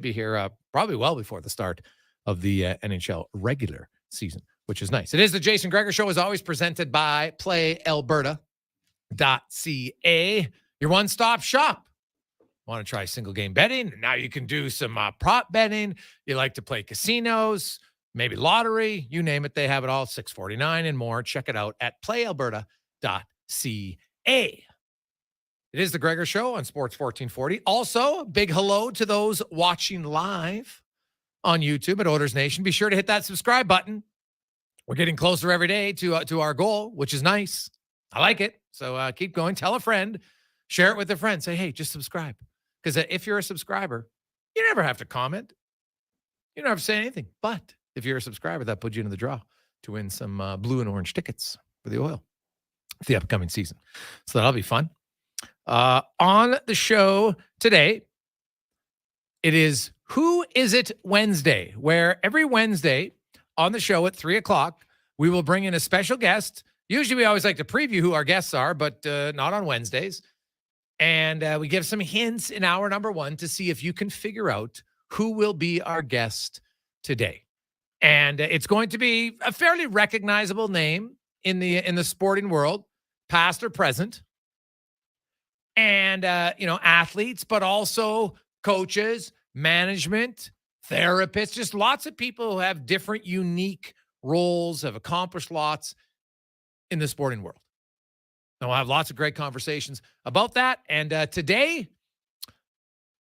be here probably well before the start of the NHL regular season, which is nice. It is the Jason Gregor Show, as always, presented by PlayAlberta.ca, your one-stop shop. Want to try single game betting? Now you can do some prop betting. You like to play casinos, maybe lottery, you name it. They have it all, 649 and more. Check it out at PlayAlberta.ca. It is the Gregor Show on Sports 1440. Also, big hello to those watching live on YouTube at Oilers Nation. Be sure to hit that subscribe button. We're getting closer every day to our goal, which is nice. I like it. So keep going. Tell a friend. Share it with a friend. Say, hey, just subscribe. Because if you're a subscriber, you never have to comment. You don't have to say anything. But if you're a subscriber, that puts you into the draw to win some blue and orange tickets for the Oil for the upcoming season. So that'll be fun. On the show today, it is Who Is It Wednesday, where every Wednesday on the show at 3 o'clock, we will bring in a special guest. Usually we always like to preview who our guests are, but not on Wednesdays. And we give some hints in hour number one to see if you can figure out who will be our guest today. And it's going to be a fairly recognizable name in the sporting world, past or present. And, athletes, but also coaches, management, therapists, just lots of people who have different unique roles, have accomplished lots in the sporting world. And we'll have lots of great conversations about that. And today,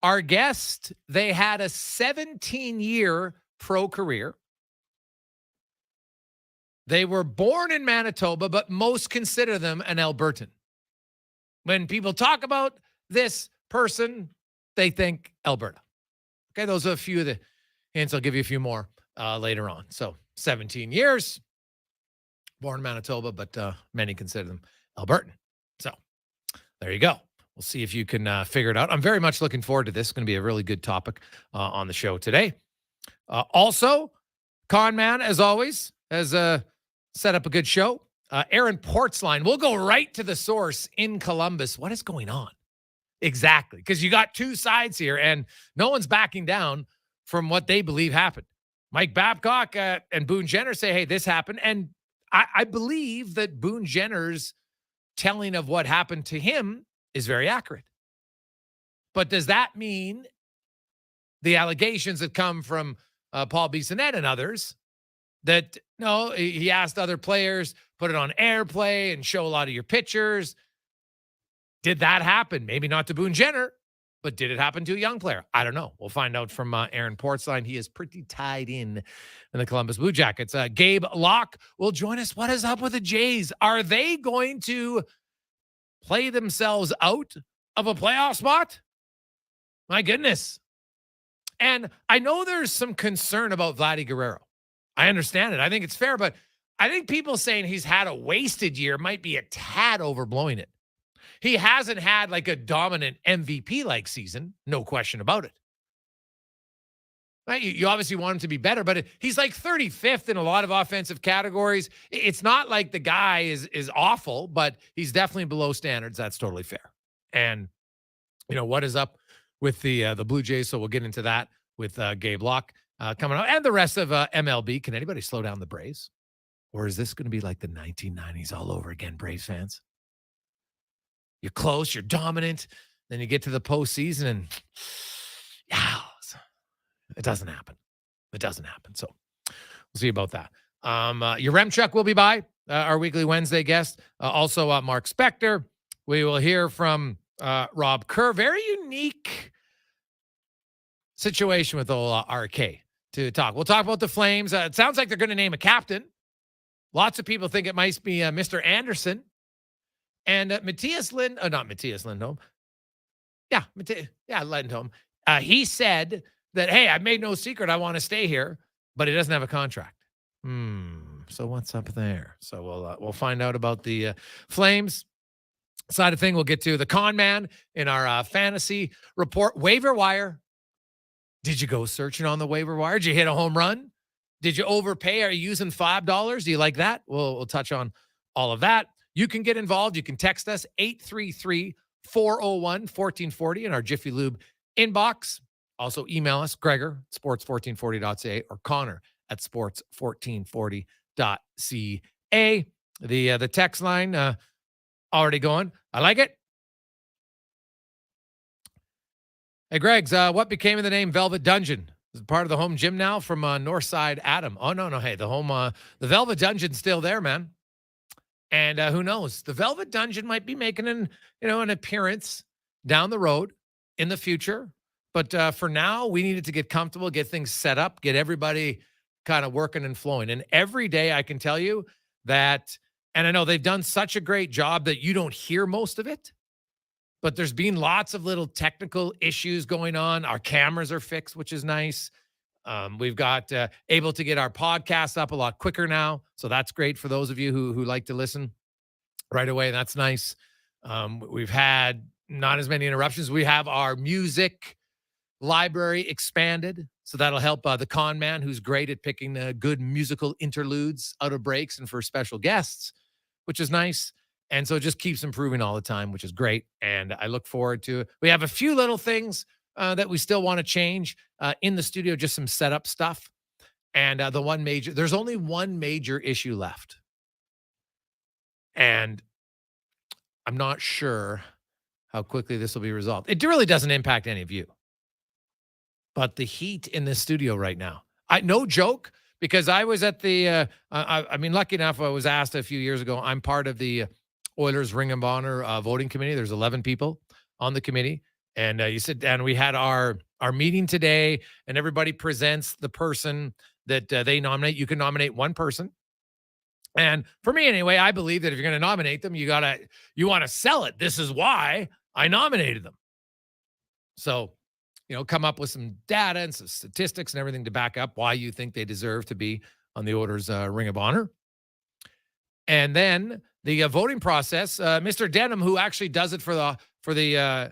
our guest, they had a 17-year pro career. They were born in Manitoba, but most consider them an Albertan. When people talk about this person, they think Alberta. Okay, those are a few of the hints. I'll give you a few more later on. So 17 years, born in Manitoba, but many consider them Albertan. So there you go. We'll see if you can figure it out. I'm very much looking forward to this. It's going to be a really good topic on the show today. Also, Con Man, as always, has set up a good show. Aaron Portzline. We'll go right to the source in Columbus. What is going on? Exactly. Because you got two sides here, and no one's backing down from what they believe happened. Mike Babcock and Boone Jenner say, hey, this happened. And I believe that Boone Jenner's telling of what happened to him is very accurate. But does that mean the allegations that come from Paul Bissonnette and others that, no, he asked other players, put it on airplay and show a lot of your pictures? Did that happen? Maybe not to Boone Jenner, but did it happen to a young player? I don't know. We'll find out from Aaron Portzline. He is pretty tied in the Columbus Blue Jackets. Gabe Lacques will join us. What is up with the Jays? Are they going to play themselves out of a playoff spot? My goodness. And I know there's some concern about Vladdy Guerrero. I understand it. I think it's fair, but I think people saying he's had a wasted year might be a tad overblowing it. He hasn't had like a dominant MVP-like season, no question about it. Right? You obviously want him to be better, but he's like 35th in a lot of offensive categories. It's not like the guy is awful, but he's definitely below standards. That's totally fair. And, what is up with the Blue Jays? So we'll get into that with Gabe Lacques coming up, and the rest of MLB. Can anybody slow down the Braves? Or is this going to be like the 1990s all over again, Braves fans? You're close, you're dominant, then you get to the postseason, and it doesn't happen. It doesn't happen. So we'll see about that. Yaremchuk will be by, our weekly Wednesday guest. Also, Mark Spector. We will hear from Rob Kerr. Very unique situation with old RK to talk. We'll talk about the Flames. It sounds like they're going to name a captain. Lots of people think it might be Mr. Anderson. And Matthias Lindholm. Lindholm. He said that, hey, I made no secret I want to stay here, but he doesn't have a contract. So what's up there? So we'll find out about the Flames side of thing. We'll get to the con man in our fantasy report. Waiver wire. Did you go searching on the waiver wire? Did you hit a home run? Did you overpay? Are you using $5? Do you like that? We'll touch on all of that. You can get involved. You can text us 833-401-1440 in our Jiffy Lube inbox. Also, email us, Gregor, sports1440.ca, or Connor at sports1440.ca. The text line already going. I like it. Hey, Greg's, what became of the name Velvet Dungeon? Is it part of the home gym now from Northside Adam? Oh, no. Hey, the Velvet Dungeon's still there, man. And who knows? The Velvet Dungeon might be making an appearance down the road in the future. But for now, we needed to get comfortable, get things set up, get everybody kind of working and flowing. And every day I can tell you that, and I know they've done such a great job that you don't hear most of it, but there's been lots of little technical issues going on. Our cameras are fixed, which is nice. We've got able to get our podcast up a lot quicker now. So that's great for those of you who like to listen right away. That's nice. We've had not as many interruptions. We have our music library expanded. So that'll help the con man, who's great at picking good musical interludes out of breaks and for special guests, which is nice. And so it just keeps improving all the time, which is great. And I look forward to it. We have a few little things that we still want to change in the studio, just some setup stuff. And there's only one major issue left. And I'm not sure how quickly this will be resolved. It really doesn't impact any of you. But the heat in this studio right now, no joke, because I was at the, lucky enough, I was asked a few years ago, I'm part of the Oilers Ring of Honor voting committee. There's 11 people on the committee. And you sit down, we had our meeting today, and everybody presents the person that they nominate. You can nominate one person. And for me anyway, I believe that if you're going to nominate them, you want to sell it. This is why I nominated them. So, come up with some data and some statistics and everything to back up why you think they deserve to be on the Oilers Ring of Honor. And then the voting process, Mr. Denham, who actually does it for the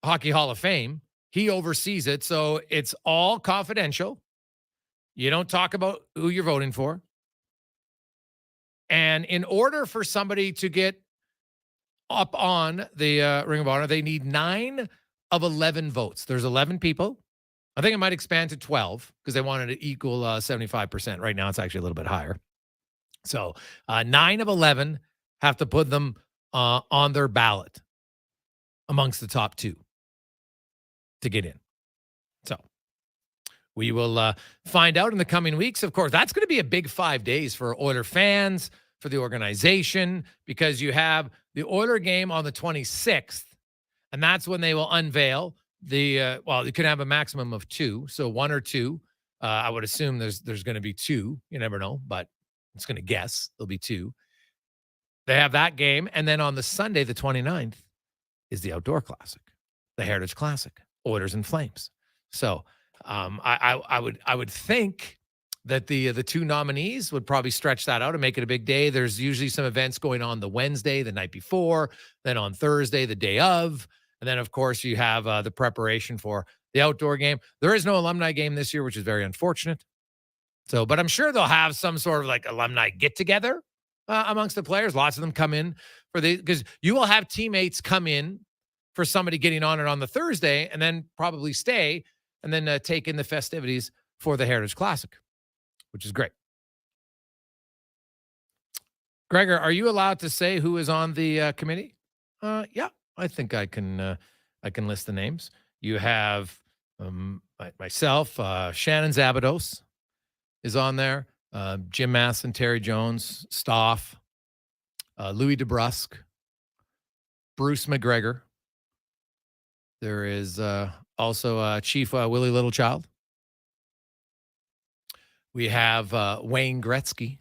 Hockey Hall of Fame, he oversees it. So it's all confidential. You don't talk about who you're voting for. And in order for somebody to get up on the Ring of Honor, they need 9 of 11 votes. There's 11 people. I think it might expand to 12 because they wanted to equal 75%. Right now, it's actually a little bit higher. So 9 of 11 have to put them on their ballot amongst the top 2 to get in. So we will find out in the coming weeks. Of course, that's going to be a big 5 days for Oiler fans, for the organization, because you have the Oiler game on the 26th, and that's when they will unveil the, you can have a maximum of 2, so 1 or 2. I would assume there's going to be 2. You never know, but it's going to guess there'll be 2. They have that game, and then on the Sunday, the 29th, is the Outdoor Classic, the Heritage Classic, Oilers and Flames. So I would think that the 2 nominees would probably stretch that out and make it a big day. There's usually some events going on the Wednesday, the night before, then on Thursday, the day of. And then, of course, you have the preparation for the outdoor game. There is no alumni game this year, which is very unfortunate. So, but I'm sure they'll have some sort of like alumni get together amongst the players. Lots of them come in because you will have teammates come in for somebody getting honored on the Thursday and then probably stay and then take in the festivities for the Heritage Classic, which is great. Gregor, are you allowed to say who is on the committee? Yeah, I think I can list the names. You have myself, Shannon Zabados is on there, Jim Masson, Terry Jones, Stoff, Louis DeBrusque, Bruce McGregor. There is also Chief Willie Littlechild. We have Wayne Gretzky,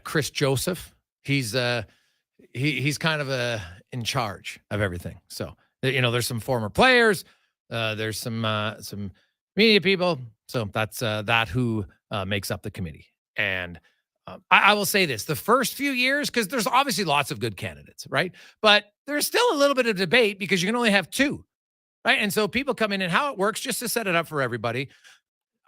Chris Joseph. He's kind of in charge of everything. So there's some former players, there's some media people. So that's that who makes up the committee. And I will say this: the first few years, because there's obviously lots of good candidates, right? But there's still a little bit of debate because you can only have 2, right? And so people come in, and how it works, just to set it up for everybody.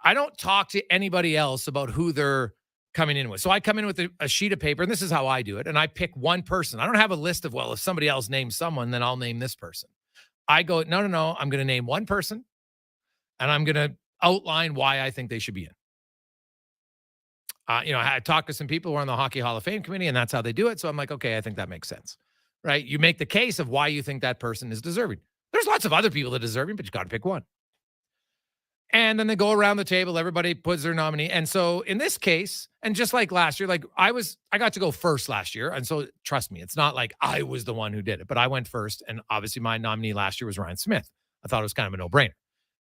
I don't talk to anybody else about who they're coming in with. So I come in with a sheet of paper, and this is how I do it. And I pick one person. I don't have a list of, if somebody else names someone, then I'll name this person. I go, no, I'm going to name one person and I'm going to outline why I think they should be in. I talked to some people who are on the Hockey Hall of Fame committee, and that's how they do it. So I'm like, okay, I think that makes sense, right? You make the case of why you think that person is deserving. There's lots of other people that deserve him, but you got to pick one. And then they go around the table. Everybody puts their nominee. And so in this case, and just like last year, like I got to go first last year. And so trust me, it's not like I was the one who did it, but I went first. And obviously my nominee last year was Ryan Smith. I thought it was kind of a no-brainer.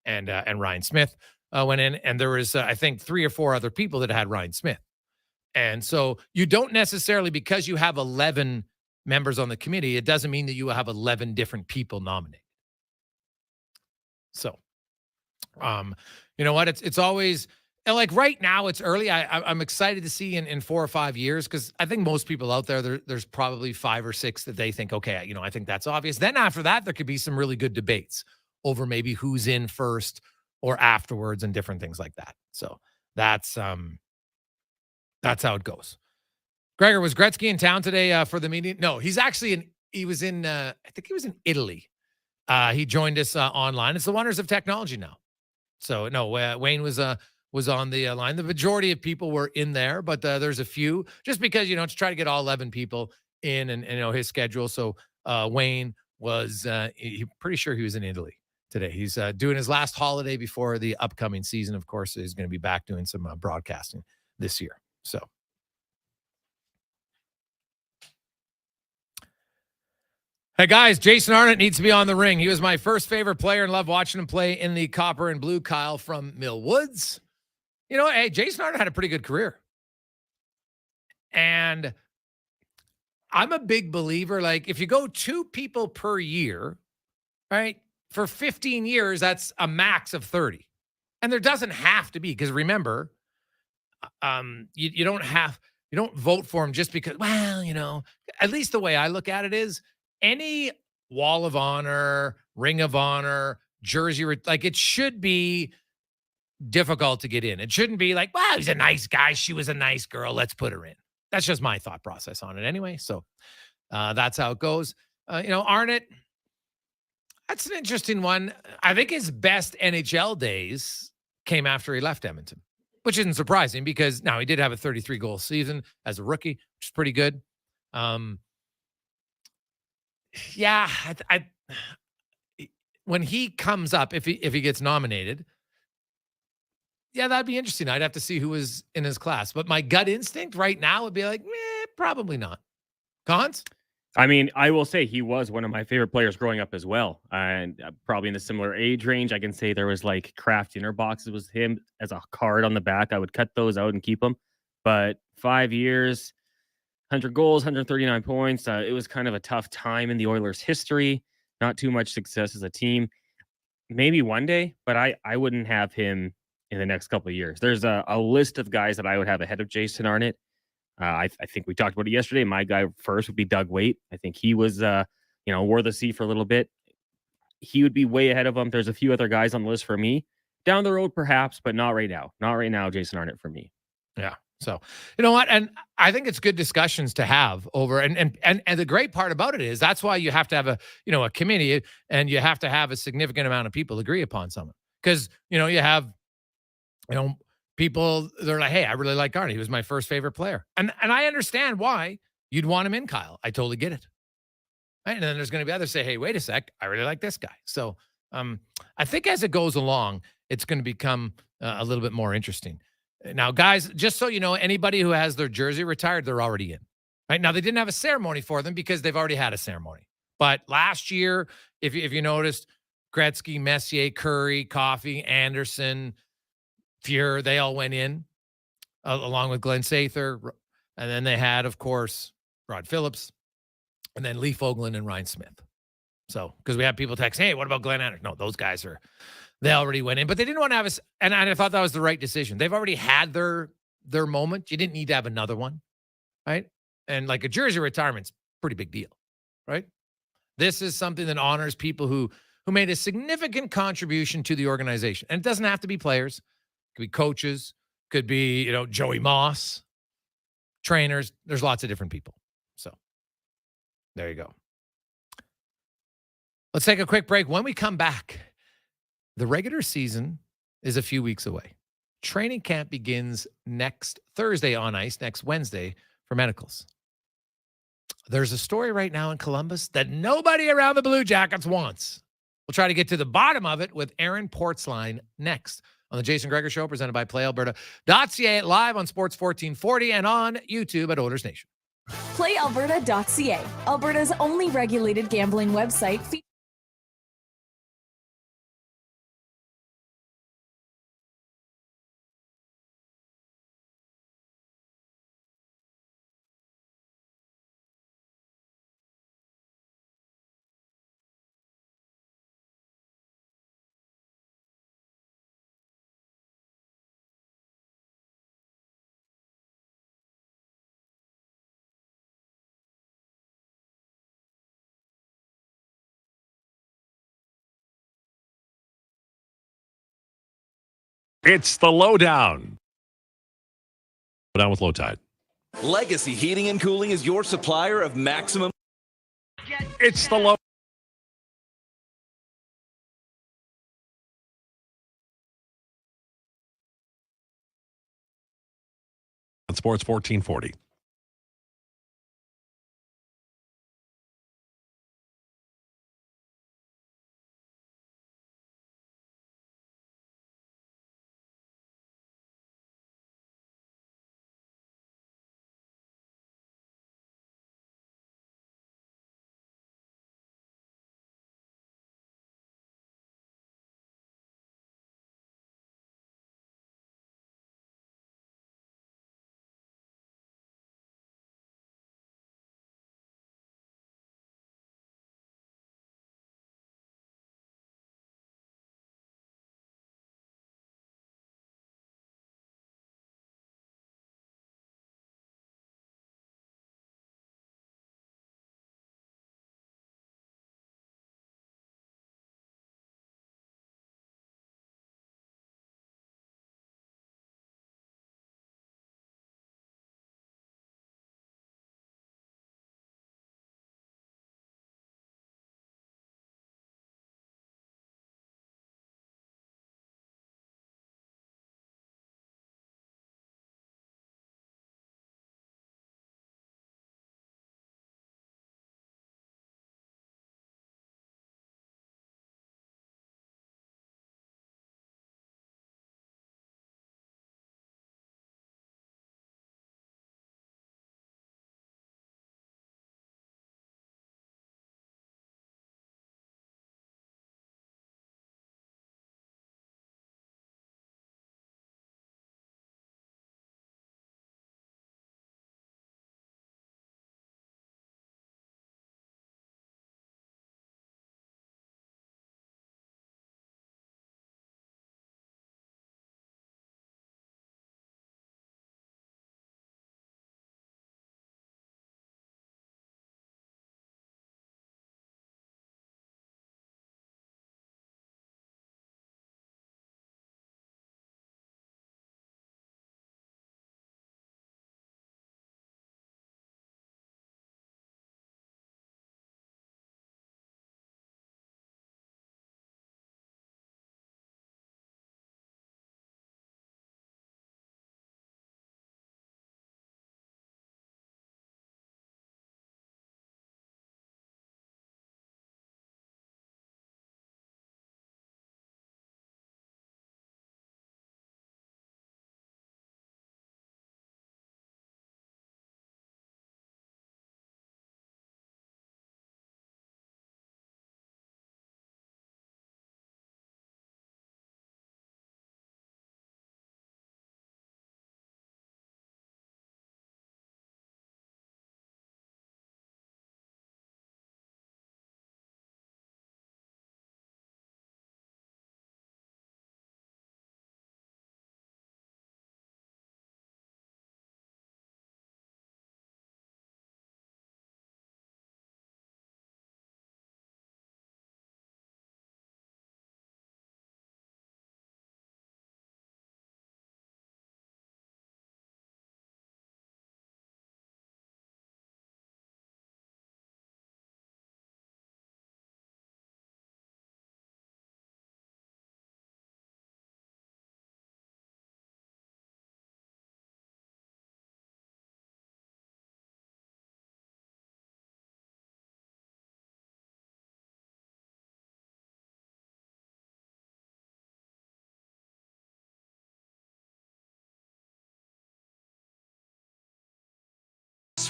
And Ryan Smith went in, and there was, I think, 3 or 4 other people that had Ryan Smith. And so you don't necessarily, because you have 11 members on the committee, it doesn't mean that you have 11 different people nominated. So, you know what? It's always, and like right now it's early. I'm excited to see in 4 or 5 years, because I think most people out there's probably 5 or 6 that they think, okay, I think that's obvious. Then after that, there could be some really good debates over maybe who's in first or afterwards and different things like that. So that's how it goes. Gregor, was Gretzky in town today for the meeting? No, he's actually he was in I think he was in Italy. He joined us online. It's the wonders of technology now. So no, Wayne was on the line. The majority of people were in there, but there's a few, just because, to try to get all 11 people in, and his schedule. So Wayne was pretty sure he was in Italy today. He's doing his last holiday before the upcoming season. Of course, he's going to be back doing some broadcasting this year. So. Hey, guys, Jason Arnott needs to be on the ring. He was my first favorite player and loved watching him play in the Copper and Blue. Kyle from Mill Woods. Hey, Jason Arnott had a pretty good career. And I'm a big believer, like, if you go 2 people per year, right, for 15 years, that's a max of 30. And there doesn't have to be, because remember, you don't vote for him just because, well, at least the way I look at it is, any Wall of Honor, Ring of Honor, jersey, like, it should be difficult to get in. It shouldn't be like, wow, he's a nice guy, she was a nice girl, let's put her in. That's just my thought process on it anyway. So that's how it goes. Arnott, that's an interesting one. I think his best NHL days came after he left Edmonton, which isn't surprising, because now he did have a 33-goal season as a rookie, which is pretty good. Yeah, when he comes up, if he gets nominated, yeah, that'd be interesting. I'd have to see who was in his class. But my gut instinct right now would be like, probably not. Cons? I mean, I will say he was one of my favorite players growing up as well. And probably in the similar age range, I can say there was like craft dinner boxes with him as a card on the back. I would cut those out and keep them. But 5 years, 100 goals, 139 points. It was kind of a tough time in the Oilers' history. Not too much success as a team. Maybe one day, but I wouldn't have him in the next couple of years. There's a list of guys that I would have ahead of Jason Arnott. I think we talked about it yesterday. My guy first would be Doug Weight. I think he was, wore the sea for a little bit. He would be way ahead of him. There's a few other guys on the list for me. Down the road, perhaps, but not right now. Not right now, Jason Arnott for me. Yeah. So, you know what? And I think it's good discussions to have over, and the great part about it is that's why you have to have a committee, and you have to have a significant amount of people agree upon something. Because, you have, people, they're like, hey, I really like Arnie. He was my first favorite player. And I understand why you'd want him in, Kyle. I totally get it. Right? And then there's going to be others say, hey, wait a sec, I really like this guy. So I think as it goes along, it's going to become a little bit more interesting. Now, guys, just so you know, anybody who has their jersey retired, they're already in. Right now, they didn't have a ceremony for them because they've already had a ceremony. But last year, if you noticed, Gretzky, Messier, Curry, Coffey, Anderson, Fuhr, they all went in along with Glenn Sather. And then they had, of course, Rod Phillips, and then Lee Foglin and Ryan Smith. So, because we have people text, hey, what about Glenn Anderson? No, those guys they already went in, but they didn't want to have and I thought that was the right decision. They've already had their moment. You didn't need to have another one, right? And like a jersey retirement's a pretty big deal, right? This is something that honors people who made a significant contribution to the organization. And it doesn't have to be players. It could be coaches, could be, Joey Moss, trainers. There's lots of different people. So there you go. Let's take a quick break. When we come back, the regular season is a few weeks away. Training camp begins next Thursday on ice, next Wednesday for Medicals. There's a story right now in Columbus that nobody around the Blue Jackets wants. We'll try to get to the bottom of it with Aaron Portzline next on the Jason Gregor Show, presented by PlayAlberta.ca, live on Sports 1440 and on YouTube at Oilers Nation. PlayAlberta.ca, Alberta's only regulated gambling website. It's the lowdown. Down with low tide. Legacy Heating and Cooling is your supplier of maximum. It's the low. On Sports 1440.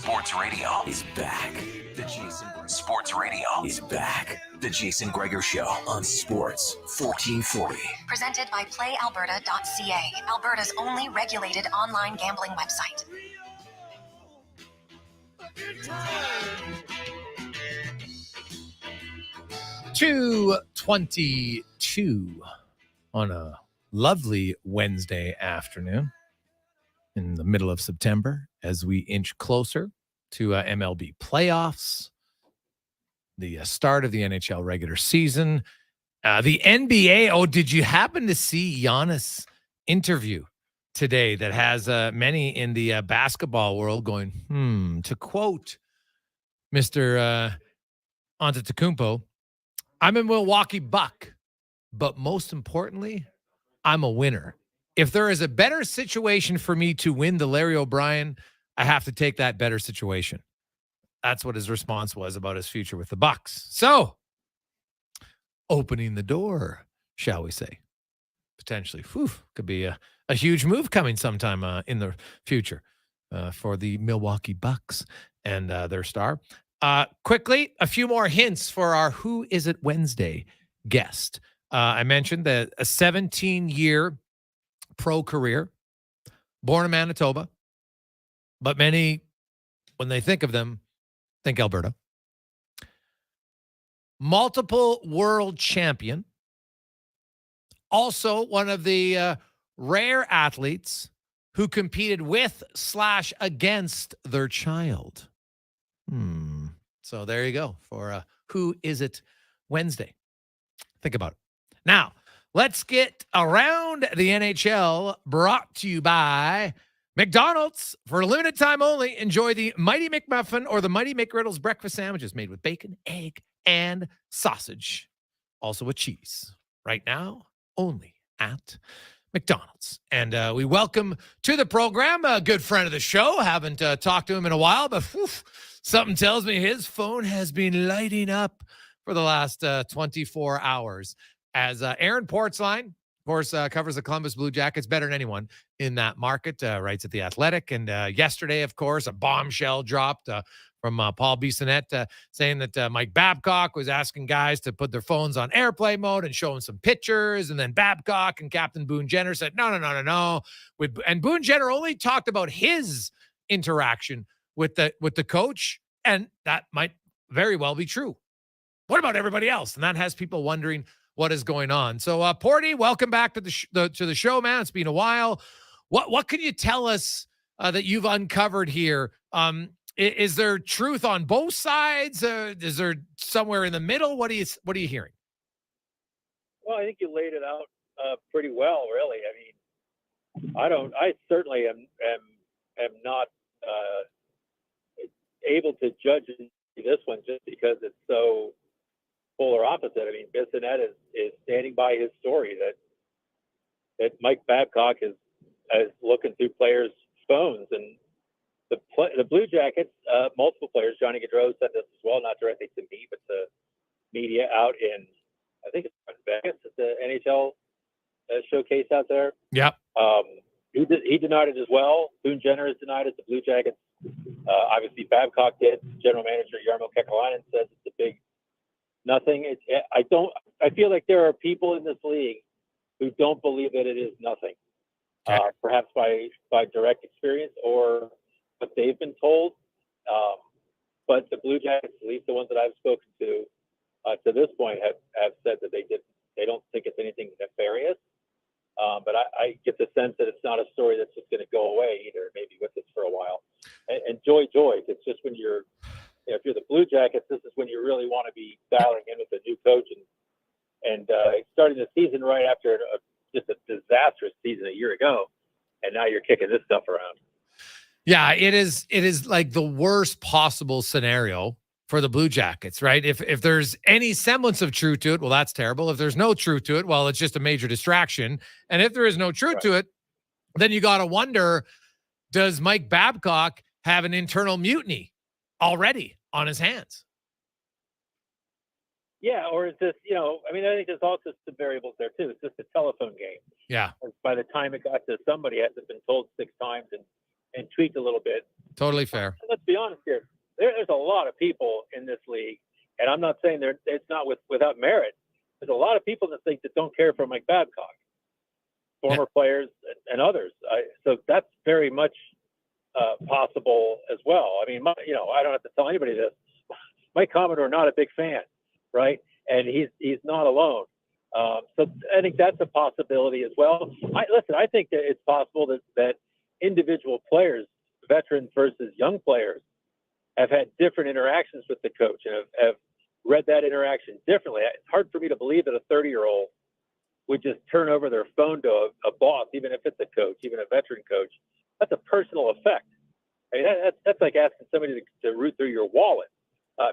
Sports Radio is back. Sports Radio is back. The Jason Gregor Show on Sports 1440. Presented by PlayAlberta.ca, Alberta's only regulated online gambling website. .22 on a lovely Wednesday afternoon in the middle of September as we inch closer to MLB playoffs, the start of the NHL regular season, the NBA. Oh, did you happen to see Giannis' interview today that has many in the basketball world going, to quote Mr. Antetokounmpo, I'm a Milwaukee Buck, but most importantly, I'm a winner. If there is a better situation for me to win the Larry O'Brien, I have to take that better situation. That's what his response was about his future with the Bucks. So, opening the door, shall we say, potentially, could be a huge move coming sometime in the future for the Milwaukee Bucks and their star. Quickly, a few more hints for our Who Is It Wednesday guest. I mentioned that a 17-year pro career, born in Manitoba, but many, when they think of them, think Alberta. Multiple world champion. Also one of the rare athletes who competed with/against their child. So there you go for Who Is It Wednesday. Think about it. Now, let's get around the NHL, brought to you by McDonald's. For a limited time only, enjoy the Mighty McMuffin or the Mighty McGriddles breakfast sandwiches made with bacon, egg, and sausage. Also with cheese. Right now, only at McDonald's. And we welcome to the program a good friend of the show. Haven't talked to him in a while, but something tells me his phone has been lighting up for the last 24 hours. As Aaron Portzline, of course, covers the Columbus Blue Jackets better than anyone in that market, writes at The Athletic. And yesterday, of course, a bombshell dropped from Paul Bissonnette saying that Mike Babcock was asking guys to put their phones on airplane mode and showing some pictures. And then Babcock and Captain Boone Jenner said, no. And Boone Jenner only talked about his interaction with the coach. And that might very well be true. What about everybody else? And that has people wondering what is going on. So, Porty, welcome back to the show, man. It's been a while. What can you tell us that you've uncovered here? Is there truth on both sides? Is there somewhere in the middle? What are you hearing? Well, I think you laid it out pretty well, really. I mean, I certainly am not able to judge this one just because it's so polar opposite. I mean, Bissonnette is standing by his story that Mike Babcock is looking through players' phones, and the Blue Jackets, multiple players, Johnny Gaudreau said this as well, not directly to me, but to media out in, I think it's Vegas at the NHL showcase out there. Yep. He denied it as well. Boone Jenner has denied it. The Blue Jackets, obviously Babcock did. General Manager Jarmo Kekalainen says it's a big nothing. I feel like there are people in this league who don't believe that it is nothing. Okay. Perhaps by direct experience or what they've been told. But the Blue Jackets, at least the ones that I've spoken to this point, have said that they don't think it's anything nefarious. But I get the sense that it's not a story that's just going to go away either. Maybe with this for a while. And joy, it's just when if you're the Blue Jackets, this is when you really want to be dialing in with a new coach and starting the season right after just a disastrous season a year ago, and now you're kicking this stuff around. Yeah, it is like the worst possible scenario for the Blue Jackets, right? If there's any semblance of truth to it, well, that's terrible. If there's no truth to it, well, it's just a major distraction. And if there is no truth to it, then you got to wonder, does Mike Babcock have an internal mutiny already on his hands? Yeah, or is this, I think there's also some variables there too. It's just a telephone game. Yeah. By the time it got to somebody, it has been told 6 times and tweaked a little bit. Totally fair. Let's be honest here. There's a lot of people in this league, and I'm not saying it's not without merit. There's a lot of people in this league that don't care for Mike Babcock, former players and others. So that's very much possible as well. I mean, I don't have to tell anybody this. Mike Commodore, not a big fan, right? And he's not alone. So I think that's a possibility as well. I think that it's possible that individual players, veterans versus young players, have had different interactions with the coach and have read that interaction differently. It's hard for me to believe that a 30-year-old would just turn over their phone to a boss, even if it's a coach, even a veteran coach. That's a personal effect. I mean, that's like asking somebody to root through your wallet.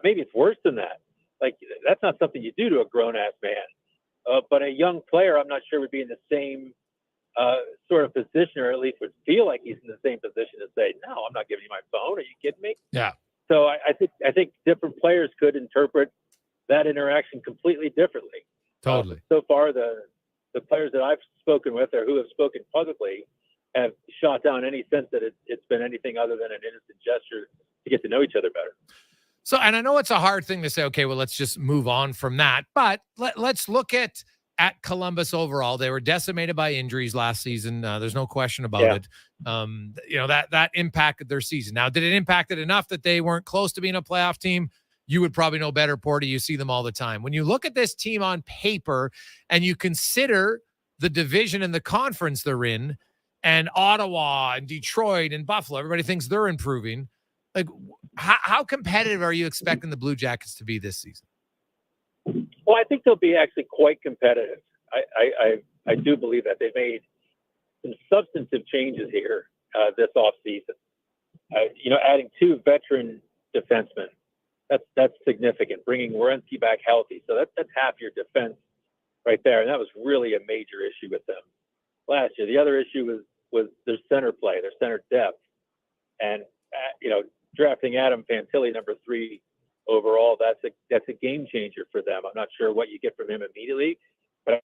Maybe it's worse than that. Like, that's not something you do to a grown-ass man. But a young player, I'm not sure would be in the same sort of position, or at least would feel like he's in the same position to say, no, I'm not giving you my phone. Are you kidding me? Yeah. So I think different players could interpret that interaction completely differently. Totally. So far, the players that I've spoken with or who have spoken publicly have shot down any sense that it's been anything other than an innocent gesture to get to know each other better. So, and I know it's a hard thing to say, okay, well, let's just move on from that. But let's look at Columbus overall. They were decimated by injuries last season. There's no question about it. That impacted their season. Now, did it impact it enough that they weren't close to being a playoff team? You would probably know better, Porty. You see them all the time. When you look at this team on paper and you consider the division and the conference they're in, and Ottawa and Detroit and Buffalo, everybody thinks they're improving. Like, how competitive are you expecting the Blue Jackets to be this season? Well, I think they'll be actually quite competitive. I do believe that they've made some substantive changes here this offseason. Adding 2 veteran defensemen, that's significant. Bringing Werenski back healthy, so that's half your defense right there, and that was really a major issue with them last year. The other issue was their center play, their center depth, and drafting Adam Fantilli, number 3 overall, that's a game changer for them. I'm not sure what you get from him immediately, but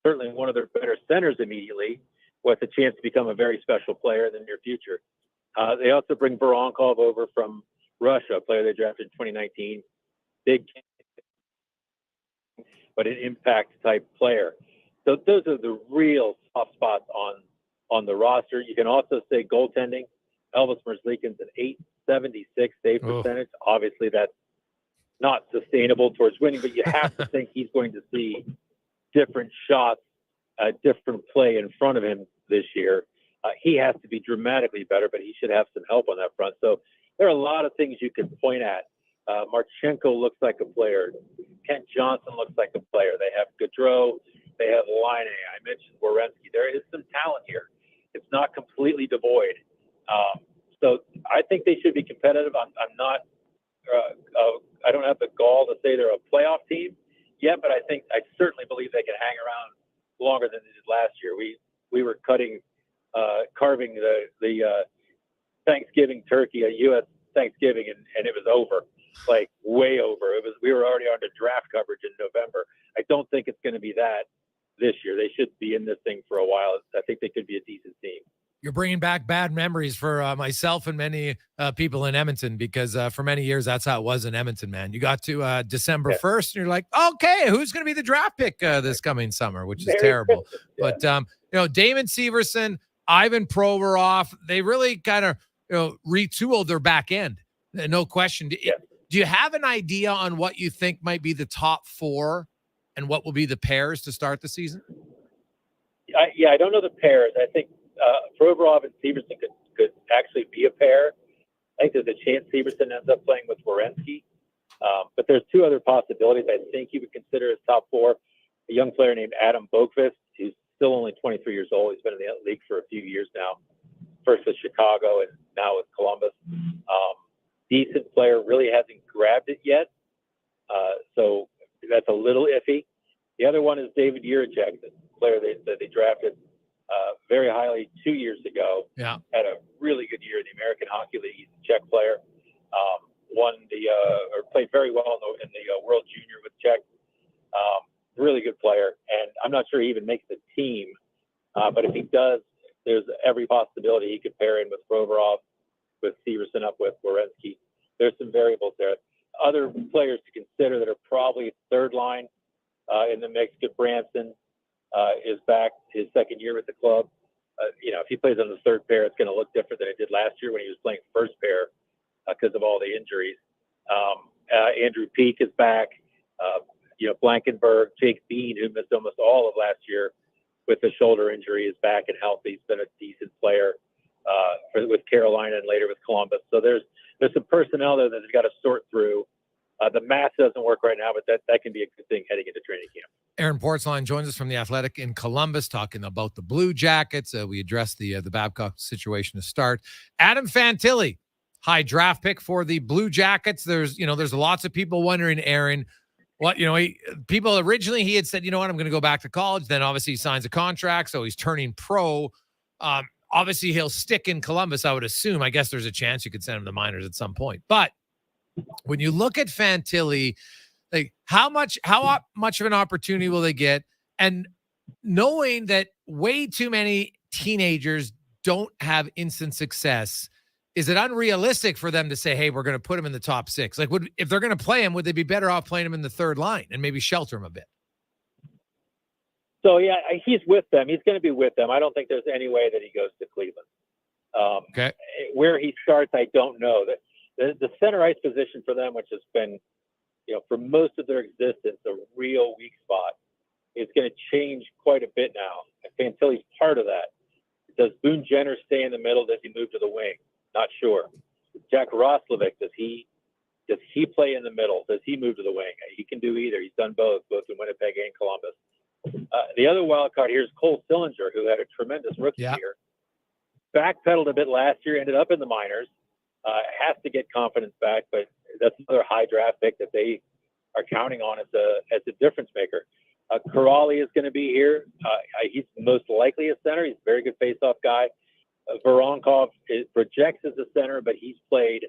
certainly one of their better centers immediately with a chance to become a very special player in the near future. They also bring Voronkov over from Russia, a player they drafted in 2019. Big, but an impact type player. So those are the real soft spots on the roster. You can also say goaltending. Elvis Merzlikins an .876 save percentage. Obviously, that's not sustainable towards winning, but you have to think he's going to see different shots, different play in front of him this year. He has to be dramatically better, but he should have some help on that front. So there are a lot of things you can point at. Marchenko looks like a player. Kent Johnson looks like a player. They have Gaudreau. They have Laine. I mentioned Werenski. There is some talent here. It's not completely devoid. So I think they should be competitive. I'm not. I don't have the gall to say they're a playoff team yet, but I certainly believe they can hang around longer than they did last year. We were carving the Thanksgiving turkey, a U.S. Thanksgiving, and it was over, like way over. We were already under draft coverage in November. I don't think it's going to be that this year. They should be in this thing for a while. I think they could be a decent team. You're bringing back bad memories for myself and many people in Edmonton, because for many years, that's how it was in Edmonton, man. You got to December 1st and you're like, okay, who's going to be the draft pick this coming summer, which is terrible. But, Damon Severson, Ivan Provorov, they really kind of, retooled their back end. No question. Do you have an idea on what you think might be the top 4 and what will be the pairs to start the season? I don't know the pairs. I think Provorov and Severson could actually be a pair. I think there's a chance Severson ends up playing with Werenski. But there's 2 other possibilities I think you would consider as top 4. A young player named Adam Boqvist, who's still only 23 years old. He's been in the league for a few years now. First with Chicago and now with Columbus. Decent player, really hasn't grabbed it yet. So that's a little iffy. The other one is David Yaremchuk, the player that they drafted very highly 2 years ago. Yeah. Had a really good year in the American Hockey League. He's a Czech player. Played very well in the World Junior with Czech. Really good player. And I'm not sure he even makes the team. But if he does, there's every possibility he could pair in with Provorov Severson, up with Werenski. There's some variables there. Other players to consider that are probably third line in the mix. Good Branson is back his second year with the club. If he plays on the third pair, it's going to look different than it did last year when he was playing first pair because of all the injuries. Andrew Peak is back. Blankenberg, Jake Bean, who missed almost all of last year with a shoulder injury, is back and healthy. He's been a decent player with Carolina and later with Columbus. So there's some personnel there that they've got to sort through. The math doesn't work right now, but that can be a good thing heading into training camp. Aaron Portzline joins us from The Athletic in Columbus, talking about the Blue Jackets. We addressed the Babcock situation to start. Adam Fantilli, high draft pick for the Blue Jackets. There's lots of people wondering, Aaron, people originally he had said, I'm going to go back to college. Then obviously he signs a contract, so he's turning pro. Obviously he'll stick in Columbus, I would assume. I guess there's a chance you could send him to minors at some point. But when you look at Fantilli, like how much of an opportunity will they get? And knowing that way too many teenagers don't have instant success, is it unrealistic for them to say, hey, we're going to put him in the top six? Like, if they're going to play him, would they be better off playing him in the third line and maybe shelter him a bit? So, yeah, he's with them. He's going to be with them. I don't think there's any way that he goes to Cleveland. Okay. Where he starts, I don't know. The center ice position for them, which has been, for most of their existence, a real weak spot, is going to change quite a bit now. Fantilli's part of that. Does Boone Jenner stay in the middle? Does he move to the wing? Not sure. Jack Roslovic, does he play in the middle? Does he move to the wing? He can do either. He's done both in Winnipeg and Columbus. The other wild card here is Cole Sillinger, who had a tremendous rookie year. Backpedaled a bit last year, ended up in the minors. Has to get confidence back, but that's another high draft pick that they are counting on as a difference maker. Kuraly is going to be here. He's most likely a center. He's a very good face-off guy. Voronkov projects as a center, but he's played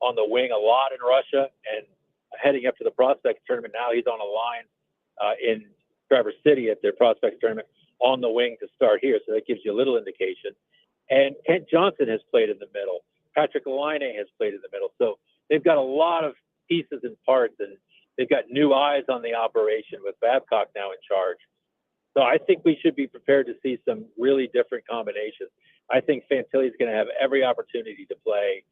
on the wing a lot in Russia, and heading up to the prospects tournament now, he's on a line in Traverse City at their prospects tournament on the wing to start here, so that gives you a little indication. And Kent Johnson has played in the middle. Patrick Laine has played in the middle. So they've got a lot of pieces and parts, and they've got new eyes on the operation with Babcock now in charge. So I think we should be prepared to see some really different combinations. I think Fantilli is going to have every opportunity to play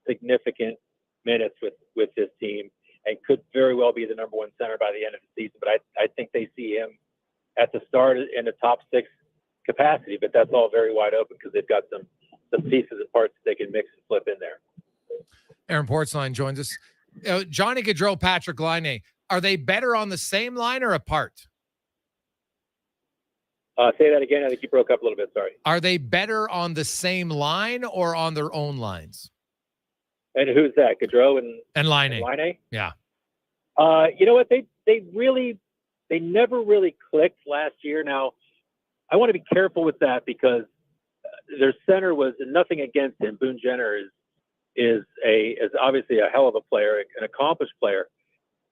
significant minutes with this team and could very well be the number one center by the end of the season. But I think they see him at the start in the top six capacity, but that's all very wide open because they've got some pieces and parts that they can mix and flip in there. Aaron Portzline joins us. Johnny Gaudreau, Patrick Laine, are they better on the same line or apart? Say that again. I think you broke up a little bit. Sorry. Are they better on the same line or on their own lines? And who's that? Gaudreau and Laine. Laine? Yeah. You know what? They never really clicked last year. Now, I want to be careful with that because their center was nothing against him. Boone Jenner is obviously a hell of a player, an accomplished player.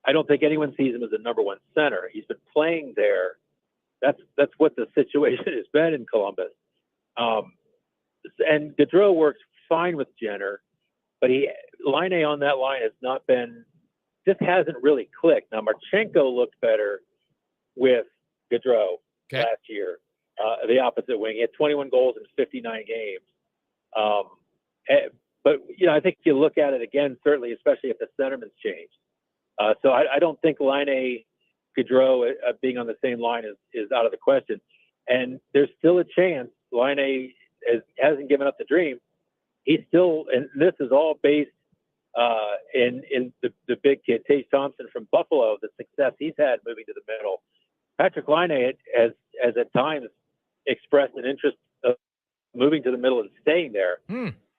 I don't think anyone sees him as a number one center. He's been playing there. That's what the situation has been in Columbus. And Gaudreau works fine with Jenner, but Laine on that line has not been, just hasn't really clicked. Now, Marchenko looked better with Gaudreau last year, the opposite wing. He had 21 goals in 59 games. But, I think if you look at it again, certainly, especially if the centerman's changed. So I don't think Laine Gaudreau being on the same line is out of the question. And there's still a chance. Laine hasn't given up the dream. He's still, and this is all based in the big kid, Tage Thompson from Buffalo, the success he's had moving to the middle. Patrick Laine has at times expressed an interest of moving to the middle and staying there.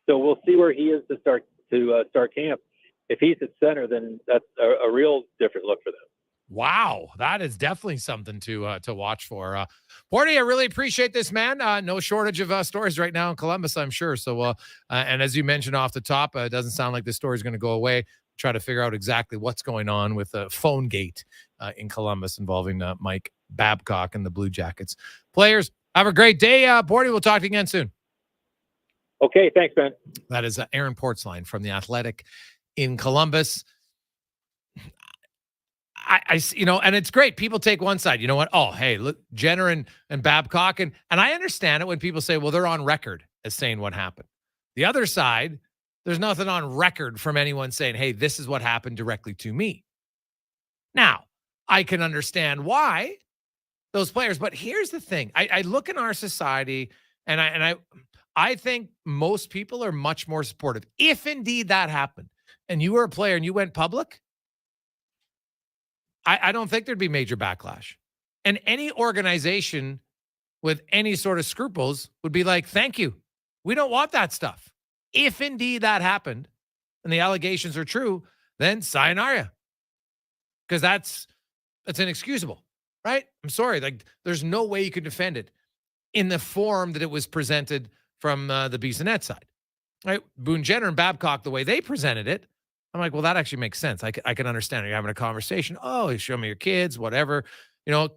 So we'll see where he is to start camp. If he's at center, then that's a real different look for them. Wow, that is definitely something to watch for. Porty, I really appreciate this, man. No shortage of stories right now in Columbus, I'm sure. So, and as you mentioned off the top, it doesn't sound like this story is going to go away. Try to figure out exactly what's going on with phone gate in Columbus involving Mike Babcock and the Blue Jackets. Players, have a great day, Porty. We'll talk to you again soon. Okay, thanks, man. That is Aaron Portzline from The Athletic in Columbus. I and it's great. People take one side. You know what? Oh, hey, look, Jenner and Babcock. And I understand it when people say, well, they're on record as saying what happened. The other side, there's nothing on record from anyone saying, hey, this is what happened directly to me. Now, I can understand why those players, but here's the thing. I look in our society and I think most people are much more supportive. If indeed that happened and you were a player and you went public, I don't think there'd be major backlash. And any organization with any sort of scruples would be like, thank you. We don't want that stuff. If indeed that happened and the allegations are true, then sayonara. Because that's inexcusable, right? I'm sorry. Like, there's no way you could defend it in the form that it was presented from the Bissonnette side, right? Boone Jenner and Babcock, the way they presented it, I'm like, well, that actually makes sense. I can understand. You're having a conversation. Oh, you show me your kids, whatever.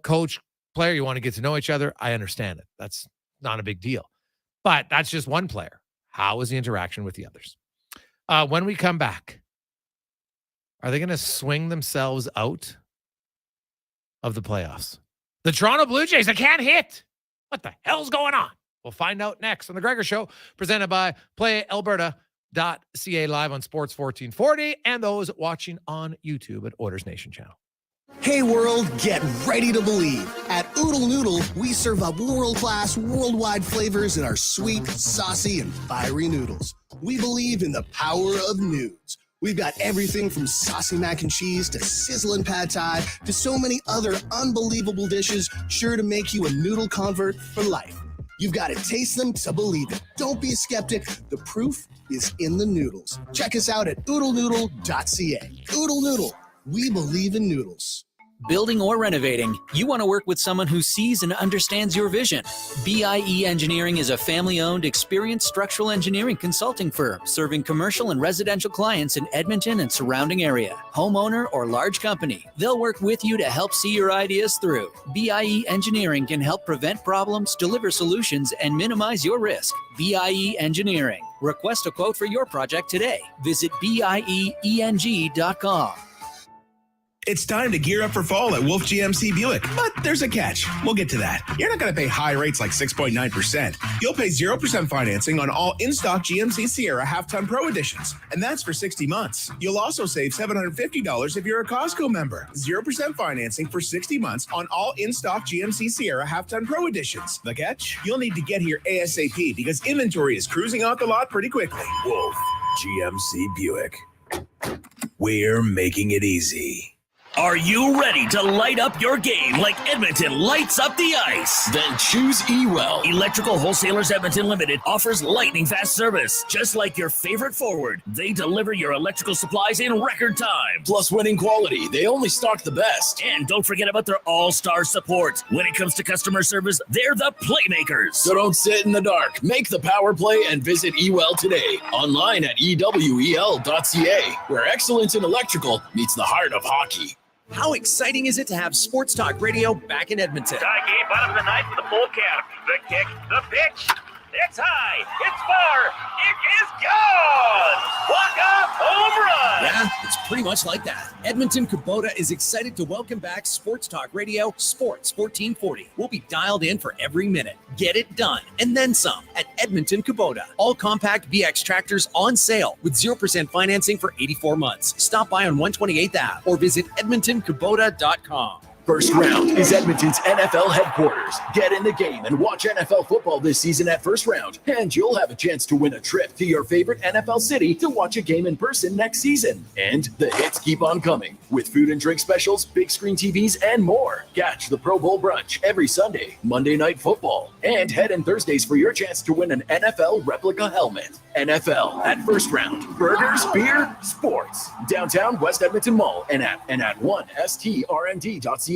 Coach, player, you want to get to know each other. I understand it. That's not a big deal. But that's just one player. How was the interaction with the others? When we come back, are they going to swing themselves out of the playoffs? The Toronto Blue Jays, they can't hit. What the hell's going on? We'll find out next on The Gregor Show, presented by PlayAlberta.ca, live on Sports 1440, and those watching on YouTube at Oilers Nation channel. Hey world, get ready to believe. At Oodle Noodle, we serve up world-class, worldwide flavors in our sweet, saucy, and fiery noodles. We believe in the power of nudes. We've got everything from saucy mac and cheese to sizzling pad thai to so many other unbelievable dishes sure to make you a noodle convert for life. You've got to taste them to believe it. Don't be a skeptic. The proof is in the noodles. Check us out at oodlenoodle.ca. Oodle Noodle. We believe in noodles. Building or renovating, you want to work with someone who sees and understands your vision. BIE Engineering is a family-owned, experienced structural engineering consulting firm serving commercial and residential clients in Edmonton and surrounding area. Homeowner or large company, they'll work with you to help see your ideas through. BIE Engineering can help prevent problems, deliver solutions, and minimize your risk. BIE Engineering. Request a quote for your project today. Visit bieeng.com. It's time to gear up for fall at Wolf GMC Buick, but there's a catch. We'll get to that. You're not going to pay high rates like 6.9%. You'll pay 0% financing on all in-stock GMC Sierra Half-Ton Pro Editions, and that's for 60 months. You'll also save $750 if you're a Costco member. 0% financing for 60 months on all in-stock GMC Sierra Half-Ton Pro Editions. The catch? You'll need to get here ASAP because inventory is cruising off the lot pretty quickly. Wolf GMC Buick. We're making it easy. Are you ready to light up your game like Edmonton lights up the ice? Then choose Ewell. Electrical Wholesalers Edmonton Limited offers lightning fast service. Just like your favorite forward, they deliver your electrical supplies in record time. Plus winning quality. They only stock the best. And don't forget about their all-star support. When it comes to customer service, they're the playmakers. So don't sit in the dark. Make the power play and visit Ewell today. Online at ewel.ca, where excellence in electrical meets the heart of hockey. How exciting is it to have Sports Talk Radio back in Edmonton? Tie game, bottom of the ninth with a full count. The kick, the pitch. It's high. It's far. It is gone. Walk-off home run. Yeah, it's pretty much like that. Edmonton Kubota is excited to welcome back Sports Talk Radio, Sports 1440. We'll be dialed in for every minute. Get it done, and then some at Edmonton Kubota. All compact BX tractors on sale with 0% financing for 84 months. Stop by on 128th Ave or visit edmontonkubota.com. First Round is Edmonton's NFL headquarters. Get in the game and watch NFL football this season at First Round. And you'll have a chance to win a trip to your favorite NFL city to watch a game in person next season. And the hits keep on coming with food and drink specials, big screen TVs, and more. Catch the Pro Bowl brunch every Sunday, Monday Night Football, and head in Thursdays for your chance to win an NFL replica helmet. NFL at First Round. Burgers, beer, sports. Downtown West Edmonton Mall and at 1strnd.ca.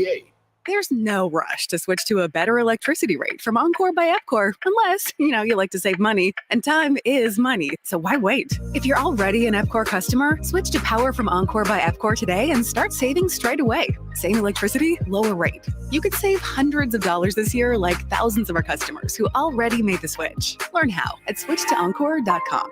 There's no rush to switch to a better electricity rate from Encore by Epcor, unless, you like to save money. And time is money, so why wait? If you're already an Epcor customer, switch to power from Encore by Epcor today and start saving straight away. Same electricity, lower rate. You could save hundreds of dollars this year like thousands of our customers who already made the switch. Learn how at switchtoencore.com.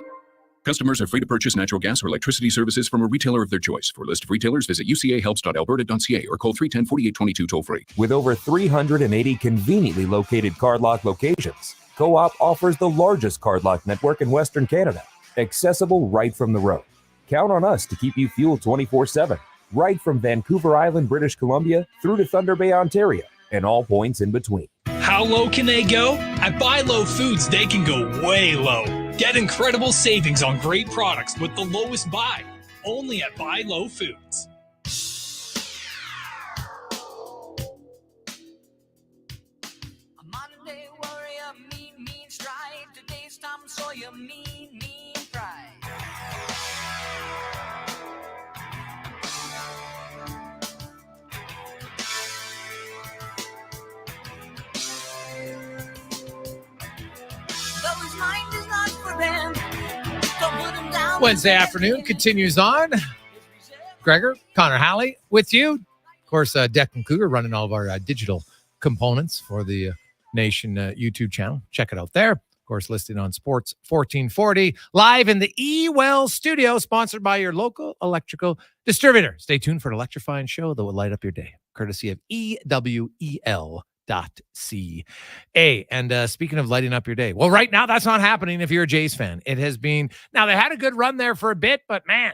Customers are free to purchase natural gas or electricity services from a retailer of their choice. For a list of retailers, visit ucahelps.alberta.ca or call 310-4822 toll-free. With over 380 conveniently located card lock locations, Co-op offers the largest card lock network in Western Canada, accessible right from the road. Count on us to keep you fueled 24/7, right from Vancouver Island, British Columbia, through to Thunder Bay, Ontario, and all points in between. How low can they go? At Buy Low Foods, they can go way low. Get incredible savings on great products with the lowest buy, only at Buy Low Foods. A Monday warrior, mean stride. Today's Tom Sawyer, mean pride. Wednesday afternoon continues on. Gregor, Connor Halley with you. Of course, Declan Cougar running all of our digital components for the Nation YouTube channel. Check it out there. Of course, listed on Sports 1440. Live in the eWell studio, sponsored by your local electrical distributor. Stay tuned for an electrifying show that will light up your day, courtesy of EWEL.ca. And speaking of lighting up your day, well, right now that's not happening if you're a Jays fan. It has been, now they had a good run there for a bit, but man,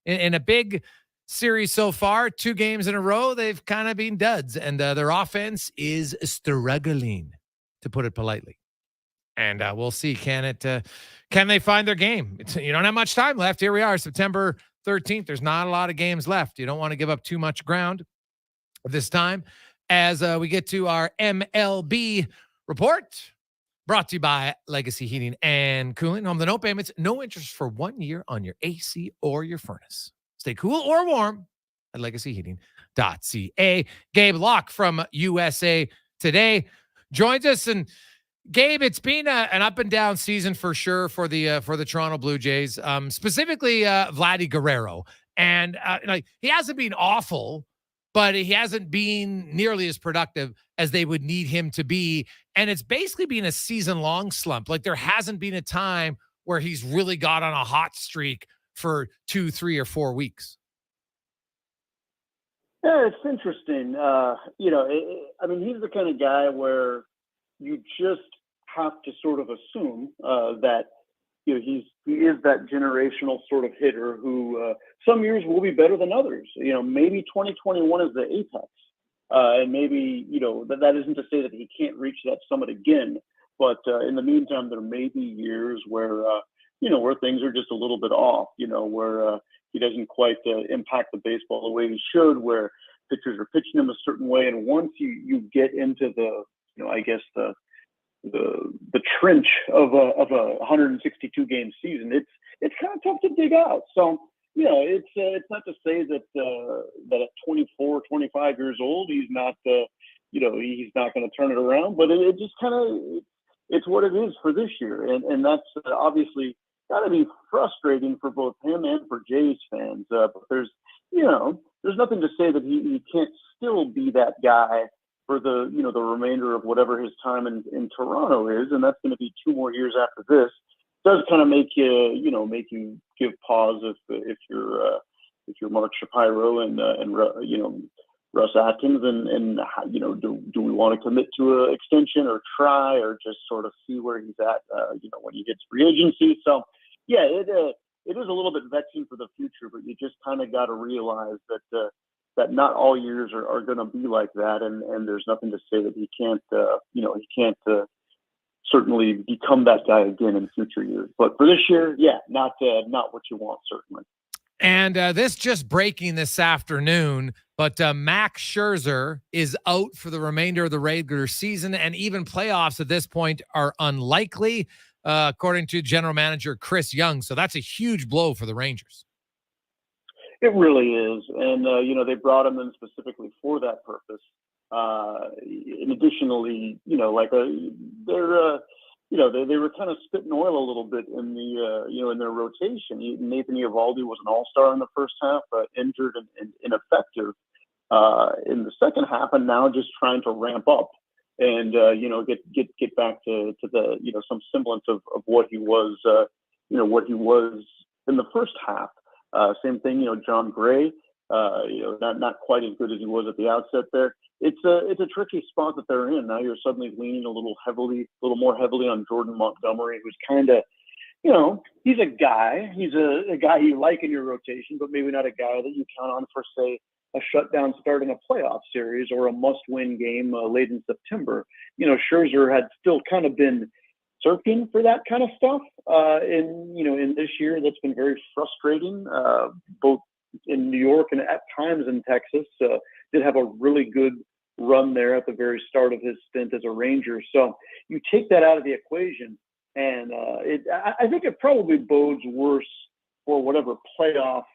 in a big series so far, 2 games in a row, they've kind of been duds, and their offense is struggling, to put it politely. And we'll see, can they find their game? You don't have much time left. Here we are, September 13th. There's not a lot of games left. You don't want to give up too much ground this time. As we get to our MLB report, brought to you by Legacy Heating and Cooling. Home the no payments, no interest for 1 year on your AC or your furnace. Stay cool or warm at legacyheating.ca. Gabe Lacques from USA Today joins us. And Gabe, it's been an up and down season for sure for the Toronto Blue Jays, specifically Vladdy Guerrero. And he hasn't been awful, but he hasn't been nearly as productive as they would need him to be. And it's basically been a season-long slump. Like, there hasn't been a time where he's really got on a hot streak for 2, 3, or 4 weeks. Yeah, it's interesting. He's the kind of guy where you just have to sort of assume that he is that generational sort of hitter who some years will be better than others. Maybe 2021 is the apex, and maybe that isn't to say that he can't reach that summit again. But in the meantime, there may be years where where things are just a little bit off. Where he doesn't quite impact the baseball the way he should. Where pitchers are pitching him a certain way, and once you get into the the trench of a 162 game season, it's kind of tough to dig out. So it's not to say that that at 24, 25 years old he's not he's not going to turn it around, but it just kind of it's what it is for this year, and that's obviously got to be frustrating for both him and for Jays fans. But there's nothing to say that he can't still be that guy for the the remainder of whatever his time in Toronto is, and that's going to be 2 more years after this. It does kind of make you give pause if you're Mark Shapiro and Russ Atkins, and do we want to commit to an extension or try or just sort of see where he's at when he hits free agency. So yeah, it is a little bit vexing for the future, but you just kind of got to realize that not all years are going to be like that, and there's nothing to say that he can't certainly become that guy again in future years. But for this year, yeah, not what you want, certainly. And this just breaking this afternoon, but Max Scherzer is out for the remainder of the regular season, and even playoffs at this point are unlikely, according to general manager Chris Young. So that's a huge blow for the Rangers. It really is. And, they brought him in specifically for that purpose. And additionally, they were kind of spitting oil a little bit in the in their rotation. Nathan Eovaldi was an all-star in the first half, injured and ineffective in the second half, and now just trying to ramp up and get back to the some semblance of what he was in the first half. Same thing, John Gray, not quite as good as he was at the outset there. It's a tricky spot that they're in. Now you're suddenly leaning a little more heavily on Jordan Montgomery, who's kind of, he's a guy. He's a guy you like in your rotation, but maybe not a guy that you count on for, say, a shutdown start in a playoff series or a must-win game late in September. Scherzer had still kind of been searching for that kind of stuff in this year. That's been very frustrating, both in New York and at times in Texas. Did have a really good run there at the very start of his stint as a Ranger. So you take that out of the equation, and I think it probably bodes worse for whatever playoff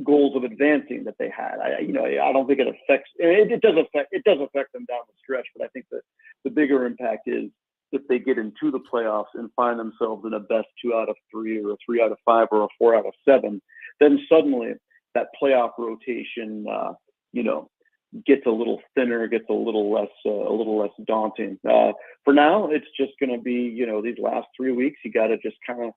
goals of advancing that they had. I don't think it affects. It does affect them down the stretch, but I think that the bigger impact is if they get into the playoffs and find themselves in a best 2 out of 3 or a 3 out of 5 or a 4 out of 7, then suddenly that playoff rotation, gets a little thinner, gets a little less daunting. For now, it's just going to be, these last 3 weeks, you got to just kind of,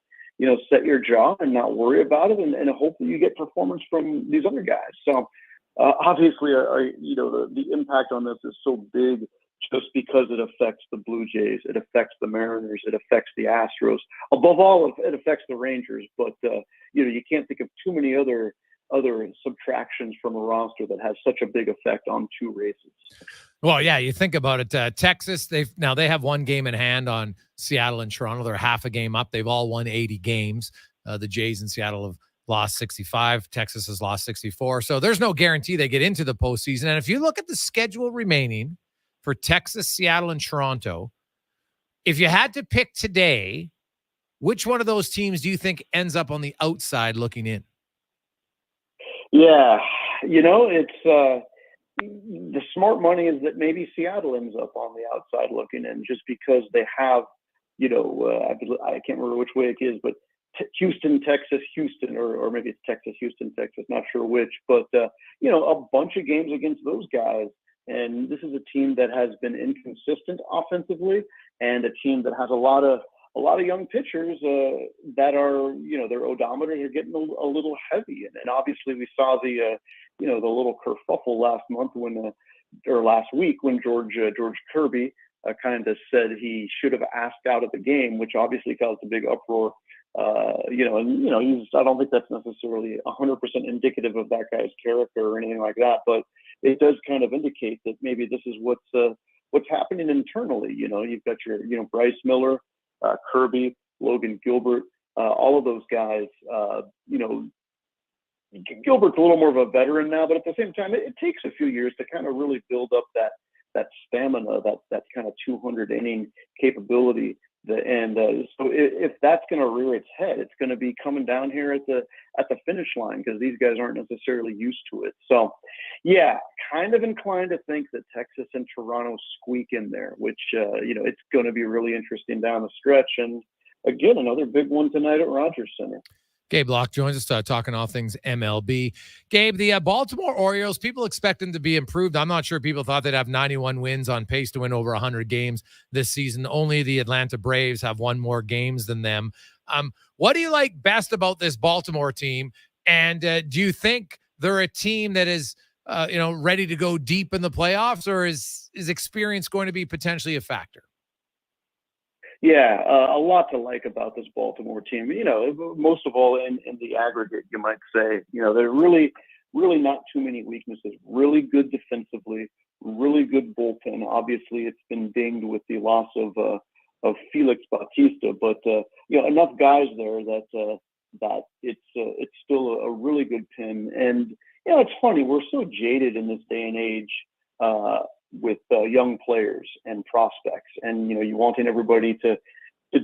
set your jaw and not worry about it, and hope that you get performance from these other guys. So obviously, the impact on this is so big just because it affects the Blue Jays, it affects the Mariners, it affects the Astros. Above all, it affects the Rangers. But you can't think of too many other subtractions from a roster that has such a big effect on 2 races. Well, yeah, you think about it. Texas, they have one game in hand on Seattle and Toronto. They're half a game up. They've all won 80 games. The Jays and Seattle have lost 65. Texas has lost 64. So there's no guarantee they get into the postseason. And if you look at the schedule remaining for Texas, Seattle, and Toronto, if you had to pick today, which one of those teams do you think ends up on the outside looking in? Yeah, it's the smart money is that maybe Seattle ends up on the outside looking in, just because they have, I can't remember which way it is, but Houston, Texas, Houston, or maybe it's Texas, Houston, Texas, not sure which, but a bunch of games against those guys. And this is a team that has been inconsistent offensively, and a team that has a lot of young pitchers that are, their odometers are getting a little heavy. And obviously we saw the little kerfuffle last week when George Kirby kind of said he should have asked out of the game, which obviously caused a big uproar. I don't think that's necessarily 100% indicative of that guy's character or anything like that, but it does kind of indicate that maybe this is what's happening internally. You've got your, Bryce Miller, Kirby, Logan Gilbert, all of those guys. Gilbert's a little more of a veteran now, but at the same time, it takes a few years to kind of really build up that stamina, that kind of 200 inning capability. So if that's going to rear its head, it's going to be coming down here at the finish line, because these guys aren't necessarily used to it. So, yeah, kind of inclined to think that Texas and Toronto squeak in there, which it's going to be really interesting down the stretch. And again, another big one tonight at Rogers Center. Gabe Lacques joins us talking all things MLB. Gabe, the Baltimore Orioles, people expect them to be improved. I'm not sure people thought they'd have 91 wins, on pace to win over 100 games this season. Only the Atlanta Braves have won more games than them. What do you like best about this Baltimore team? And do you think they're a team that is ready to go deep in the playoffs, or is experience going to be potentially a factor? Yeah, a lot to like about this Baltimore team. Most of all, in the aggregate, you might say, there are really not too many weaknesses. Really good defensively, really good bullpen. Obviously, it's been dinged with the loss of Felix Bautista, but enough guys there that it's still a really good pen. And it's funny, we're so jaded in this day and age with young players and prospects, and you wanting everybody to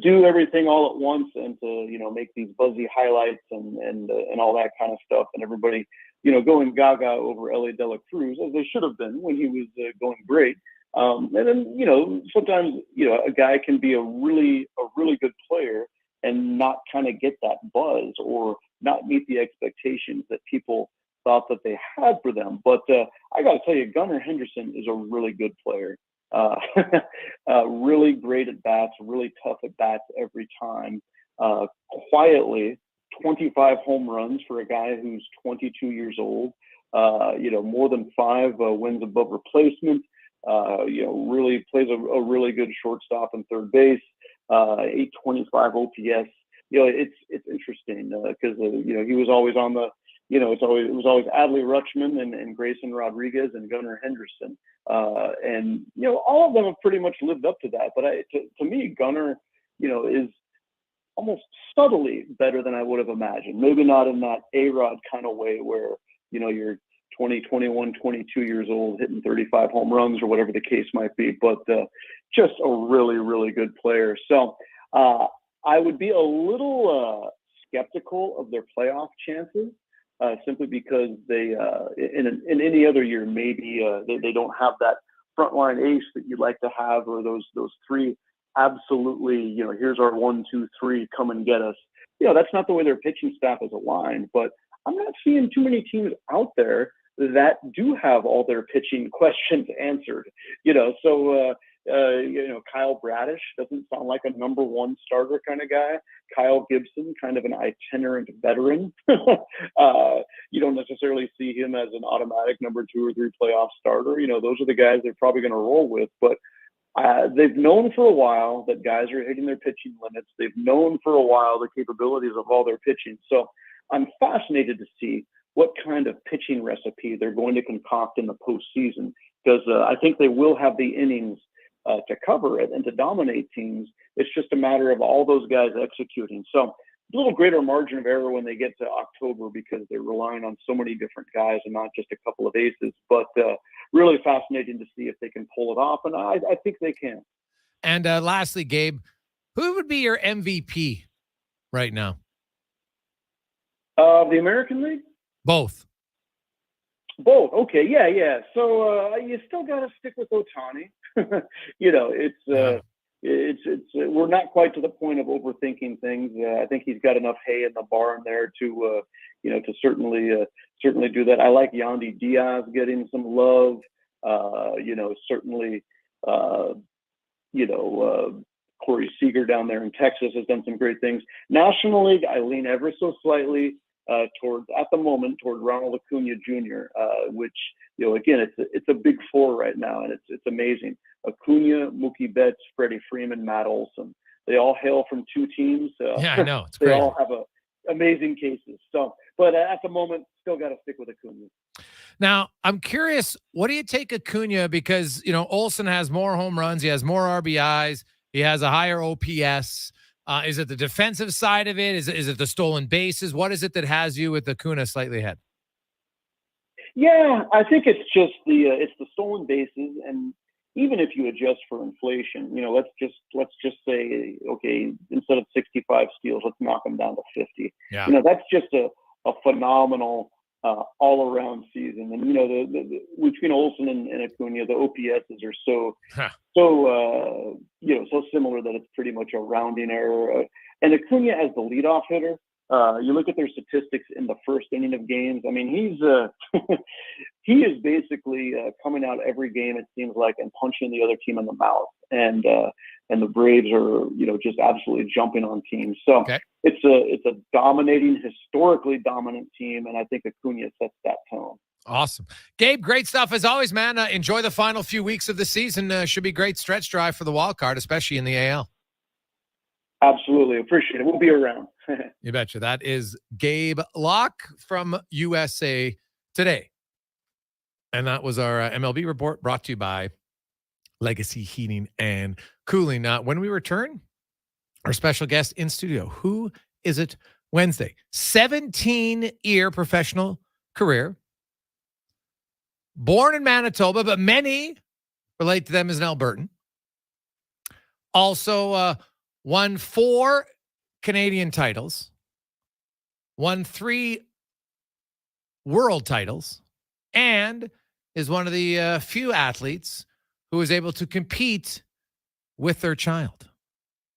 do everything all at once, and to make these buzzy highlights and all that kind of stuff, and everybody going gaga over Ellie De La Cruz, as they should have been when he was going great. And then, sometimes, a guy can be a really good player and not kind of get that buzz or not meet the expectations that people thought that they had for them. But I got to tell you, Gunnar Henderson is a really good player. Really great at bats, really tough at bats every time. Quietly, 25 home runs for a guy who's 22 years old. More than 5 wins above replacement. Really plays a really good shortstop and third base. 825 OPS. It's interesting because he was always on the. It was always Adley Rutschman and Grayson Rodriguez and Gunnar Henderson. And all of them have pretty much lived up to that. But to me, Gunnar, is almost subtly better than I would have imagined. Maybe not in that A-Rod kind of way where, you're 20, 21, 22 years old, hitting 35 home runs or whatever the case might be, but just a really, really good player. So I would be a little skeptical of their playoff chances. Simply because they, in any other year, maybe they don't have that frontline ace that you'd like to have, or those 3 absolutely, here's our 1, 2, 3, come and get us. That's not the way their pitching staff is aligned. But I'm not seeing too many teams out there that do have all their pitching questions answered. So Kyle Bradish doesn't sound like a number 1 starter kind of guy. Kyle Gibson, kind of an itinerant veteran. You don't necessarily see him as an automatic number 2 or 3 playoff starter. Those are the guys they're probably going to roll with. But they've known for a while that guys are hitting their pitching limits. They've known for a while the capabilities of all their pitching. So I'm fascinated to see what kind of pitching recipe they're going to concoct in the postseason, because I think they will have the innings to cover it and to dominate teams. It's just a matter of all those guys executing. So a little greater margin of error when they get to October because they're relying on so many different guys and not just a couple of aces. But really fascinating to see if they can pull it off, and I think they can. And lastly, Gabe, who would be your MVP right now? The American League? Both. Okay. Yeah. So you still got to stick with Ohtani. It's we're not quite to the point of overthinking things. I think he's got enough hay in the barn there to certainly do that. I like Yandy Diaz getting some love. Certainly, Corey Seager down there in Texas has done some great things. National League, I lean ever so slightly toward Ronald Acuna Jr., which, again, it's a big 4 right now, and it's amazing. Acuna, Mookie Betts, Freddie Freeman, Matt Olson. They all hail from 2 teams. Yeah, I know. It's they crazy. all have amazing cases. So, but at the moment, still got to stick with Acuna. Now, I'm curious, what do you take Acuna? Because, Olsen has more home runs. He has more RBIs. He has a higher OPS. Is it the defensive side of it? Is it the stolen bases? What is it that has you with Acuna slightly ahead? Yeah, I think it's just the stolen bases, and even if you adjust for inflation, let's just say, okay, instead of 65 steals, let's knock them down to 50. Yeah. That's just a phenomenal all-around season. And the between Olsen and Acuna, the OPSs are so similar that it's pretty much a rounding error. And Acuna as the leadoff hitter, you look at their statistics in the first inning of games. I mean, he is basically coming out every game, it seems like, and punching the other team in the mouth. And the Braves are, just absolutely jumping on teams. So it's a dominating, historically dominant team, and I think Acuna sets that tone. Awesome. Gabe, great stuff as always, man. Enjoy the final few weeks of the season. Should be great stretch drive for the wild card, especially in the AL. Absolutely. Appreciate it. We'll be around. You betcha. That is Gabe Lacques from USA Today. And that was our MLB report brought to you by Legacy Heating and Cooling. Now, when we return, our special guest in studio, Who Is It Wednesday? 17-year professional career. Born in Manitoba, but many relate to them as an Albertan. Also won 4 Canadian titles. Won 3 world titles and is one of the few athletes who is able to compete with their child.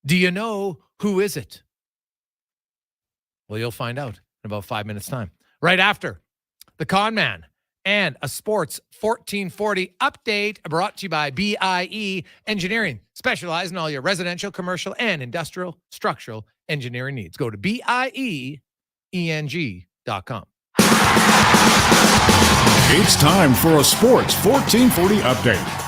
Do you know who is it? Well, you'll find out in about 5 minutes' time. Right after the Con Man and a Sports 1440 update brought to you by BIE Engineering, specialized in all your residential, commercial, and industrial structural engineering needs. Go to BIEENG.com. It's time for a Sports 1440 update.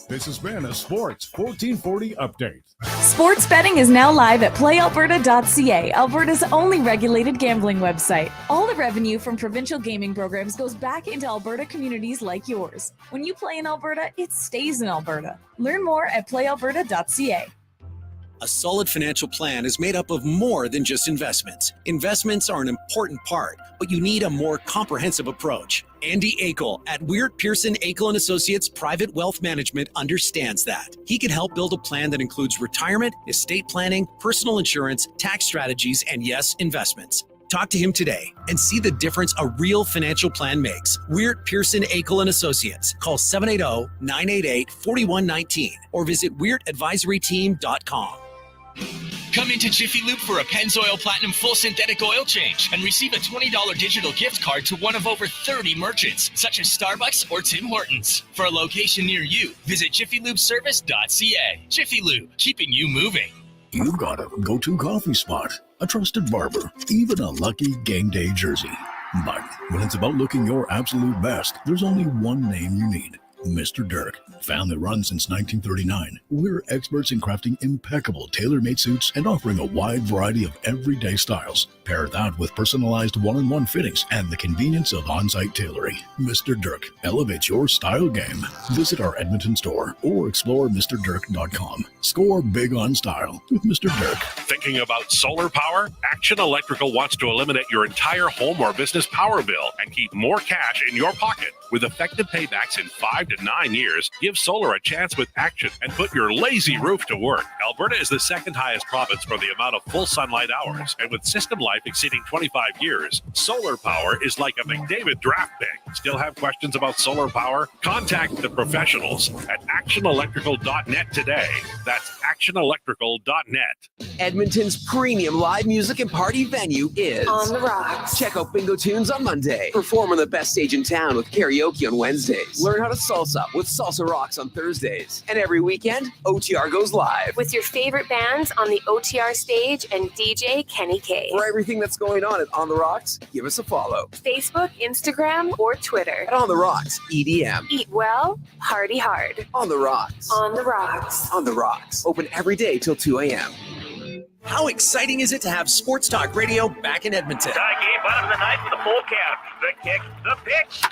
This has been a Sports 1440 update. Sports betting is now live at playalberta.ca, Alberta's only regulated gambling website. All the revenue from provincial gaming programs goes back into Alberta communities like yours. When you play in Alberta, it stays in Alberta. Learn more at playalberta.ca. A solid financial plan is made up of more than just investments. Investments are an important part, but you need a more comprehensive approach. Andy Akel at Weird Pearson Akel & Associates Private Wealth Management understands that. He can help build a plan that includes retirement, estate planning, personal insurance, tax strategies, and yes, investments. Talk to him today and see the difference a real financial plan makes. Weird Pearson Akel & Associates. Call 780-988-4119 or visit weirdadvisoryteam.com. Come into Jiffy Lube for a Pennzoil Platinum full synthetic oil change and receive a $20 digital gift card to one of over 30 merchants, such as Starbucks or Tim Hortons. For a location near you, visit jiffylubeservice.ca. Jiffy Lube, keeping you moving. You've got a go-to coffee spot, a trusted barber, even a lucky game day jersey. But when it's about looking your absolute best, there's only one name you need. Mr. Dirk. Family run since 1939. We're experts in crafting impeccable tailor-made suits and offering a wide variety of everyday styles. Pair that with personalized one-on-one fittings and the convenience of on-site tailoring. Mr. Dirk elevates your style game. Visit our Edmonton store or explore MrDirk.com. Score big on style with Mr. Dirk. Thinking about solar power? Action Electrical wants to eliminate your entire home or business power bill and keep more cash in your pocket. With effective paybacks in 5 to 9 years, give solar a chance with Action and put your lazy roof to work. Alberta is the second highest province for the amount of full sunlight hours, and with system life exceeding 25 years, solar power is like a McDavid draft pick. Still have questions about solar power? Contact the professionals at actionelectrical.net today. That's actionelectrical.net. Edmonton's premium live music and party venue is On the Rocks. Check out Bingo Tunes on Monday. Perform on the best stage in town with karaoke on Wednesdays. Learn how to salsa with Salsa Rocks on Thursdays. And every weekend, OTR goes live. With your favorite bands on the OTR stage and DJ Kenny K. For everything that's going on at On the Rocks, give us a follow. Facebook, Instagram, or Twitter. At On the Rocks, EDM. Eat well, party hard. On the Rocks. On the Rocks. On the Rocks. Open every day till 2 a.m. How exciting is it to have Sports Talk Radio back in Edmonton? Tie game, bottom of the ninth with a full count. The kick, the pitch.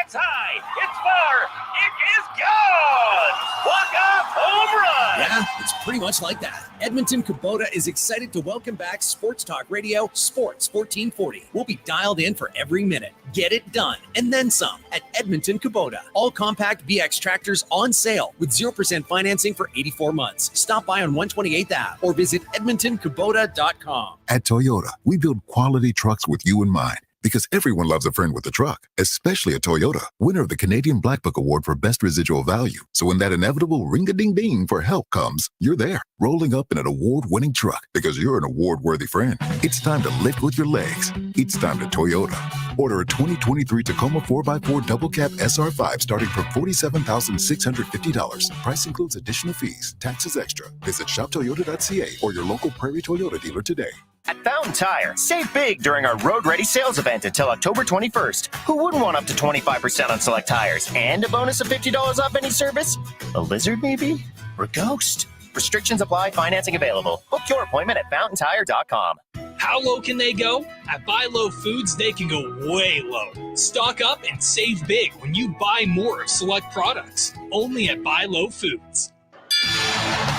It's high, it's far, it is gone! Walk-off home run! Yeah, it's pretty much like that. Edmonton Kubota is excited to welcome back Sports Talk Radio, Sports 1440. We'll be dialed in for every minute. Get it done, and then some at Edmonton Kubota. All compact BX tractors on sale with 0% financing for 84 months. Stop by on 128th Ave or visit edmontonkubota.com. At Toyota, we build quality trucks with you in mind. Because everyone loves a friend with a truck, especially a Toyota, winner of the Canadian Black Book Award for Best Residual Value. So when that inevitable ring-a-ding-ding for help comes, you're there, rolling up in an award-winning truck because you're an award-worthy friend. It's time to lift with your legs. It's time to Toyota. Order a 2023 Tacoma 4x4 Double Cab SR5 starting from $47,650. Price includes additional fees, taxes extra. Visit shoptoyota.ca or your local Prairie Toyota dealer today. At Fountain Tire, save big during our Road Ready sales event until October 21st. Who wouldn't want up to 25% on select tires and a bonus of $50 off any service? A lizard, maybe? Or a ghost? Restrictions apply, financing available. Book your appointment at fountaintire.com. How low can they go? At Buy Low Foods, they can go way low. Stock up and save big when you buy more of select products. Only at Buy Low Foods.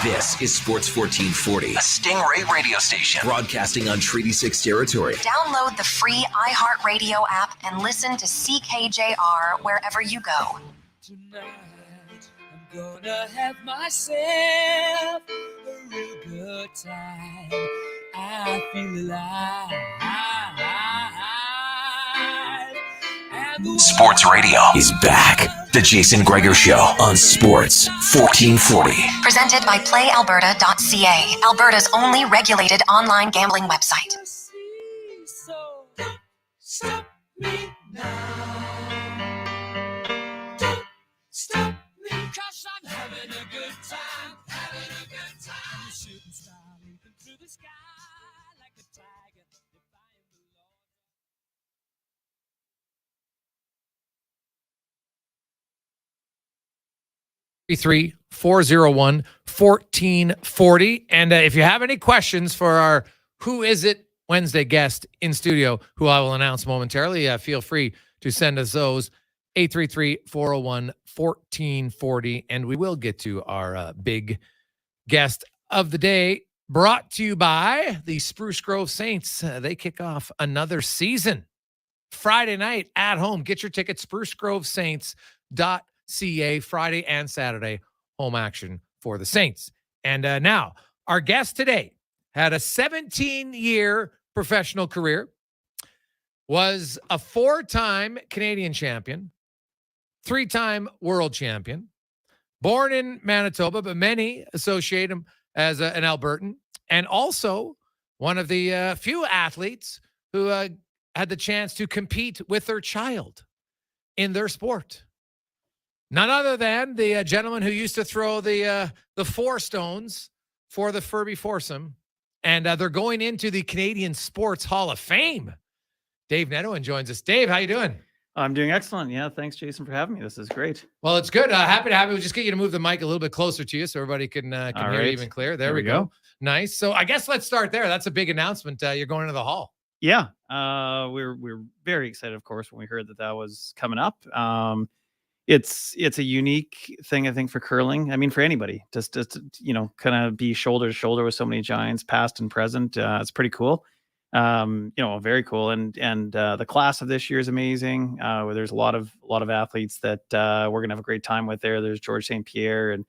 This is Sports 1440, a Stingray radio station broadcasting on Treaty 6 territory. Download the free iHeartRadio app and listen to CKJR wherever you go. Tonight, I'm gonna have myself a real good time. I feel alive. Sports radio is back. The Jason Gregor Show on Sports 1440. Presented by PlayAlberta.ca, Alberta's only regulated online gambling website. Stop me now. Don't stop me, 'cause I'm having a good time. Having a good time. The shooting star leaping through the sky like a tiger. Defying the law. 401-1440. And if you have any questions for our Who Is It Wednesday guest in studio, who I will announce momentarily, feel free to send us those. 833-401-1440. And we will get to our big guest of the day, brought to you by the Spruce Grove Saints. They kick off another season Friday night at home. Get your tickets, sprucegrovesaints.ca, Friday and Saturday, home action for the Saints. And now, our guest today had a 17-year professional career, was a 4-time Canadian champion, 3-time world champion, born in Manitoba, but many associate him as an Albertan, and also one of the few athletes who had the chance to compete with their child in their sport. None other than the gentleman who used to throw the 4 stones for the Furby foursome, and they're going into the Canadian Sports Hall of Fame. Dave Nedohin joins us. Dave, how you doing? I'm doing excellent. Yeah, thanks, Jason, for having me. This is great. Well, it's good. Happy to have you. We'll just get you to move the mic a little bit closer to you so everybody can hear you even clear. There we go. Nice. So I guess let's start there. That's a big announcement. You're going to the hall. Yeah, we're very excited, of course, when we heard that was coming up. It's a unique thing, I think, for curling. I mean, for anybody, just kind of be shoulder to shoulder with so many giants, past and present. It's pretty cool. Very cool. And the class of this year is amazing. Where there's a lot of athletes that we're gonna have a great time with there. There's George St. Pierre, and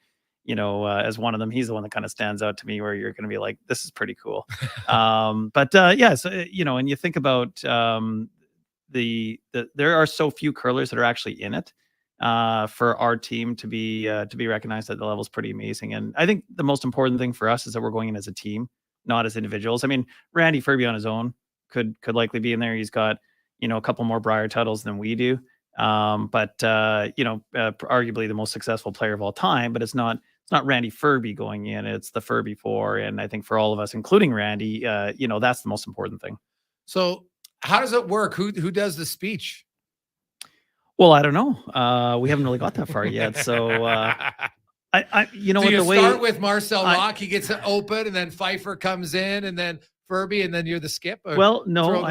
as one of them, he's the one that kind of stands out to me, where you're gonna be like, this is pretty cool. And you think about there are so few curlers that are actually in it. For our team to be recognized at the level is pretty amazing. And I think the most important thing for us is that we're going in as a team, not as individuals. I mean, Randy Furby on his own could likely be in there. He's got, a couple more Brier titles than we do. Arguably the most successful player of all time, but it's not Randy Furby going in, it's the Furby 4. And I think for all of us, including Randy, that's the most important thing. So how does it work? Who does the speech? Well, I don't know. We haven't really got that far yet. So, you start with Marcel Rock, he gets it open, and then Pfeiffer comes in, and then Furby, and then you're the skip? Well, no,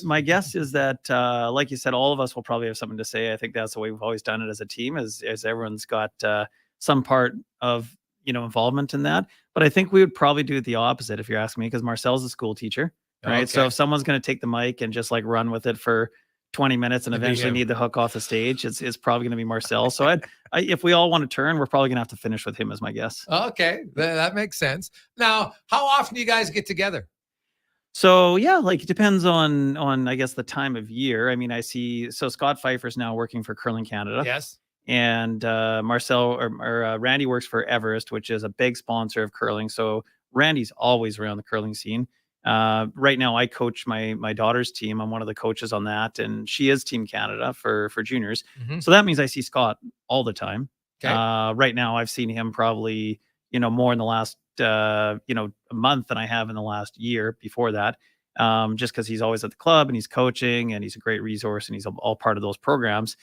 my guess is that, like you said, all of us will probably have something to say. I think that's the way we've always done it as a team, as everyone's got some part of, involvement in that. But I think we would probably do the opposite, if you're asking me, because Marcel's a school teacher, right? Okay. So if someone's going to take the mic and just like run with it for 20 minutes and eventually need the hook off the stage, it's probably going to be Marcel. So if we all want to turn, we're probably going to have to finish with him as my guess. Okay, that makes sense. Now, how often do you guys get together? So yeah, it depends on I guess the time of year. I mean, I see. So Scott Pfeiffer's now working for Curling Canada. Yes. And Marcel or Randy works for Everest, which is a big sponsor of curling. So Randy's always around the curling scene. Right now, I coach my daughter's team. I'm one of the coaches on that, and she is Team Canada for juniors. Mhm. So that means I see Scott all the time. Okay. Right now, I've seen him probably more in the last a month than I have in the last year before that. Just because he's always at the club and he's coaching and he's a great resource and he's all part of those programs.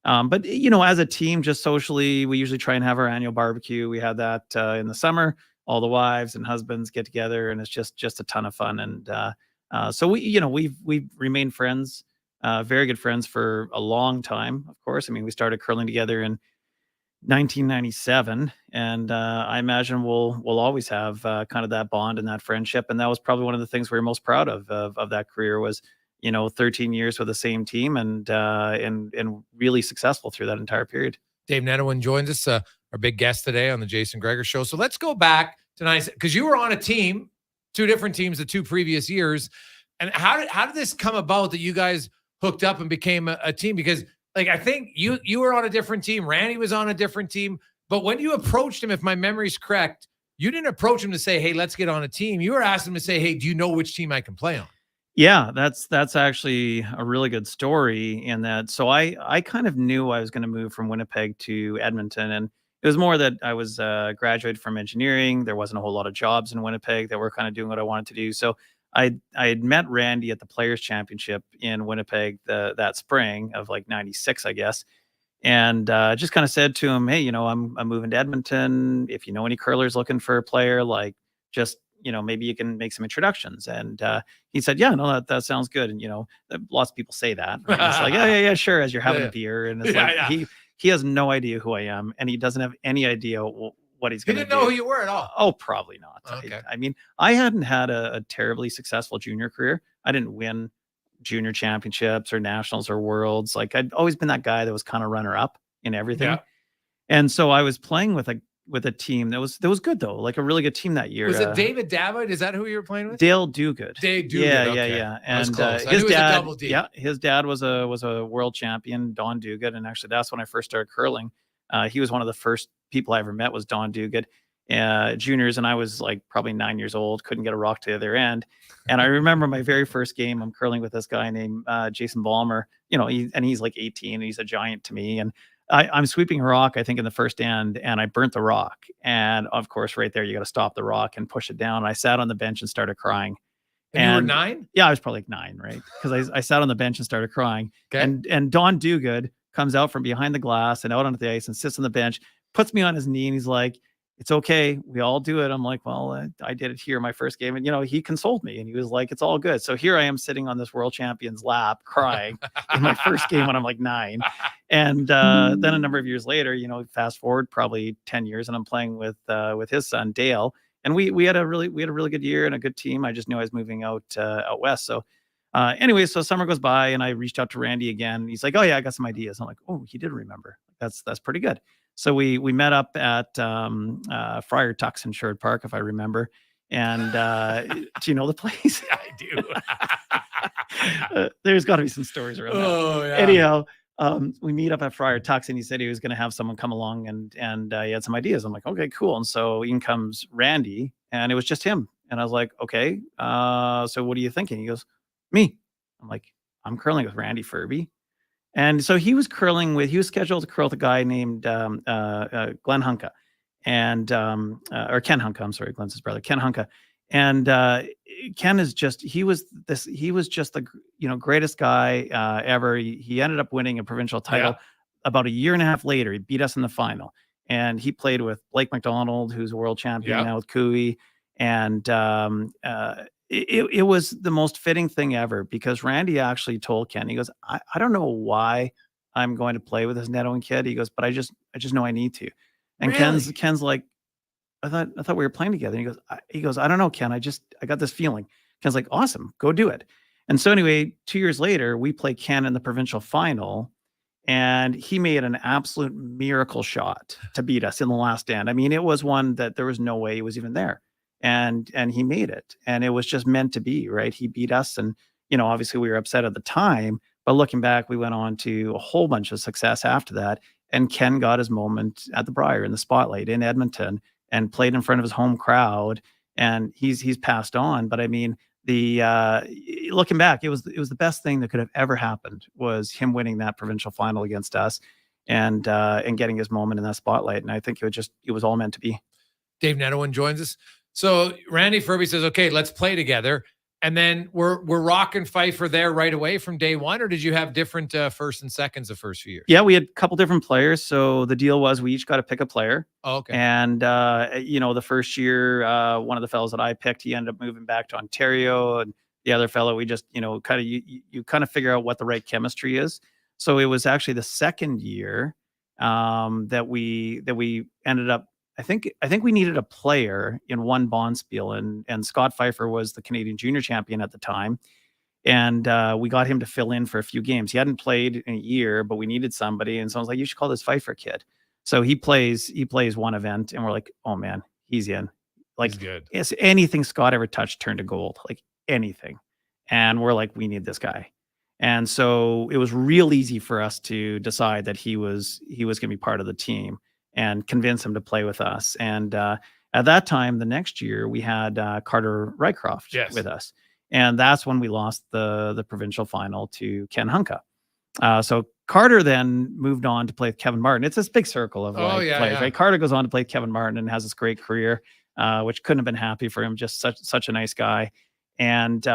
But as a team, just socially, we usually try and have our annual barbecue. We had that in the summer. All the wives and husbands get together, and it's just a ton of fun. And so we've remained friends, very good friends for a long time. Of course, I mean, we started curling together in 1997, and I imagine we'll always have kind of that bond and that friendship. And that was probably one of the things we were most proud of that career was 13 years with the same team and really successful through that entire period. Dave Nedohin joins us, our big guest today on the Jason Gregor Show. So let's go back tonight because you were on a team, 2 different teams the 2 previous years. And how did this come about that you guys hooked up and became a team? Because I think you were on a different team. Randy was on a different team. But when you approached him, if my memory's correct, you didn't approach him to say, hey, let's get on a team. You were asking him to say, hey, do you know which team I can play on? Yeah, that's actually a really good story in that. So I kind of knew I was going to move from Winnipeg to Edmonton, and it was more that I was graduated from engineering. There wasn't a whole lot of jobs in Winnipeg that were kind of doing what I wanted to do. So I had met Randy at the Players Championship in Winnipeg that spring of like 96, I guess. And just kind of said to him, hey, I'm moving to Edmonton. If you know any curlers looking for a player, like just, maybe you can make some introductions. And he said, yeah, no, that sounds good. And, lots of people say that. Right? It's like, yeah, sure. As you're having a beer. And it's he has no idea who I am. And he doesn't have any idea what he's going to do. He didn't know who you were at all. Oh, probably not. Okay. I mean, I hadn't had a terribly successful junior career. I didn't win junior championships or nationals or worlds. Like I'd always been that guy that was kind of runner up in everything. Yeah. And so I was playing with a team that was good though, like a really good team that year. Was it David David? Is that who you were playing with? Dale Duguid. Dave Duguid. Yeah. And his dad, his dad was a world champion, Don Duguid, and actually that's when I first started curling. He was one of the first people I ever met was Don Duguid. Juniors, and I was like probably 9 years old, couldn't get a rock to the other end. And I remember my very first game, I'm curling with this guy named Jason Balmer, he's like 18 and he's a giant to me. And I'm sweeping a rock, I think, in the first end, and I burnt the rock. And of course, right there, you got to stop the rock and push it down. And I sat on the bench and started crying. And you were 9? Yeah, I was probably like 9, right? Because I sat on the bench and started crying. Okay. And Don Duguid comes out from behind the glass and out onto the ice and sits on the bench, puts me on his knee, and he's like, it's okay. We all do it. I'm like, well, I did it here my first game. And, he consoled me and he was like, it's all good. So here I am sitting on this world champion's lap crying in my first game when I'm like 9. And then a number of years later, fast forward probably 10 years and I'm playing with his son, Dale. And we had a really good year and a good team. I just knew I was moving out west. So anyway, so summer goes by and I reached out to Randy again. He's like, oh yeah, I got some ideas. I'm like, oh, he did remember. That's pretty good. So we met up at Friar Tuck's in Sherwood Park, if I remember. And do you know the place? Yeah, I do. There's got to be some stories around that. Oh, yeah. Anyhow, we meet up at Friar Tuck's, and he said he was going to have someone come along, and he had some ideas. I'm like, okay, cool. And so in comes Randy, and it was just him. And I was like, okay, so what are you thinking? He goes, me. I'm like, I'm curling with Randy Furby. And so he was scheduled to curl with a guy named Glenn Hunka or Ken Hunka. I'm sorry, Glenn's his brother, Ken Hunka. And Ken he was just the greatest guy ever. He ended up winning a provincial title about a year and a half later. He beat us in the final, and he played with Blake McDonald, who's a world champion now with Cooey. And it was the most fitting thing ever because Randy actually told Ken, he goes, I don't know why I'm going to play with this Nedohin kid. He goes, but I just know I need to. And really? Ken's like, I thought we were playing together. And he goes, I don't know, Ken. I got this feeling. Ken's like, awesome, go do it. And so anyway, 2 years later, we play Ken in the provincial final, and he made an absolute miracle shot to beat us in the last end. I mean, it was one that there was no way he was even there. And he made it, and it was just meant to be, right? He beat us, and obviously we were upset at the time, but looking back, we went on to a whole bunch of success after that. And Ken got his moment at the Briar in the spotlight in Edmonton and played in front of his home crowd, and he's passed on. But I mean, looking back, it was the best thing that could have ever happened was him winning that provincial final against us and getting his moment in that spotlight. And I think it was all meant to be. Dave Nedohin joins us. So Randy Furby says, okay, let's play together. And then we're rocking Pfeiffer there right away from day one, or did you have different first and seconds the first few years? Yeah, we had a couple different players. So the deal was we each got to pick a player. Oh, okay. And, the first year, one of the fellows that I picked, he ended up moving back to Ontario. And the other fellow, we just, you kind of figure out what the right chemistry is. So it was actually the second year that we ended up, I think we needed a player in one Bonspiel, and Scott Pfeiffer was the Canadian junior champion at the time. And we got him to fill in for a few games. He hadn't played in a year, but we needed somebody. And so I was like, you should call this Pfeiffer kid. So he plays one event, and we're like, oh man, he's in. Like, he's good. It's anything Scott ever touched turned to gold, like anything. And we're like, we need this guy. And so it was real easy for us to decide that he was going to be part of the team and convince him to play with us. And at that time, the next year, we had Carter Rycroft with us. And that's when we lost the provincial final to Ken Hunka. So Carter then moved on to play with Kevin Martin. It's this big circle of players, right? Carter goes on to play with Kevin Martin and has this great career, which couldn't have been happy for him. Just such a nice guy. And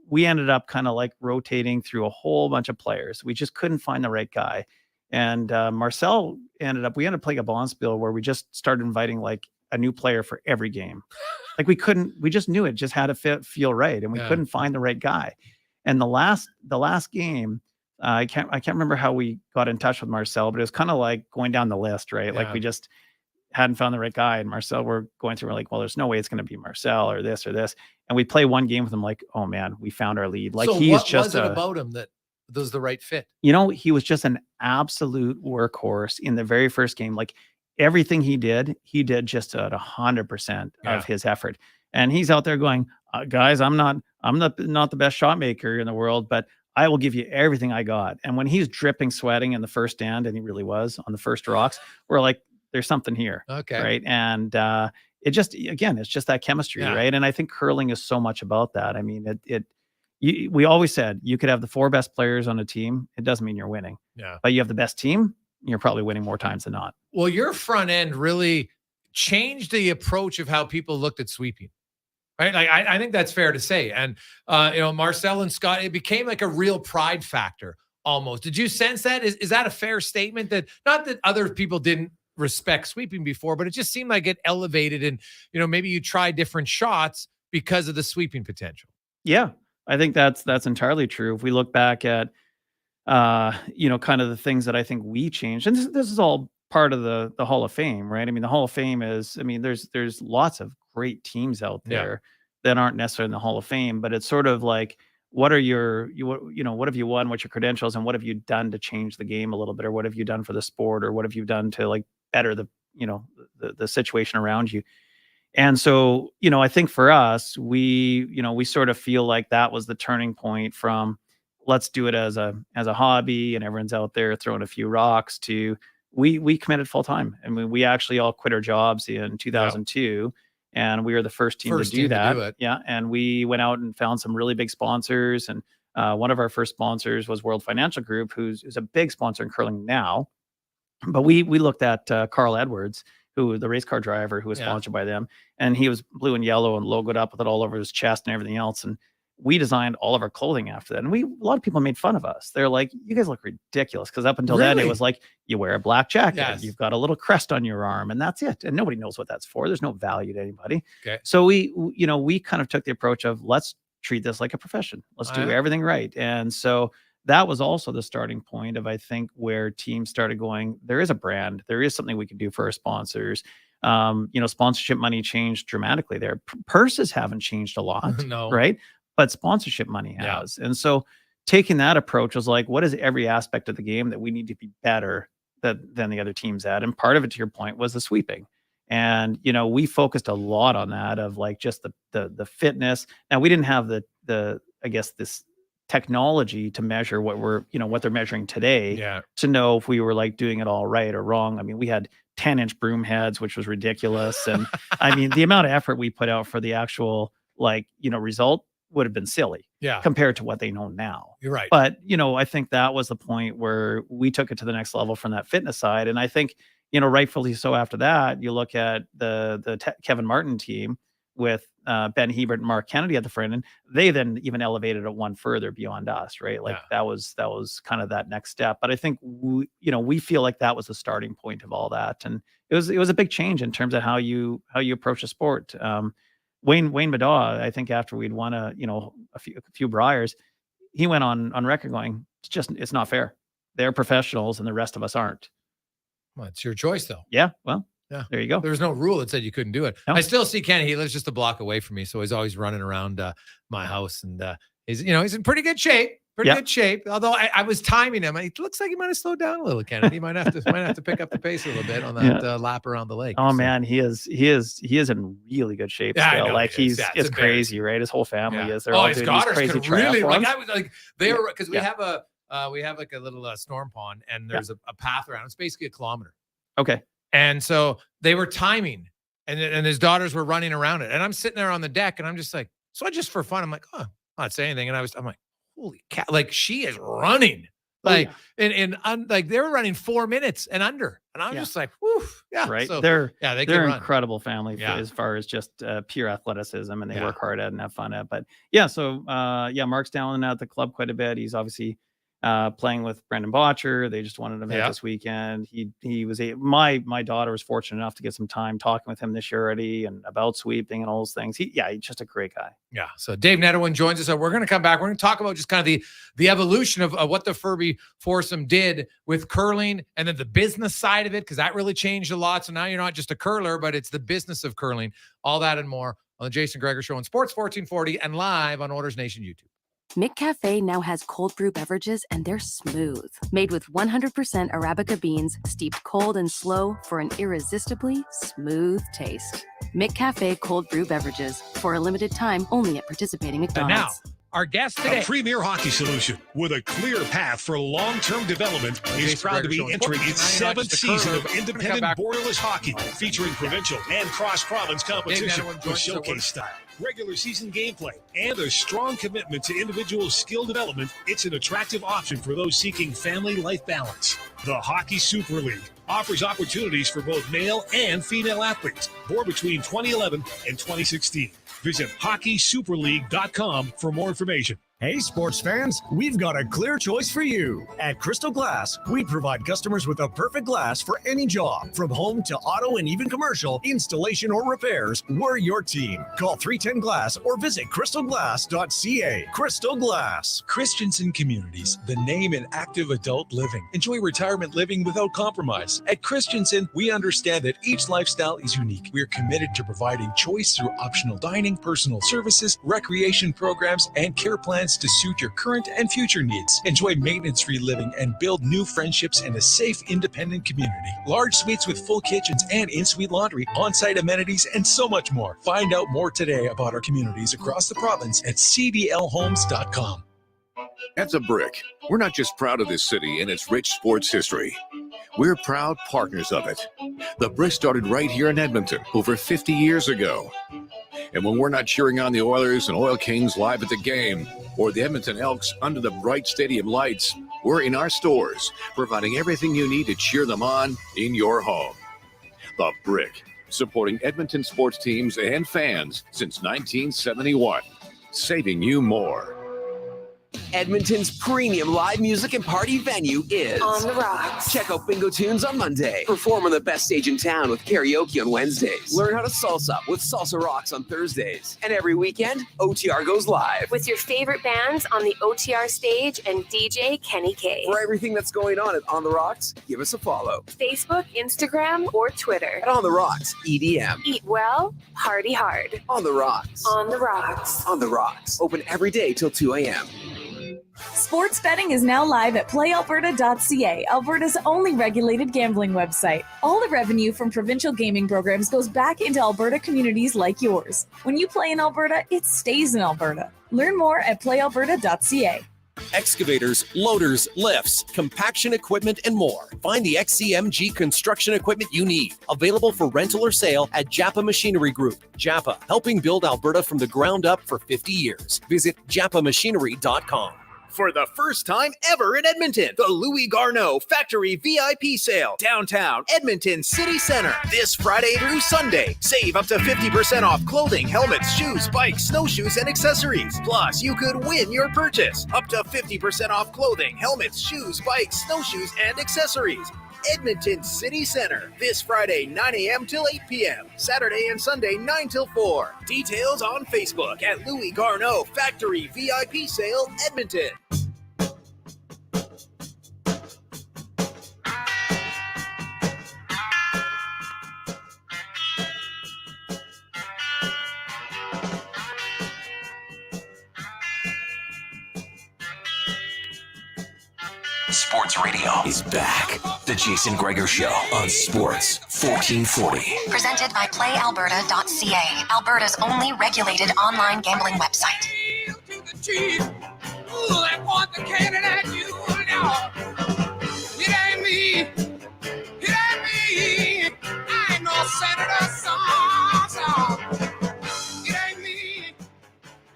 we ended up kind of like rotating through a whole bunch of players. We just couldn't find the right guy. And Marcel we ended up playing a Bonspiel where we just started inviting like a new player for every game. Like we just knew it just had to feel right. And we couldn't find the right guy. And the last game, I can't remember how we got in touch with Marcel, but it was kind of like going down the list, right? Like we just hadn't found the right guy. And Marcel, we're going through, we're like, well, there's no way it's going to be Marcel or this or this. And we play one game with him, like, oh man, we found our lead. Like, so what was it about him that was the right fit? He was just an absolute workhorse in the very first game. Like everything he did just at 100% of his effort. And he's out there going, guys, I'm not the best shot maker in the world, but I will give you everything I got. And when he's dripping, sweating in the first stand, and he really was on the first rocks, we're like, there's something here. Okay. Right. And it's just that chemistry. Right. And I think curling is so much about that. I mean, we always said you could have the four best players on a team. It doesn't mean you're winning. Yeah. But you have the best team, you're probably winning more times than not. Well, your front end really changed the approach of how people looked at sweeping. Right. Like I think that's fair to say. And Marcel and Scott, it became like a real pride factor almost. Did you sense that? Is that a fair statement? That not that other people didn't respect sweeping before, but it just seemed like it elevated, and maybe you try different shots because of the sweeping potential. Yeah, I think that's entirely true. If we look back at kind of the things that I think we changed, and this is all part of the Hall of Fame, right? I mean, the Hall of Fame is, there's lots of great teams out there that aren't necessarily in the Hall of Fame, but it's sort of like, what have you won? What's your credentials, and what have you done to change the game a little bit, or what have you done for the sport, or what have you done to like better the situation around you? And so, I think for us, we sort of feel like that was the turning point from let's do it as a hobby and everyone's out there throwing a few rocks to we committed full time. I mean, we actually all quit our jobs in 2002. And we were the first team to do that. Yeah. And we went out and found some really big sponsors. And one of our first sponsors was World Financial Group, who's a big sponsor in curling now. But we looked at Carl Edwards, who the race car driver who was sponsored by them. And he was blue and yellow and logoed up with it all over his chest and everything else. And we designed all of our clothing after that. And a lot of people made fun of us. They're like, you guys look ridiculous. Because up until then, it was like, you wear a black jacket, you've got a little crest on your arm, and that's it. And nobody knows what that's for. There's no value to anybody. Okay. So we kind of took the approach of let's treat this like a profession. Let's do everything right. And so that was also the starting point of, I think, where teams started going, there is a brand, there is something we can do for our sponsors. Sponsorship money changed dramatically there. Purses haven't changed a lot, No. right? But sponsorship money has. And so taking that approach was like, what is every aspect of the game that we need to be better than the other teams at? And part of it, to your point, was the sweeping. And, we focused a lot on that of like just the fitness. Now, we didn't have this technology to measure what they're measuring today to know if we were like doing it all right or wrong. I mean, we had 10-inch broom heads, which was ridiculous. And I mean, the amount of effort we put out for the actual result would have been silly compared to what they know now. You're right. But, I think that was the point where we took it to the next level from that fitness side. And I think, rightfully so after that, you look at the Kevin Martin team with Ben Hebert and Mark Kennedy at the front, and they then even elevated it one further beyond us, right? Like that was kind of that next step. But I think we feel like that was the starting point of all that, and it was a big change in terms of how you approach a sport. Wayne Madaw, I think after we'd won a few Briars, he went on record going, it's not fair. They're professionals and the rest of us aren't. Well, it's your choice though. Yeah. Well, yeah, there you go. There was no rule that said you couldn't do it. No. I still see Kenny. He lives just a block away from me, so he's always running around my house, and he's in pretty good shape. Good shape. Although I was timing him, it looks like he might have slowed down a little. Kennedy might have to pick up the pace a little bit on that lap around the lake. Oh man, he is in really good shape still. Like it's crazy, right? His whole family is. They're all his doing daughters these crazy could really triathlons. they were because we have like a little storm pond, and there's a path around. It's basically a kilometer. Okay. And so they were timing, and his daughters were running around it. And I'm sitting there on the deck, and I'm just like, so just for fun, I'm like, oh, not saying anything. And I'm like, holy cow, like she is running. Like, and like they were running 4 minutes and under. And I'm just like, whew, yeah. Right. So, they're an incredible family as far as just pure athleticism, and they work hard at it and have fun at it. But so Mark's down at the club quite a bit. He's obviously playing with Brendan Botcher. They just wanted him this weekend. He was my daughter was fortunate enough to get some time talking with him this year already, and about sweeping and all those things. He's just a great guy. Yeah. So Dave Nedohin joins us. So we're going to come back. We're going to talk about just kind of the evolution of what the Furby foursome did with curling, and then the business side of it, because that really changed a lot. So now you're not just a curler, but it's the business of curling. All that and more on the Jason Gregor Show on Sports 1440 and live on Oilers Nation YouTube. McCafe now has cold brew beverages, and they're smooth. Made with 100% Arabica beans, steeped cold and slow for an irresistibly smooth taste. McCafe cold brew beverages, for a limited time only at participating McDonald's. And now, our guest today. A premier hockey solution with a clear path for long-term development is proud to be entering its 7th season of independent borderless hockey, featuring provincial and cross-province competition with showcase style, regular season gameplay, and a strong commitment to individual skill development. It's an attractive option for those seeking family life balance. The Hockey Super League offers opportunities for both male and female athletes, born between 2011 and 2016. Visit hockeysuperleague.com for more information. Hey, sports fans, we've got a clear choice for you. At Crystal Glass, we provide customers with a perfect glass for any job. From home to auto and even commercial, installation or repairs, we're your team. Call 310 Glass or visit crystalglass.ca. Crystal Glass. Christensen Communities, the name in active adult living. Enjoy retirement living without compromise. At Christensen, we understand that each lifestyle is unique. We are committed to providing choice through optional dining, personal services, recreation programs, and care plans to suit your current and future needs. Enjoy maintenance-free living and build new friendships in a safe, independent community. Large suites with full kitchens and in-suite laundry, on-site amenities, and so much more. Find out more today about our communities across the province at cblhomes.com. At The Brick, we're not just proud of this city and its rich sports history. We're proud partners of it. The Brick started right here in Edmonton over 50 years ago. And when we're not cheering on the Oilers and Oil Kings live at the game, or the Edmonton Elks under the bright stadium lights, we're in our stores, providing everything you need to cheer them on in your home. The Brick, supporting Edmonton sports teams and fans since 1971, saving you more. Edmonton's premium live music and party venue is On the Rocks. Check out Bingo Tunes on Monday. Perform on the best stage in town with karaoke on Wednesdays. Learn how to salsa with Salsa Rocks on Thursdays. And every weekend, OTR goes live. With your favorite bands on the OTR stage and DJ Kenny K. For everything that's going on at On the Rocks, give us a follow. Facebook, Instagram, or Twitter. At On the Rocks, EDM. Eat well, party hard. On the Rocks. On the Rocks. On the Rocks. Open every day till 2 a.m. Sports betting is now live at playalberta.ca, Alberta's only regulated gambling website. All the revenue from provincial gaming programs goes back into Alberta communities like yours. When you play in Alberta, it stays in Alberta. Learn more at playalberta.ca. excavators, loaders, lifts, compaction equipment, and more. Find the XCMG construction equipment you need. Available for rental or sale at Japa Machinery Group. Japa, helping build Alberta from the ground up for 50 years. Visit japamachinery.com. For the first time ever in Edmonton, the Louis Garneau Factory VIP Sale, downtown Edmonton City Center, this Friday through Sunday. Save up to 50% off clothing, helmets, shoes, bikes, snowshoes, and accessories. Plus, you could win your purchase. Up to 50% off clothing, helmets, shoes, bikes, snowshoes, and accessories. Edmonton City Center, this Friday, 9 a.m. till 8 p.m. Saturday and Sunday, 9 till 4. Details on Facebook at Louis Garneau Factory VIP Sale, Edmonton. Sports Radio is back. The Jason Gregor Show on Sports 1440. Presented by PlayAlberta.ca, Alberta's only regulated online gambling website.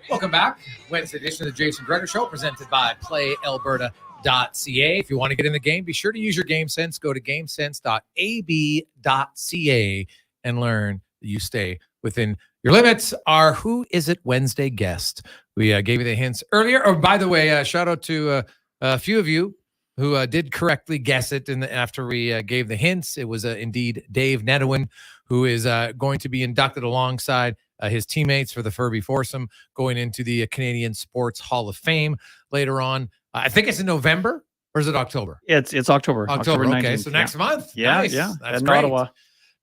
Welcome back. Wednesday edition of the Jason Gregor Show, presented by PlayAlberta.ca. If you want to get in the game, be sure to use your game sense. Go to gamesense.ab.ca and learn that you stay within your limits. Our Who Is It Wednesday guest. We gave you the hints earlier. Oh, by the way, shout out to a few of you who did correctly guess it. And after we gave the hints, it was indeed Dave Nedohin, who is going to be inducted alongside his teammates for the Furby foursome, going into the Canadian Sports Hall of Fame later on. I think it's in November, or is it October? It's October. October 19th, okay, so next month. Nice. That's great. Ottawa.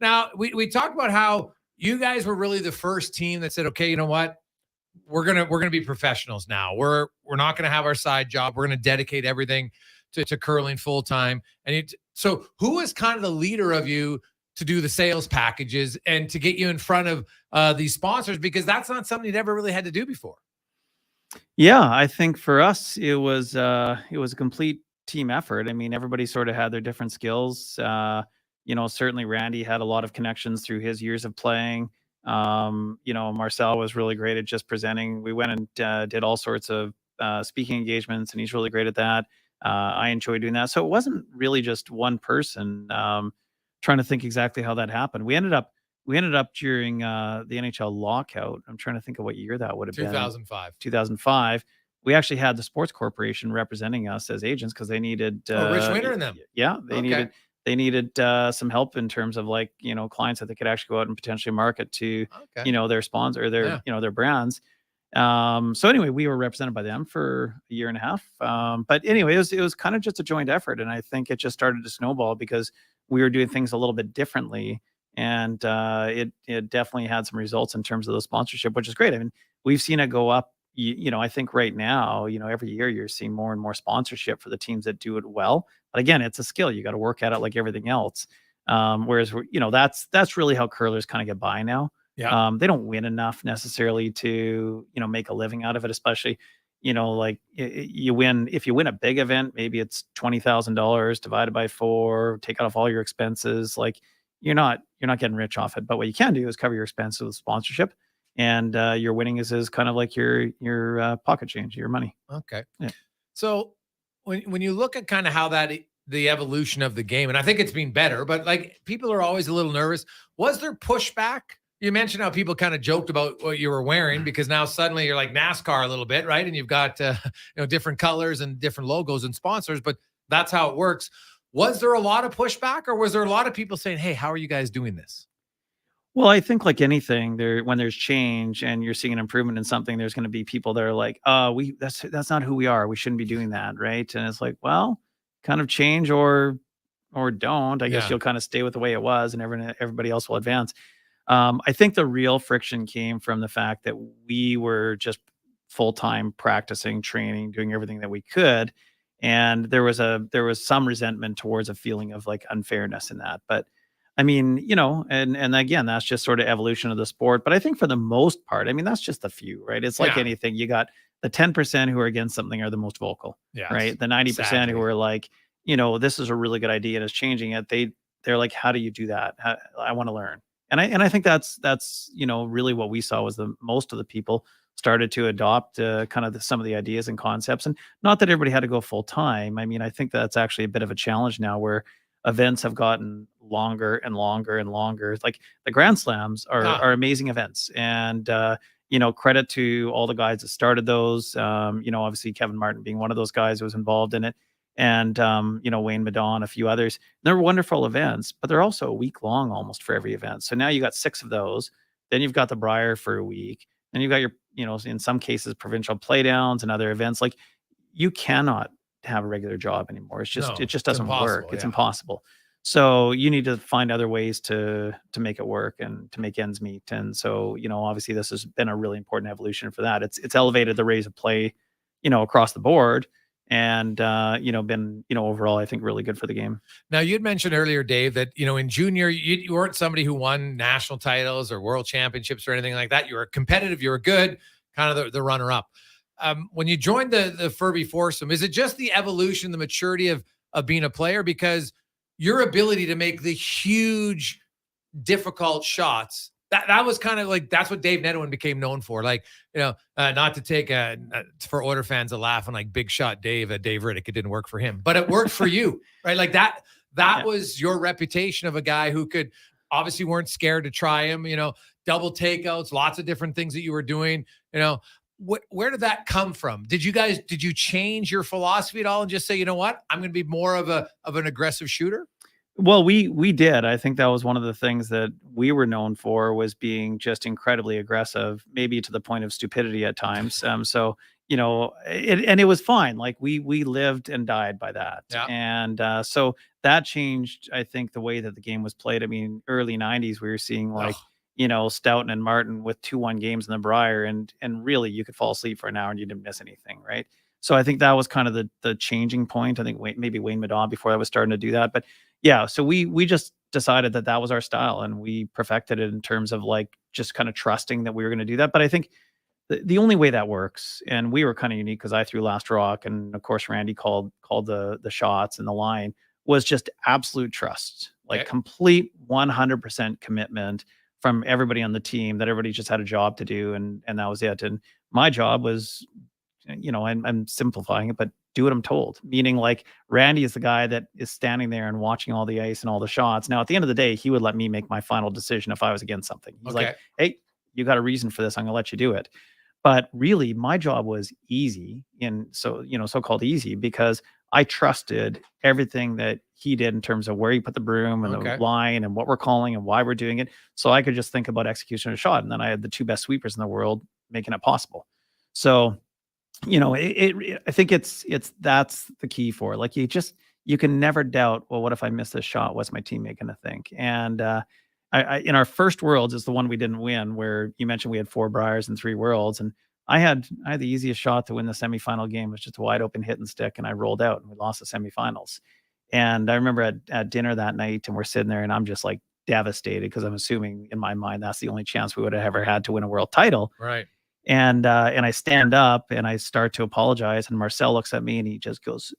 Now, we talked about how you guys were really the first team that said, okay, you know what? We're gonna be professionals now. We're not gonna have our side job. We're gonna dedicate everything to curling full time. And so who was kind of the leader of you to do the sales packages and to get you in front of these sponsors? Because that's not something you'd ever really had to do before. Yeah, I think for us it was a complete team effort. I mean, everybody sort of had their different skills. Certainly Randy had a lot of connections through his years of playing. Marcel was really great at just presenting. We went and did all sorts of speaking engagements, and he's really great at that. I enjoy doing that. So it wasn't really just one person. Trying to think exactly how that happened. We ended up during the NHL lockout. I'm trying to think of what year that would have been. 2005. We actually had the Sports Corporation representing us as agents because they needed Rich Winter and them. Yeah, they needed some help in terms of clients that they could actually go out and potentially market to their sponsor, their brands. So anyway, we were represented by them for a year and a half. But anyway, it was kind of just a joint effort, and I think it just started to snowball because we were doing things a little bit differently. And it definitely had some results in terms of the sponsorship, which is great. I mean, we've seen it go up. I think right now, every year you're seeing more and more sponsorship for the teams that do it well. But again, it's a skill. You got to work at it like everything else. Whereas, that's really how curlers kind of get by now. Yeah. They don't win enough necessarily to, make a living out of it, especially, you win, if you win a big event, maybe it's $20,000 divided by 4, take off all your expenses. You're not getting rich off it, but what you can do is cover your expenses with sponsorship, and your winning is kind of like your pocket change, your money. Okay. Yeah. So when you look at kind of how the evolution of the game, and I think it's been better, but people are always a little nervous. Was there pushback? You mentioned how people kind of joked about what you were wearing because now suddenly you're like NASCAR a little bit, right? And you've got different colors and different logos and sponsors, but that's how it works. Was there a lot of pushback, or was there a lot of people saying, hey, how are you guys doing this? Well, I think like anything, when there's change and you're seeing an improvement in something, there's going to be people that are like, that's not who we are. We shouldn't be doing that, right? And it's like, well, kind of change or don't. I guess you'll kind of stay with the way it was, and everybody else will advance. I think the real friction came from the fact that we were just full-time practicing, training, doing everything that we could. And there was some resentment towards a feeling of unfairness in that. But I mean, and again, that's just sort of evolution of the sport. But I think for the most part, I mean, that's just a few, right? It's like anything. You got the 10% who are against something are the most vocal, Yes, right? The 90% sadly. who are like, this is a really good idea and it's changing it. They're like, how do you do that? I want to learn. And I think that's really what we saw was most of the people started to adopt kind of some of the ideas and concepts, and not that everybody had to go full time. I mean, I think that's actually a bit of a challenge now where events have gotten longer and longer and longer. Like the Grand Slams are amazing events, and credit to all the guys that started those. Obviously Kevin Martin being one of those guys who was involved in it, and Wayne Madon, a few others. They're wonderful events, but they're also a week long almost for every event. So now you got 6 of those. Then you've got the Briar for a week. Then you've got your, in some cases, provincial playdowns and other events. Like, you cannot have a regular job anymore. It just doesn't work. It's impossible. So you need to find other ways to make it work and to make ends meet. And so, obviously this has been a really important evolution for that. It's elevated the rates of play, across the board, and been overall, I think, really good for the game. Now, you had mentioned earlier, Dave, that in junior you weren't somebody who won national titles or world championships or anything like that. You were competitive, you were good, kind of the runner-up. When you joined the Furby foursome, is it just the evolution, the maturity of being a player? Because your ability to make the huge, difficult shots, that was kind of like, that's what Dave Nedohin became known for. Like, not to take for Oilers fans a laugh on like big shot Dave Riddick. It didn't work for him, but it worked for you, right? Like that was your reputation of a guy who could, obviously weren't scared to try him, double takeouts, lots of different things that you were doing, where did that come from? Did you change your philosophy at all and just say, you know what, I'm going to be more of an aggressive shooter? Well, we did. I think that was one of the things that we were known for, was being just incredibly aggressive, maybe to the point of stupidity at times. So, it was fine. Like we lived and died by that. Yeah. And so that changed, I think, the way that the game was played. I mean, early 90s, we were seeing like, Stoughton and Martin with 2-1 games in the Briar, and really you could fall asleep for an hour and you didn't miss anything, right? So I think that was kind of the changing point. I think maybe Wayne Madon before I was starting to do that. But yeah, so we just decided that was our style, and we perfected it in terms of like just kind of trusting that we were going to do that. But I think the only way that works, and we were kind of unique because I threw last rock, and of course Randy called the shots and the line, was just absolute trust, like complete 100% commitment from everybody on the team, that everybody just had a job to do, and that was it. And my job was, I'm simplifying it, but do what I'm told. Meaning, like, Randy is the guy that is standing there and watching all the ice and all the shots. Now, at the end of the day, he would let me make my final decision if I was against something. He's like, hey, you got a reason for this, I'm gonna let you do it. But really, my job was easy, and so-called easy, because I trusted everything that he did in terms of where he put the broom and the line and what we're calling and why we're doing it. So I could just think about execution of a shot. And then I had the 2 best sweepers in the world making it possible. So, I think it's that's the key for it. Like, you can never doubt, well, what if I miss this shot? What's my teammate going to think? And I in our first Worlds is the one we didn't win, where you mentioned we had 4 Briars and 3 Worlds, and I had the easiest shot to win the semifinal game. It was just a wide open hit and stick, and I rolled out, and we lost the semifinals. And I remember at dinner that night, and we're sitting there, and I'm just like devastated, because I'm assuming in my mind that's the only chance we would have ever had to win a world title. Right. And I stand up and I start to apologize, and Marcel looks at me and he just goes,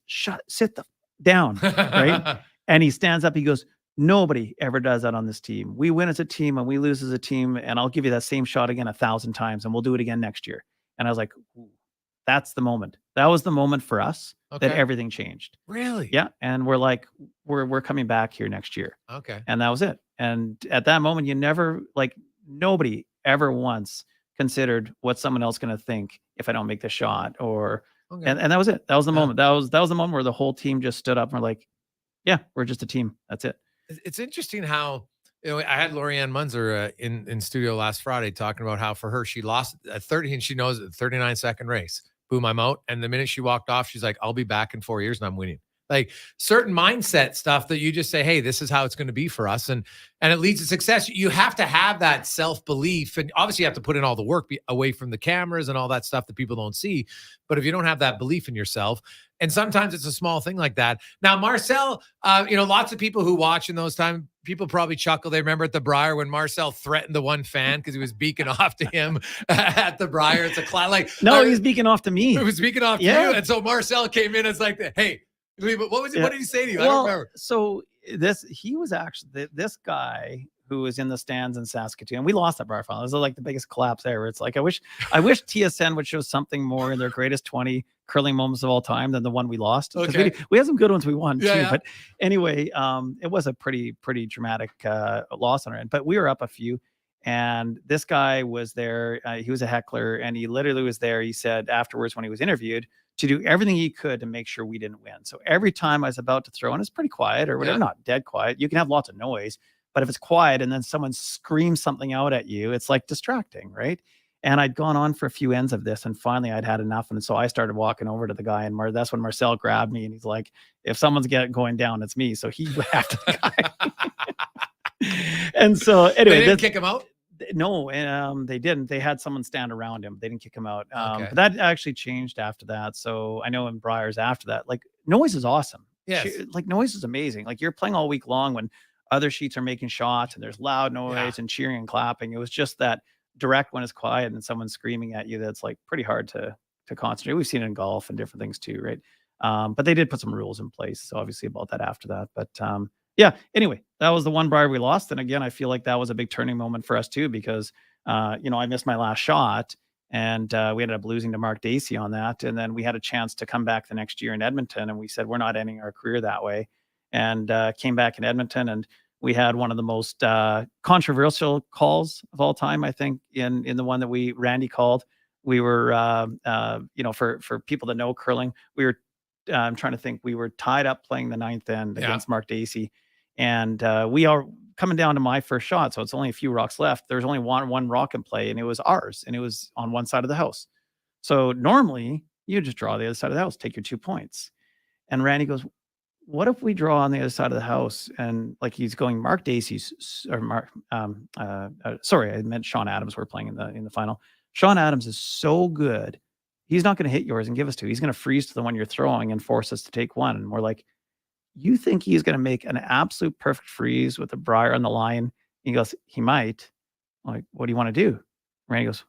sit down, right? And he stands up, he goes, nobody ever does that on this team. We win as a team and we lose as a team, and I'll give you that same shot again 1,000 times, and we'll do it again next year. And I was like, ooh, that's the moment. That was the moment for us that everything changed. Really? Yeah. And we're like, we're coming back here next year. Okay. And that was it. And at that moment, you never, like, nobody ever once considered what someone else going to think if I don't make the shot, or, and that was it. That was the moment. That was the moment where the whole team just stood up and we're like, yeah, we're just a team. That's it. It's interesting how, I had Lorianne Munzer in studio last Friday talking about how for her, she lost at 30, and she knows a 39-second race. Boom, I'm out. And the minute she walked off, she's like, I'll be back in 4 years and I'm winning. Like certain mindset stuff that you just say, hey, this is how it's going to be for us. And it leads to success. You have to have that self-belief. And obviously you have to put in all the work away from the cameras and all that stuff that people don't see. But if you don't have that belief in yourself, and sometimes it's a small thing like that. Now, Marcel, lots of people who watch in those times, people probably chuckle. They remember at the Briar when Marcel threatened the one fan because he was beaking off to him at the Briar. It's a no, he was beaking off to me. He was beaking off to you. And so Marcel came in as like, hey, what was it? What did he say to you? I don't remember. So this guy who was in the stands in Saskatoon. We lost that Briar final. It was like the biggest collapse ever. It's like I wish TSN would show something more in their greatest 20 curling moments of all time than the one we lost. Okay. We had some good ones we won too. Yeah. But anyway, it was a pretty dramatic loss on our end. But we were up a few. And this guy was there. He was a heckler, and he literally was there. He said afterwards when he was interviewed to do everything he could to make sure we didn't win. So every time I was about to throw, and it's pretty quiet or whatever, not dead quiet. You can have lots of noise, but if it's quiet and then someone screams something out at you, it's like distracting, right? And I'd gone on for a few ends of this, and finally I'd had enough. And so I started walking over to the guy, and that's when Marcel grabbed me, and he's like, if someone's going down, it's me. So he went after the guy. And so anyway, they didn't kick him out? No, they didn't. They had someone stand around him. They didn't kick him out. Okay. But that actually changed after that. So I know in Briars after that, like noise is awesome. Yes. Like noise is amazing. Like you're playing all week long when other sheets are making shots and there's loud noise and cheering and clapping. It was just that direct when it's quiet and someone's screaming at you. That's like pretty hard to concentrate. We've seen it in golf and different things too, right? But they did put some rules in place. So obviously about that after that. But yeah, anyway, that was the one Briar we lost. And again, I feel like that was a big turning moment for us too, because, I missed my last shot and we ended up losing to Mark Dacey on that. And then we had a chance to come back the next year in Edmonton. And we said, we're not ending our career that way. And came back in Edmonton, and we had one of the most controversial calls of all time, I think, in the one that Randy called. We were, for people that know curling, we were, I'm trying to think, we were tied up playing the ninth end against Mark Dacey. And we are coming down to my first shot. So it's only a few rocks left. There's only one rock in play, and it was ours, and it was on one side of the house. So normally you just draw the other side of the house, take your 2 points. And Randy goes, what if we draw on the other side of the house? And like he's going, Mark Dacey's, or Mark, sorry, I meant Sean Adams. We're playing in the final. Sean Adams is so good. He's not going to hit yours and give us 2. He's going to freeze to the one you're throwing and force us to take 1. And we're like, you think he's going to make an absolute perfect freeze with a Briar on the line? He goes, he might. I'm like, what do you want to do? Randy goes,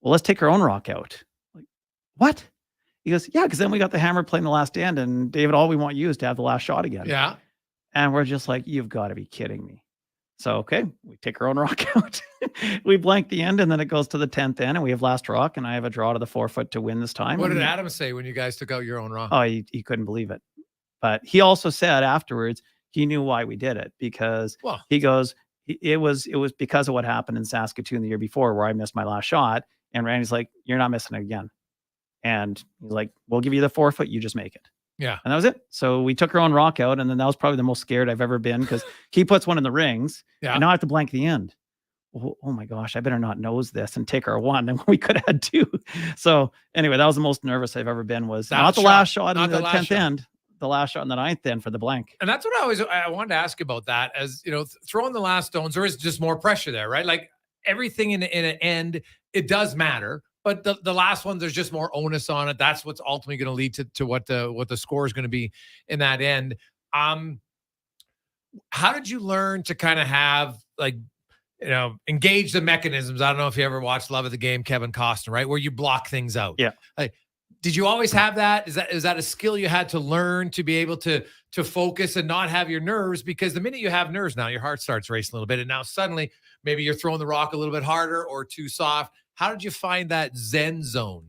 well, let's take our own rock out. I'm like, what? He goes, yeah, because then we got the hammer playing the last end, and David, all we want you is to have the last shot again. Yeah. And we're just like, you've got to be kidding me. So, okay, we take our own rock out. We blank the end, and then it goes to the 10th end, and we have last rock, and I have a draw to the 4-foot to win this time. What did Adam say when you guys took out your own rock? Oh, he couldn't believe it. But he also said afterwards, he knew why we did it, because he goes, it was because of what happened in Saskatoon the year before where I missed my last shot. And Randy's like, you're not missing it again. And he's like, we'll give you the 4-foot, you just make it. Yeah. And that was it. So we took our own rock out, and then that was probably the most scared I've ever been, because he puts one in the rings. Yeah. And now I have to blank the end. Oh my gosh, I better not nose this and take our 1. And we could have had 2. So anyway, that was the most nervous I've ever been, was not the last shot in the 10th end, the last shot in the 9th end for the blank. And that's what I wanted to ask about that, as throwing the last stones, there is just more pressure there, right? Like everything in an end, it does matter. But the last one, there's just more onus on it. That's what's ultimately going to lead to what the score is going to be in that end. How did you learn to kind of have engage the mechanisms? I don't know if you ever watched Love of the Game, Kevin Costner, right? Where you block things out. Yeah. Did you always have that? Is that a skill you had to learn to be able to focus and not have your nerves? Because the minute you have nerves now, your heart starts racing a little bit. And now suddenly maybe you're throwing the rock a little bit harder or too soft. How did you find that Zen zone?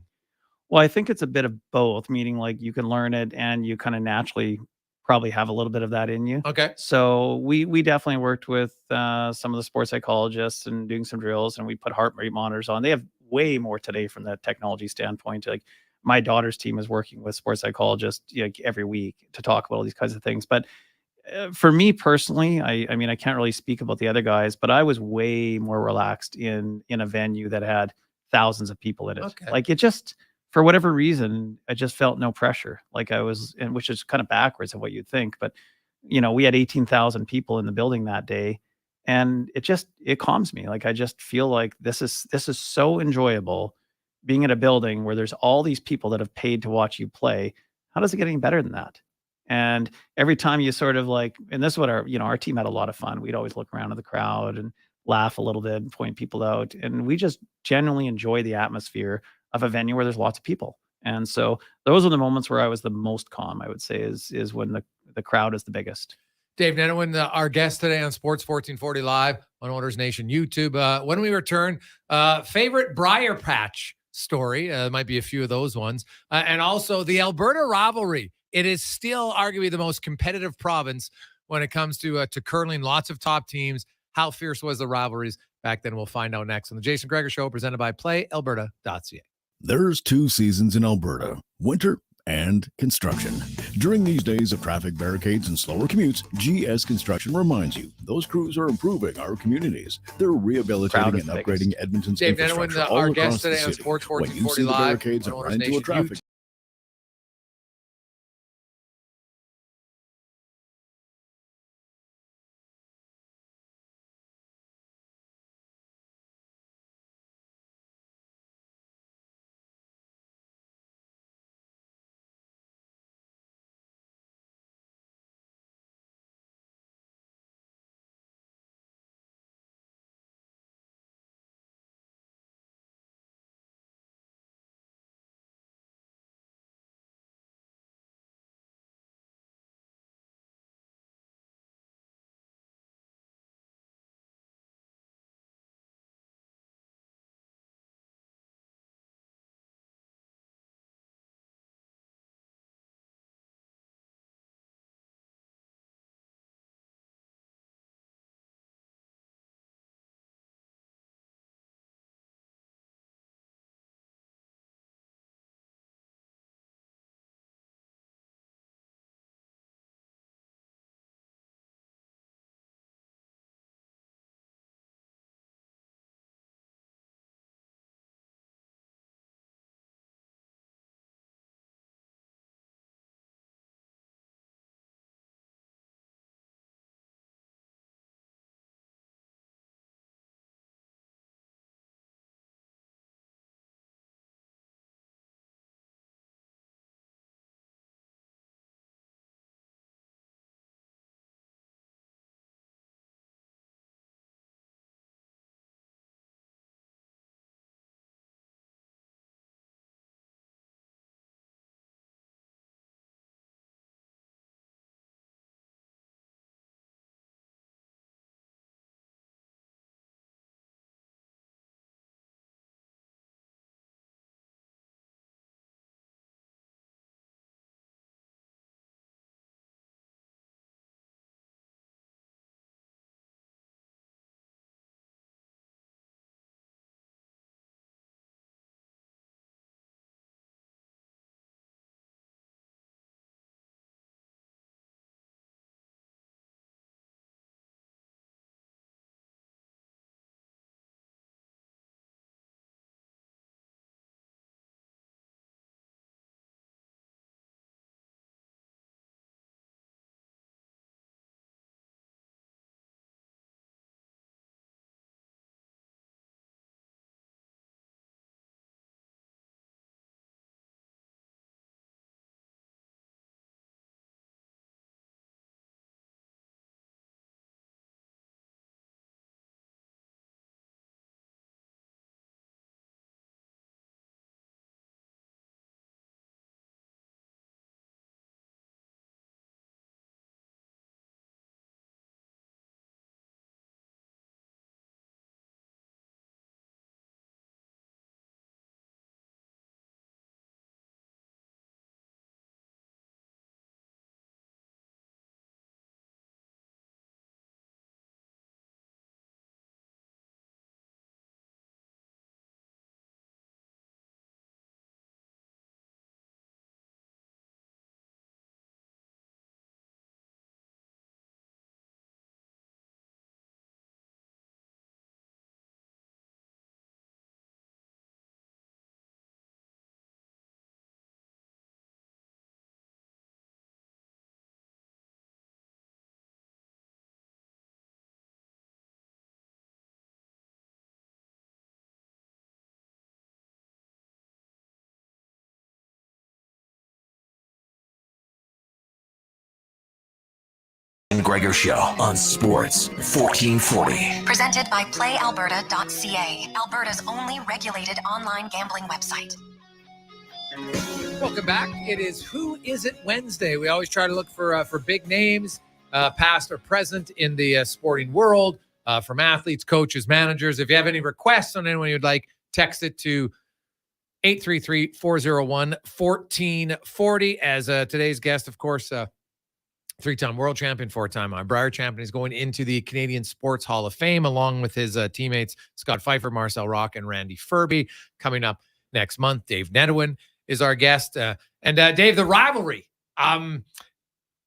Well, I think it's a bit of both, meaning like you can learn it and you kind of naturally probably have a little bit of that in you. Okay. So we definitely worked with some of the sports psychologists and doing some drills, and we put heart rate monitors on. They have way more today from the technology standpoint. Like my daughter's team is working with sports psychologists every week to talk about all these kinds of things. But for me personally, I mean, I can't really speak about the other guys, but I was way more relaxed in a venue that had thousands of people in it. Okay. Like it just, for whatever reason, I just felt no pressure. Like I was, and which is kind of backwards of what you'd think, but we had 18,000 people in the building that day, and it calms me. Like I just feel like this is so enjoyable being in a building where there's all these people that have paid to watch you play. How does it get any better than that? And every time you sort of like, and this is what our team had a lot of fun. We'd always look around at the crowd and laugh a little bit and point people out. And we just genuinely enjoy the atmosphere of a venue where there's lots of people. And so those are the moments where I was the most calm, I would say, is when the crowd is the biggest. Dave Nedohin, our guest today on Sports 1440 Live on Oilers Nation YouTube. When we return, favorite Briar Patch story. Might be a few of those ones. And also the Alberta rivalry. It is still arguably the most competitive province when it comes to curling. Lots of top teams. How fierce was the rivalries back then? We'll find out next on the Jason Gregor Show, presented by PlayAlberta.ca. There's 2 seasons in Alberta, winter and construction. During these days of traffic barricades and slower commutes, GS Construction reminds you those crews are improving our communities. They're rehabilitating and upgrading Edmonton's Dave infrastructure Nedohin, all our across guest the today on city. Sports When you 1440 see the Live barricades on and Oilers run into a Nation traffic Gregor Show on Sports 1440. Presented by PlayAlberta.ca, Alberta's only regulated online gambling website. Welcome back. It is Who Is It Wednesday. We always try to look for big names, past or present in the sporting world, from athletes, coaches, managers. If you have any requests on anyone you'd like, text it to 833-401-1440. As today's guest, of course, three-time world champion, four-time Brier champion, is going into the Canadian Sports Hall of Fame along with his teammates Scott Pfeiffer, Marcel Rock, and Randy Furby. Coming up next month, Dave Nedohin is our guest. And Dave, the rivalry,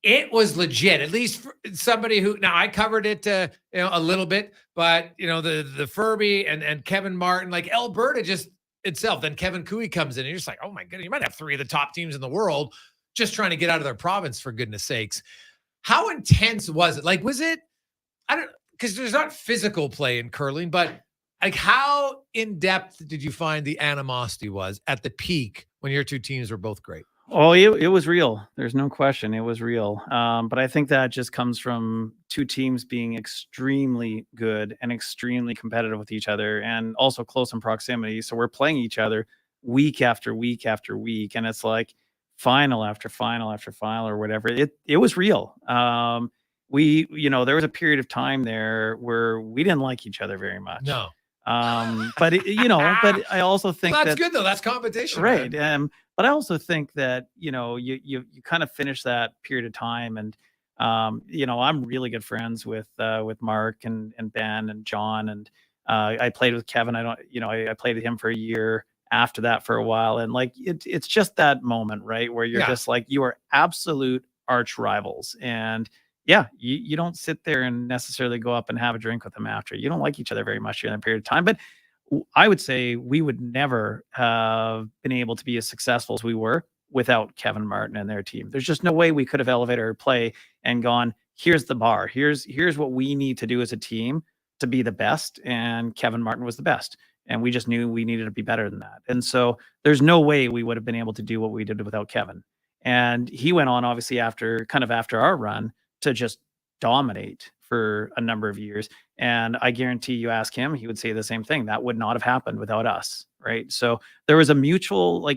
it was legit, at least for somebody who, now I covered it, a little bit, but the Furby and Kevin Martin, like Alberta just itself, then Kevin Cooey comes in and you're just like, oh my goodness, you might have three of the top teams in the world just trying to get out of their province, for goodness sakes. How intense was it? Like, was it, because there's not physical play in curling, but like how in depth did you find the animosity was at the peak when your two teams were both great? Oh, it was real. There's no question. It was real. But I think that just comes from two teams being extremely good and extremely competitive with each other and also close in proximity. So we're playing each other week after week after week. And it's like final after final after final or whatever. It was real. There was a period of time there where we didn't like each other very much. No. But I also think that's good though. That's competition, right? But I also think that you kind of finish that period of time, and I'm really good friends with Mark and Ben and John, and I played with Kevin. I played with him for a year after that for a while, and like it's just that moment, right, where you're just like you are absolute arch rivals, and you don't sit there and necessarily go up and have a drink with them after. You don't like each other very much during that period of time. But I would say we would never have been able to be as successful as we were without Kevin Martin and their team. There's just no way we could have elevated our play and gone, here's the bar. Here's what we need to do as a team to be the best. And Kevin Martin was the best. And we just knew we needed to be better than that. And so there's no way we would have been able to do what we did without Kevin. And he went on, obviously, after our run, to just dominate for a number of years. And I guarantee you ask him, he would say the same thing. That would not have happened without us. Right. So there was a mutual,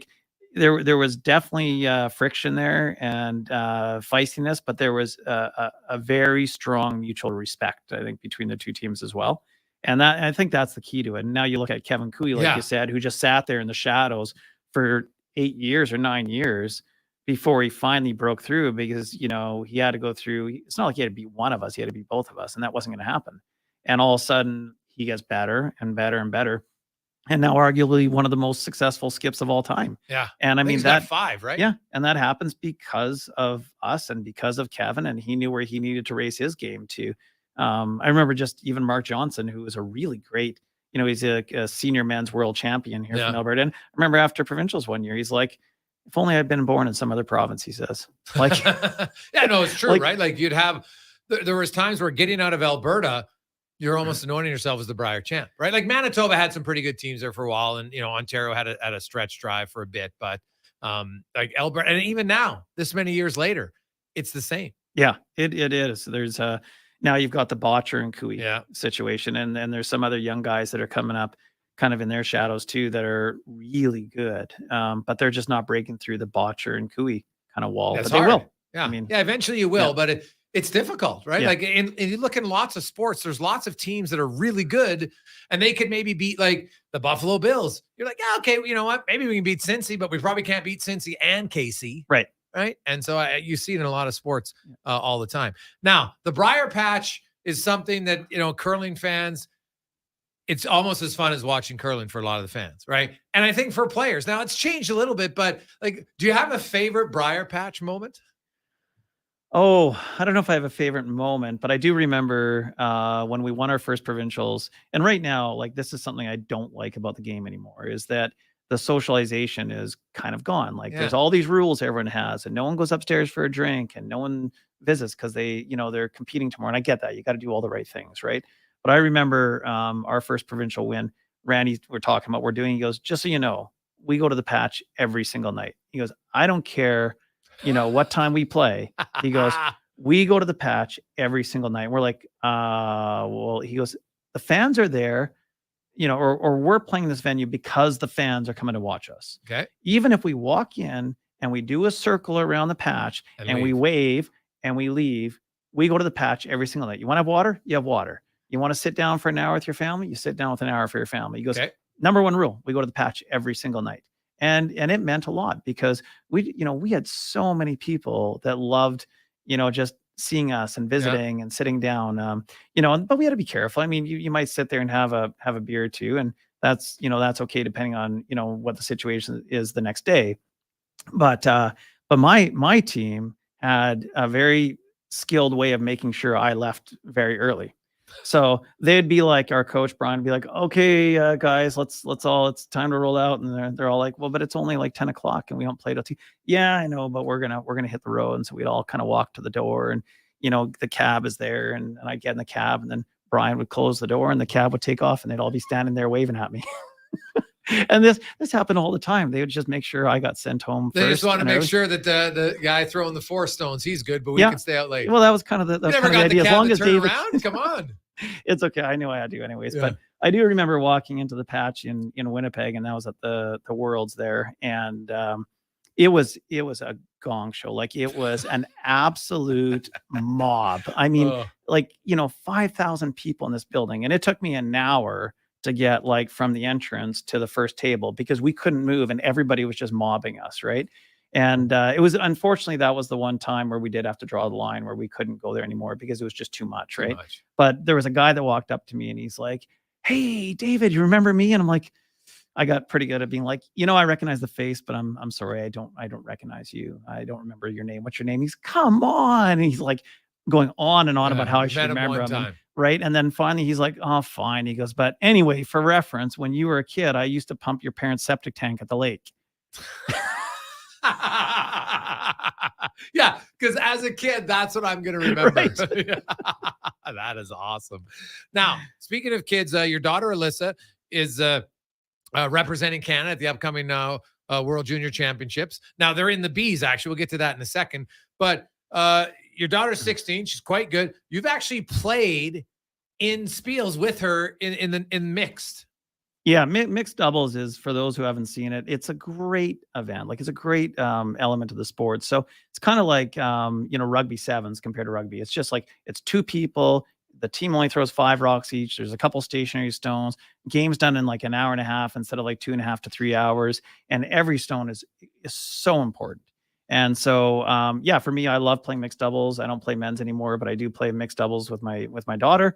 there was definitely friction there and feistiness, but there was a very strong mutual respect, I think, between the two teams as well. And I think that's the key to it. And now you look at Kevin Cooey, like you said, who just sat there in the shadows for 8 years or 9 years before he finally broke through, because, he had to go through, it's not like he had to beat one of us, he had to beat both of us, and that wasn't going to happen. And all of a sudden he gets better and better and better. And now arguably one of the most successful skips of all time. Yeah. And I mean, he's that got 5, right? Yeah. And that happens because of us and because of Kevin, and he knew where he needed to raise his game to. I remember just even Mark Johnson, who was a really great, he's a senior men's world champion here from Alberta. And I remember after provincials one year, he's like, if only I'd been born in some other province, he says. Like, yeah, no, it's true, right? Like you'd have, there was times where getting out of Alberta, you're almost anointing yourself as the Brier champ, right? Like Manitoba had some pretty good teams there for a while, and Ontario had a stretch drive for a bit, but like Alberta, and even now, this many years later, it's the same. Yeah, it is. There's now you've got the Botcher and Cooey situation, and there's some other young guys that are coming up kind of in their shadows too that are really good, but they're just not breaking through the Botcher and Cooey kind of wall. That's but they hard. will. Yeah, I mean, eventually you will, but it's difficult, right? Yeah. Like, and you look in lots of sports, there's lots of teams that are really good, and they could maybe beat like the Buffalo Bills. You're like, yeah, okay, you know what? Maybe we can beat Cincy, but we probably can't beat Cincy and KC. Right. Right. And so you see it in a lot of sports all the time. Now, the Brier Patch is something that, curling fans, it's almost as fun as watching curling for a lot of the fans, right? And I think for players, now it's changed a little bit, but like, do you have a favorite Brier Patch moment? Oh, I don't know if I have a favorite moment, but I do remember when we won our first provincials. And right now, like, this is something I don't like about the game anymore, is that the socialization is kind of gone. Like, there's all these rules everyone has, and no one goes upstairs for a drink, and no one visits because they're competing tomorrow. And I get that. You got to do all the right things, right? But I remember our first provincial win, Randy, we're talking about, he goes, just so you know, we go to the Patch every single night. He goes, I don't care, what time we play. He goes, We go to the patch every single night. We're like, well, he goes, the fans are there, or we're playing this venue because the fans are coming to watch us. Okay. Even if we walk in and we do a circle around the patch and we wave and we leave, we go to the patch every single night. You want to have water? You have water. You want to sit down for an hour with your family? You sit down with an hour for your family. He goes, number one rule, we go to the patch every single night. And it meant a lot because we had so many people that loved, just seeing us and visiting and sitting down, but we had to be careful. I mean, you might sit there and have a beer or two, and that's okay depending on, what the situation is the next day. But my team had a very skilled way of making sure I left very early. So they'd be like, our coach Brian would be like, okay, guys, it's time to roll out. And they're all like, well, but it's only like 10 o'clock and we don't play till 2. Yeah, I know, but we're going to hit the road. And so we'd all kind of walk to the door, and, the cab is there, and I'd get in the cab, and then Brian would close the door and the cab would take off, and they'd all be standing there waving at me. And this happened all the time. They would just make sure I got sent home They first. just want to make sure that the guy throwing the 4 stones, he's good, but we can stay out late. Well, that was kind of the idea. As long as David, come on. It's okay. I knew I had to anyways, Yeah. but I do remember walking into the patch in Winnipeg, and that was at the Worlds there. And it was a gong show. Like, it was an absolute mob. I mean, 5,000 people in this building. And it took me an hour to get from the entrance to the first table because we couldn't move and everybody was just mobbing us. Right. And it was, unfortunately, that was the one time where we did have to draw the line where we couldn't go there anymore because it was just too much. Right. But there was a guy that walked up to me and he's like, hey, David, you remember me? And I'm like, I got pretty good at being like, I recognize the face, but I'm sorry. I don't recognize you. I don't remember your name. What's your name? He's, come on. And he's like going on and on about how I should remember him. Right. And then finally he's like, oh, fine. He goes, but anyway, for reference, when you were a kid, I used to pump your parents' septic tank at the lake. Yeah, because as a kid, that's what I'm going to remember. Right. That is awesome. Now, speaking of kids, your daughter Alyssa is representing Canada at the upcoming World Junior Championships. Now, they're in the Bs, actually. We'll get to that in a second. But your daughter's 16. She's quite good. You've actually played in Spiels with her in mixed. Yeah, mixed doubles is, for those who haven't seen it, it's a great event. It's a great element of the sport. So it's kind of like, rugby sevens compared to rugby. It's just it's 2 people. The team only throws 5 rocks each. There's a couple stationary stones. Game's done in an hour and a half instead of 2.5 to 3 hours. And every stone is so important. And so, for me, I love playing mixed doubles. I don't play men's anymore, but I do play mixed doubles with my daughter.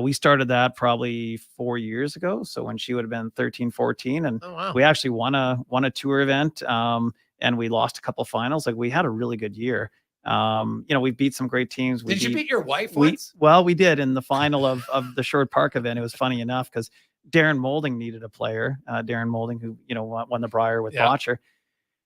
We started that probably 4 years ago. So when she would have been 13, 14, and we actually won a tour event, and we lost a couple finals. We had a really good year. We beat some great teams. Did you beat your wife once? We did in the final of the Short Park event. It was funny enough because Darren Moulding needed a player. Darren Moulding, who, won the Brier with Botcher.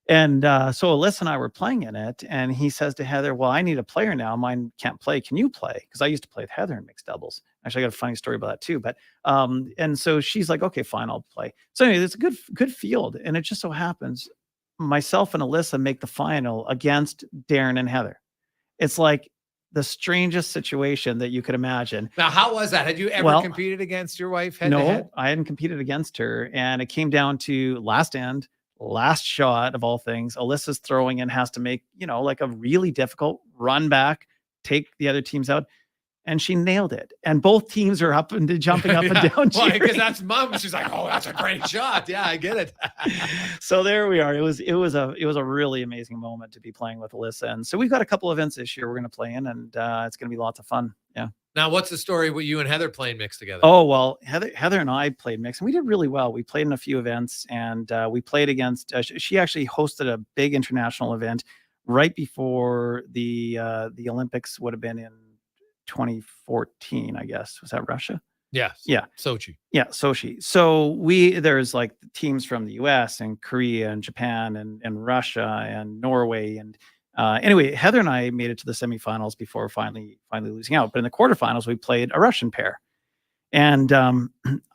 And so Alyssa and I were playing in it, and he says to Heather, well, I need a player now. Mine can't play. Can you play? Because I used to play with Heather in mixed doubles. Actually, I got a funny story about that too. But and so she's like, okay, fine, I'll play. So anyway, it's a good field. And it just so happens myself and Alyssa make the final against Darren and Heather. It's like the strangest situation that you could imagine. Now, how was that? Had you ever competed against your wife head to head? No, I hadn't competed against her. And it came down to last shot of all things. Alyssa's throwing and has to make, a really difficult run back, take the other teams out. And she nailed it. And both teams are up and jumping up and down. Why? Because that's mom. She's like, oh, that's a great shot. Yeah, I get it. So there we are. It was a really amazing moment to be playing with Alyssa. And so we've got a couple events this year we're going to play in, and it's going to be lots of fun. Yeah. Now, what's the story with you and Heather playing mixed together? Oh, well, Heather and I played mixed, and we did really well. We played in a few events, and we played against, she actually hosted a big international event right before the Olympics would have been in 2014, I guess. Was that Russia? Yes. Yeah. Sochi. Yeah, Sochi. So there's teams from the US and Korea and Japan and Russia and Norway. And anyway, Heather and I made it to the semifinals before finally losing out. But in the quarterfinals, we played a Russian pair. And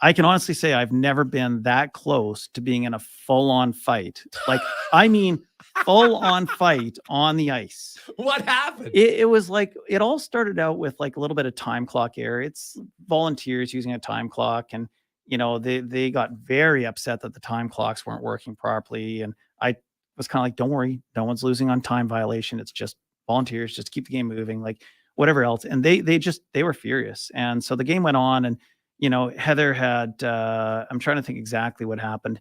I can honestly say I've never been that close to being in a full-on fight. Like, I mean, full-on fight on the ice. What happened? It was like, it all started out with like a little bit of time clock error. It's volunteers using a time clock, and they got very upset that the time clocks weren't working properly. And I was kind of like, don't worry, no one's losing on time violation. It's just volunteers, just keep the game moving, like whatever else. And they were furious. And so the game went on, and Heather had I'm trying to think exactly what happened.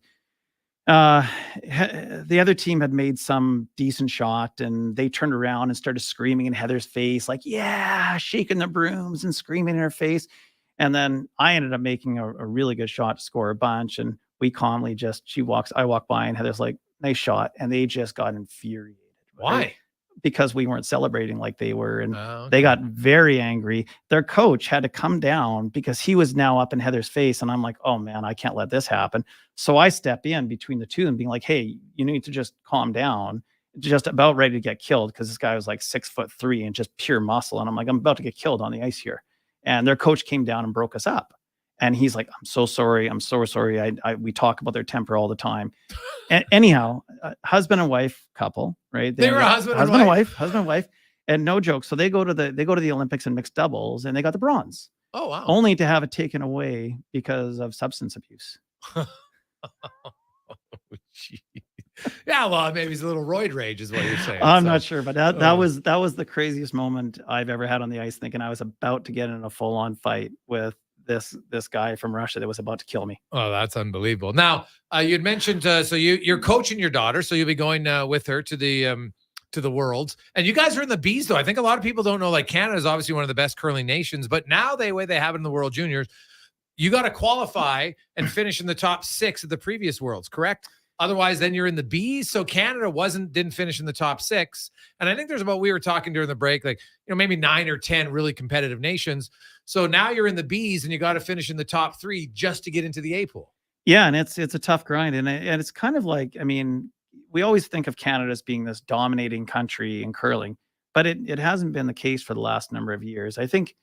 The other team had made some decent shot, and they turned around and started screaming in Heather's face, like, yeah, shaking the brooms and screaming in her face. And then I ended up making a really good shot to score a bunch. And we calmly I walk by, and Heather's like, nice shot. And they just got infuriated. Why? Because we weren't celebrating like they were. And okay. They got very angry. Their coach had to come down because he was now up in Heather's face. And I'm like, oh man, I can't let this happen. So I step in between the two and being like, hey, you need to just calm down. Just about ready to get killed, because this guy was like 6'3" and just pure muscle. And I'm like, I'm about to get killed on the ice here. And their coach came down and broke us up. And he's like, I'm so sorry. I'm so sorry. We talk about their temper all the time. And anyhow, husband and wife couple, right? They were husband and wife. And no joke. So they go to the Olympics in mixed doubles, and they got the bronze. Oh, wow. Only to have it taken away because of substance abuse. Yeah, well, maybe it's a little roid rage is what you're saying. I'm not sure, but that was the craziest moment I've ever had on the ice, thinking I was about to get in a full-on fight with this guy from Russia that was about to kill me. Oh, that's unbelievable. Now, you'd mentioned so you're coaching your daughter, so you'll be going with her to the Worlds, and you guys are in the Bs though. I think a lot of people don't know, like, Canada is obviously one of the best curling nations, but now the way they have it in the World Juniors, you got to qualify and finish in the top 6 of the previous Worlds, correct? Otherwise, then you're in the Bs. So Canada didn't finish in the top 6. And I think we were talking during the break, like, maybe 9 or 10 really competitive nations. So now you're in the Bs, and you got to finish in the top 3 just to get into the A pool. Yeah. And it's a tough grind. And it's kind of like, I mean, we always think of Canada as being this dominating country in curling, but it hasn't been the case for the last number of years. I think,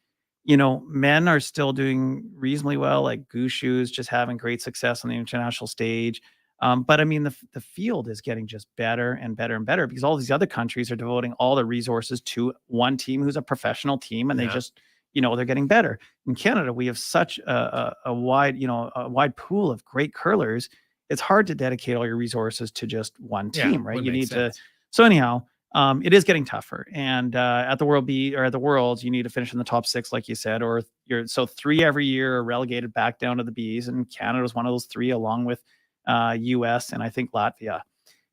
men are still doing reasonably well, like Goose Shoes just having great success on the international stage. But I mean, the field is getting just better and better and better, because all these other countries are devoting all their resources to one team who's a professional team, and they just, they're getting better. In Canada, we have such a wide pool of great curlers. It's hard to dedicate all your resources to just one team, right? You need to. So anyhow, it is getting tougher. And at the Worlds, you need to finish in the top 6, like you said, or 3 every year are relegated back down to the Bs, and Canada is one of those 3, along with US and I think Latvia.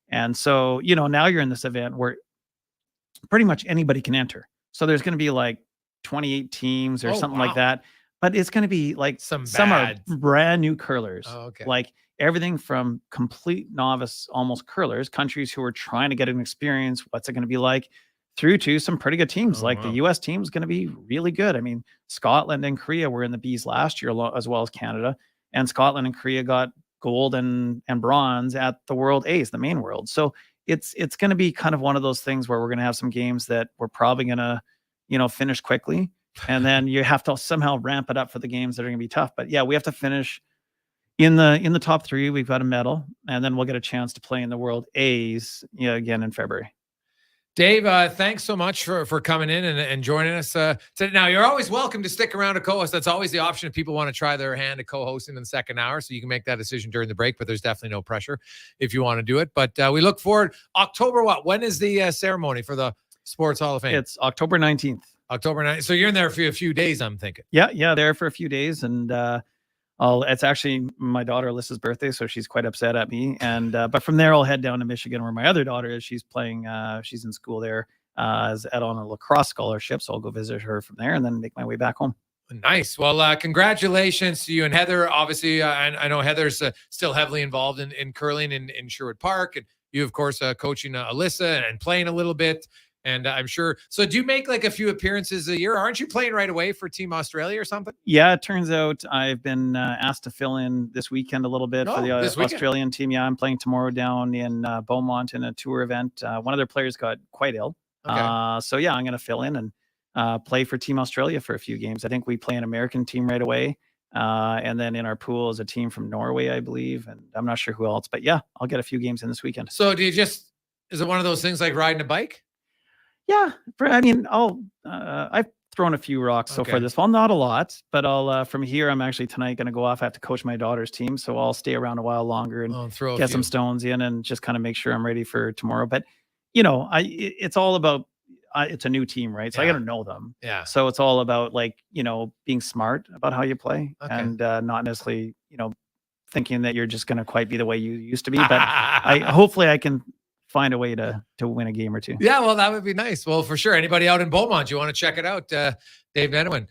And so, now you're in this event where pretty much anybody can enter. So there's going to be like 28 teams or something like that, but it's going to be like some are brand new curlers. Oh, okay. Like everything from complete novice, almost curlers, countries who are trying to get an experience. What's it going to be like, through to some pretty good teams. The US team is going to be really good. I mean, Scotland and Korea were in the Bs last year, as well as Canada, and Scotland and Korea got gold and bronze at the World A's, the main World. So it's going to be kind of one of those things where we're going to have some games that we're probably going to, finish quickly. And then you have to somehow ramp it up for the games that are going to be tough. But yeah, we have to finish in the top 3. We've got a medal, and then we'll get a chance to play in the World A's again in February. Dave, thanks so much for coming in and joining us. Now, you're always welcome to stick around to co-host. That's always the option if people want to try their hand at co-hosting in the second hour. So you can make that decision during the break, but there's definitely no pressure if you want to do it. But we look forward. October what? When is the ceremony for the Sports Hall of Fame? It's October 19th. October 19th. So you're in there for a few days, I'm thinking. Yeah, there for a few days. And it's actually my daughter Alyssa's birthday, so she's quite upset at me. And but from there, I'll head down to Michigan, where my other daughter is. She's playing. She's in school there on a lacrosse scholarship, so I'll go visit her from there and then make my way back home. Nice. Well, congratulations to you and Heather. Obviously, I know Heather's still heavily involved in curling in Sherwood Park, and you, of course, coaching Alyssa and playing a little bit. And I'm sure. So do you make like a few appearances a year? Aren't you playing right away for Team Australia or something? Yeah, it turns out I've been asked to fill in this weekend a little bit for the Australian team. Yeah, I'm playing tomorrow down in Beaumont in a tour event. One of their players got quite ill. Okay. So yeah, I'm going to fill in and play for Team Australia for a few games. I think we play an American team right away. And then in our pool is a team from Norway, I believe. And I'm not sure who else, but yeah, I'll get a few games in this weekend. So is it one of those things like riding a bike? Yeah. I've thrown a few rocks so far Okay. this fall, not a lot, but I'll, from here, I'm actually tonight going to go off. I have to coach my daughter's team. So I'll stay around a while longer and throw a get some few. stones in and just kind of make sure I'm ready for tomorrow. But, you know, it's all about, it's a new team, right? So I Yeah. got to know them. Yeah. So it's all about being smart about how you play Okay. and not necessarily, thinking that you're just going to quite be the way you used to be. But hopefully I can find a way to win a game or two. Yeah, well, that would be nice. Well, for sure. Anybody out in Beaumont, you want to check it out? Dave Nedohin,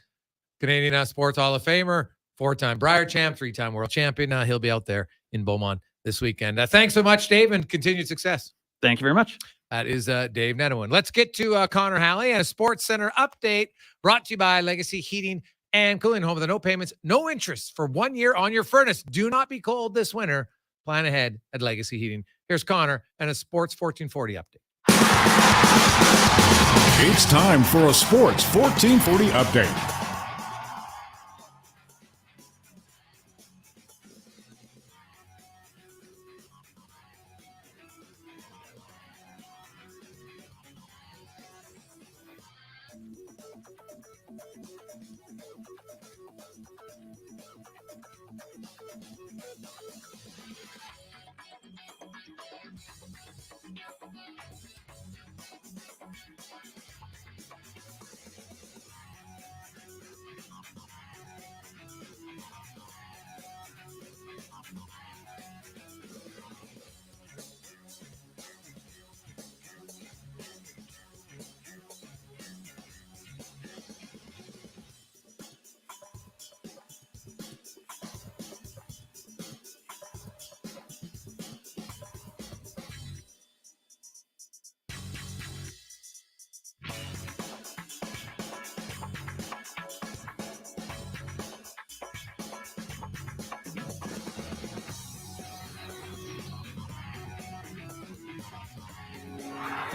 Canadian Sports Hall of Famer, 4-time Brier champ, 3-time world champion. He'll be out there in Beaumont this weekend. Thanks so much, Dave, and continued success. Thank you very much. That is Dave Nedohin. Let's get to Connor Halley and a Sports Center update brought to you by Legacy Heating and Cooling, home of the no payments, no interest for 1 year on your furnace. Do not be cold this winter. Plan ahead at Legacy Heating. Here's Connor and a Sports 1440 update. It's time for a Sports 1440 update.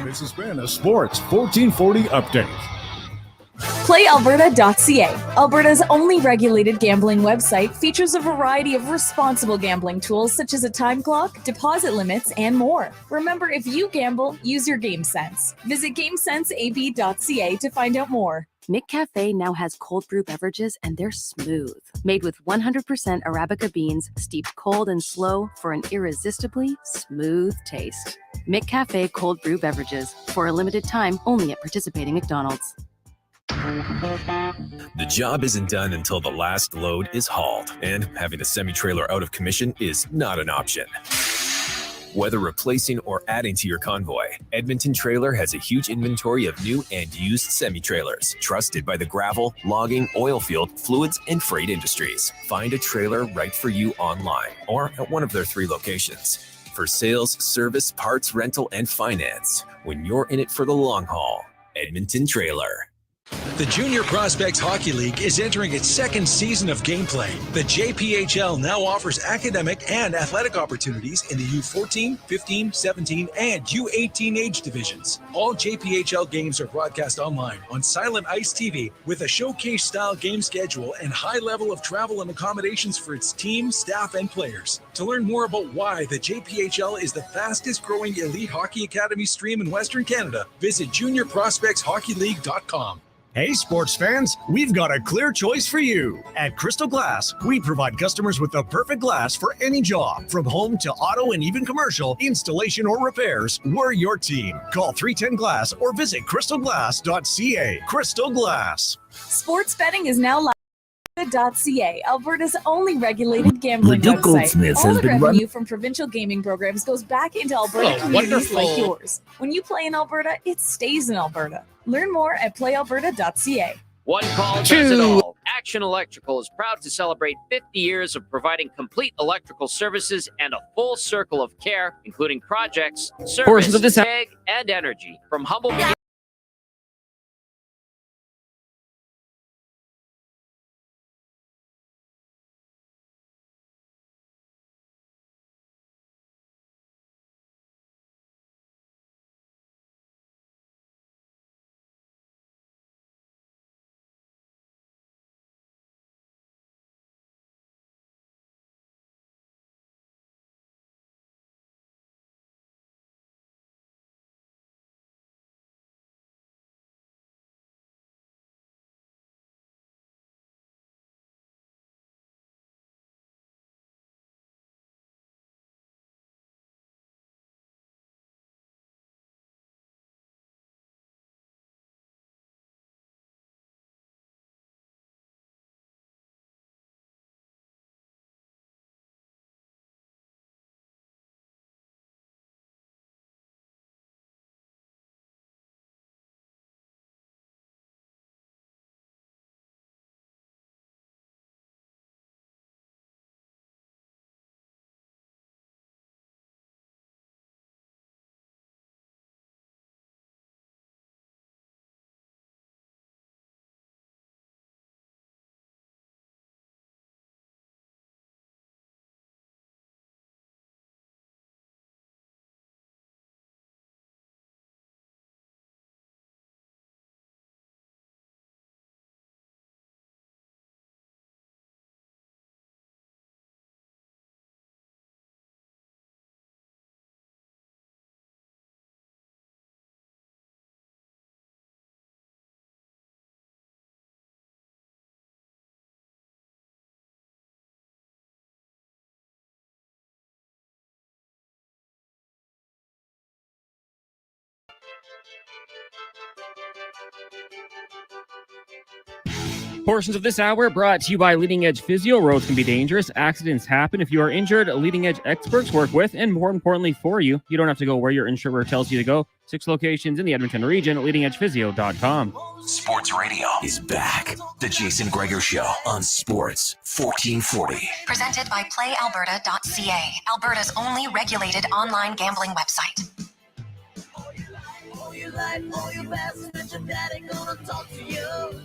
This has been a Sports 1440 update. PlayAlberta.ca, Alberta's only regulated gambling website, features a variety of responsible gambling tools such as a time clock, deposit limits, and more. Remember, if you gamble, use your game sense. Visit GameSenseAB.ca to find out more. McCafe now has cold brew beverages and they're smooth. Made with 100% Arabica beans, steeped cold and slow for an irresistibly smooth taste. McCafe cold brew beverages for a limited time only at participating McDonald's. The job isn't done until the last load is hauled, and having a semi-trailer out of commission is not an option. Whether replacing or adding to your convoy, Edmonton Trailer has a huge inventory of new and used semi-trailers, trusted by the gravel, logging, oil field, fluids, and freight industries. Find a trailer right for you online or at one of their 3 locations. For sales, service, parts, rental, and finance, when you're in it for the long haul, Edmonton Trailer. The Junior Prospects Hockey League is entering its 2nd season of gameplay. The JPHL now offers academic and athletic opportunities in the U14, 15, 17, and U18 age divisions. All JPHL games are broadcast online on Silent Ice TV with a showcase-style game schedule and high level of travel and accommodations for its team, staff, and players. To learn more about why the JPHL is the fastest-growing elite hockey academy stream in Western Canada, visit juniorprospectshockeyleague.com. Hey, sports fans, we've got a clear choice for you. At Crystal Glass, we provide customers with the perfect glass for any job. From home to auto and even commercial, installation or repairs, we're your team. Call 310 Glass or visit crystalglass.ca. Crystal Glass. Sports betting is now live. Alberta.ca, Alberta's only regulated gambling The Duke website. Goldsmiths All has the been revenue run- from provincial gaming programs goes back into Alberta communities like yours. When you play in Alberta, it stays in Alberta. Learn more at playalberta.ca. One call does it all. Action Electrical is proud to celebrate 50 years of providing complete electrical services and a full circle of care, including projects, Portions service, of this- tag, and energy. From humble Portions of this hour brought to you by Leading Edge Physio. Roads can be dangerous. Accidents happen. If you are injured, Leading Edge experts work with and, more importantly, for you. You don't have to go where your insurer tells you to go. 6 locations in the Edmonton region at leadingedgephysio.com. Sports Radio is back. The Jason Gregor Show on Sports 1440. Presented by PlayAlberta.ca, Alberta's only regulated online gambling website. All your life, all your past, that your daddy gonna talk to you.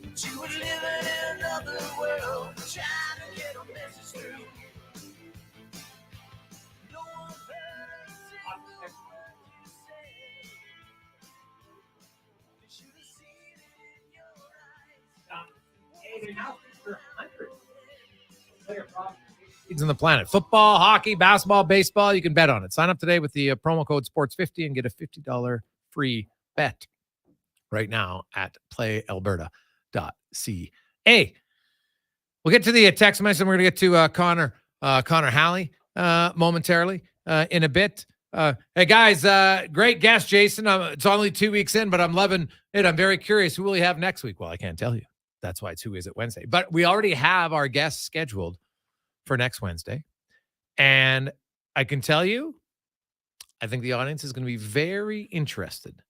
But you were living in another world, trying to get a message through. No one heard a single word you say. You should have seen it in your eyes. Leads on the planet. Football, hockey, basketball, baseball. You can bet on it. Sign up today with the promo code SPORTS50 and get a $50 free bet right now at PlayAlberta.ca. We'll get to the text message. We're going to get to Connor Halley momentarily in a bit. Hey, guys, great guest, Jason. It's only 2 weeks in, but I'm loving it. I'm very curious. Who will we have next week? Well, I can't tell you. That's why it's Who Is It Wednesday. But we already have our guests scheduled for next Wednesday. And I can tell you, I think the audience is going to be very interested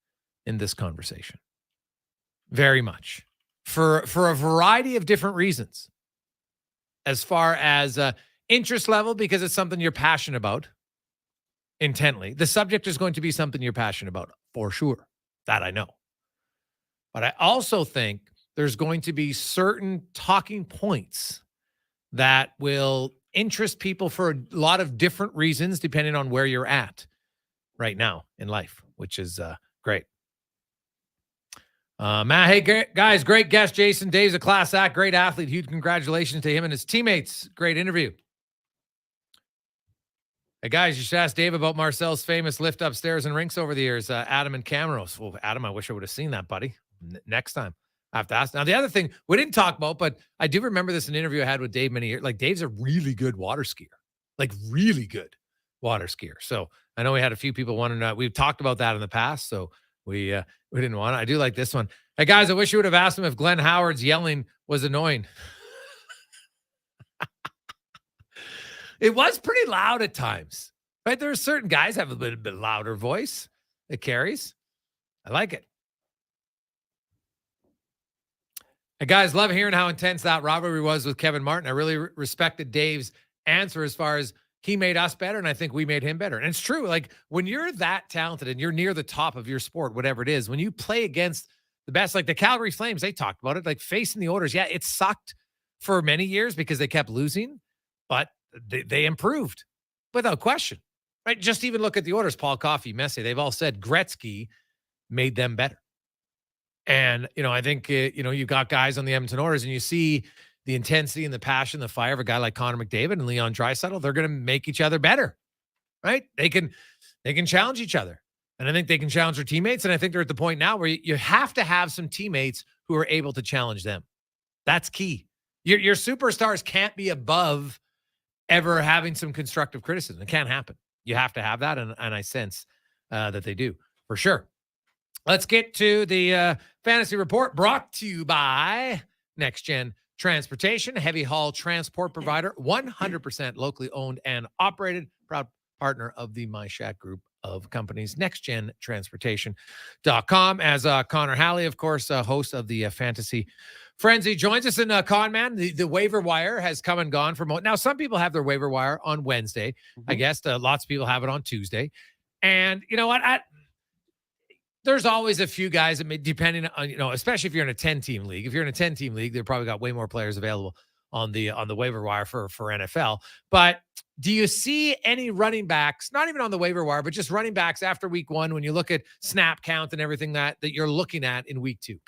in this conversation. Very much. For a variety of different reasons. As far as interest level, because it's something you're passionate about intently. The subject is going to be something you're passionate about, for sure. That I know. But I also think there's going to be certain talking points that will interest people for a lot of different reasons, depending on where you're at right now in life, which is great. Matt, hey, guys, great guest, Jason. Dave's a class act, great athlete. Huge congratulations to him and his teammates. Great interview. Hey, guys, you should ask Dave about Marcel's famous lift upstairs and rinks over the years, Adam and Camaros. Well, Adam, I wish I would have seen that, buddy. Next time. I have to ask. Now, the other thing we didn't talk about, but I do remember this in an interview I had with Dave many years. Like, Dave's a really good water skier, like really good water skier. So I know we had a few people wanting to, we've talked about that in the past. So we didn't want to. I do like this one. Hey, guys, I wish you would have asked him if Glenn Howard's yelling was annoying. It was pretty loud at times, right? There are certain guys have a little bit louder voice that carries. I like it. Hey, guys, love hearing how intense that rivalry was with Kevin Martin. I really respected Dave's answer as far as he made us better, and I think we made him better. And it's true. Like, when you're that talented and you're near the top of your sport, whatever it is, when you play against the best, like the Calgary Flames, they talked about it, like facing the Oilers. Yeah, it sucked for many years because they kept losing, but they improved without question, right? Just even look at the Oilers, Paul Coffey, Messier. They've all said Gretzky made them better. And, I think, you've got guys on the Edmonton Oilers and you see the intensity and the passion, the fire of a guy like Connor McDavid and Leon Draisaitl. They're going to make each other better, right? They can challenge each other. And I think they can challenge their teammates. And I think they're at the point now where you have to have some teammates who are able to challenge them. That's key. Your superstars can't be above ever having some constructive criticism. It can't happen. You have to have that. And I sense that they do, for sure. Let's get to the fantasy report brought to you by Next Gen Transportation, heavy haul transport provider, 100% locally owned and operated, proud partner of the MyShack group of companies, nextgentransportation.com. As Connor Halley, of course, host of the Fantasy Frenzy, joins us in Conman. The waiver wire has come and gone from now. Some people have their waiver wire on Wednesday. I guess lots of people have it on Tuesday. And you know what? There's always a few guys that may, depending on, especially if you're in a 10-team league. If you're in a 10-team league, they've probably got way more players available on the waiver wire for NFL. But do you see any running backs, not even on the waiver wire, but just running backs after week one, when you look at snap count and everything that you're looking at in week two?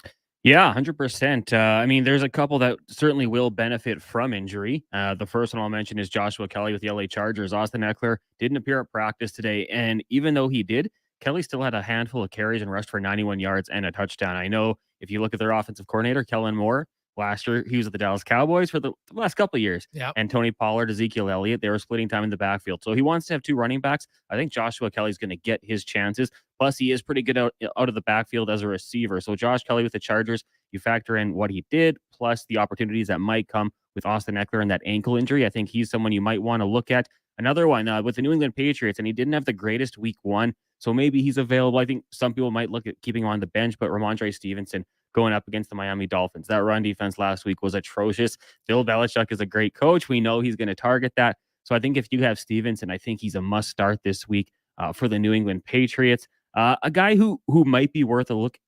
Yeah, 100%. I mean, there's a couple that certainly will benefit from injury. The first one I'll mention is Joshua Kelly with the LA Chargers. Austin Eckler didn't appear at practice today. And even though he did, Kelly still had a handful of carries and rushed for 91 yards and a touchdown. I know if you look at their offensive coordinator, Kellen Moore, last year. He was at the Dallas Cowboys for the last couple of years. Yep. And Tony Pollard, Ezekiel Elliott, they were splitting time in the backfield. So he wants to have 2 running backs. I think Joshua Kelly's going to get his chances. Plus, he is pretty good out of the backfield as a receiver. So Josh Kelly with the Chargers, you factor in what he did, plus the opportunities that might come with Austin Eckler and that ankle injury. I think he's someone you might want to look at. Another one with the New England Patriots, and he didn't have the greatest week 1. So maybe he's available. I think some people might look at keeping him on the bench, but Ramondre Stevenson going up against the Miami Dolphins. That run defense last week was atrocious. Bill Belichick is a great coach. We know he's going to target that. So I think if you have Stevenson, I think he's a must start this week for the New England Patriots. A guy who might be worth a look,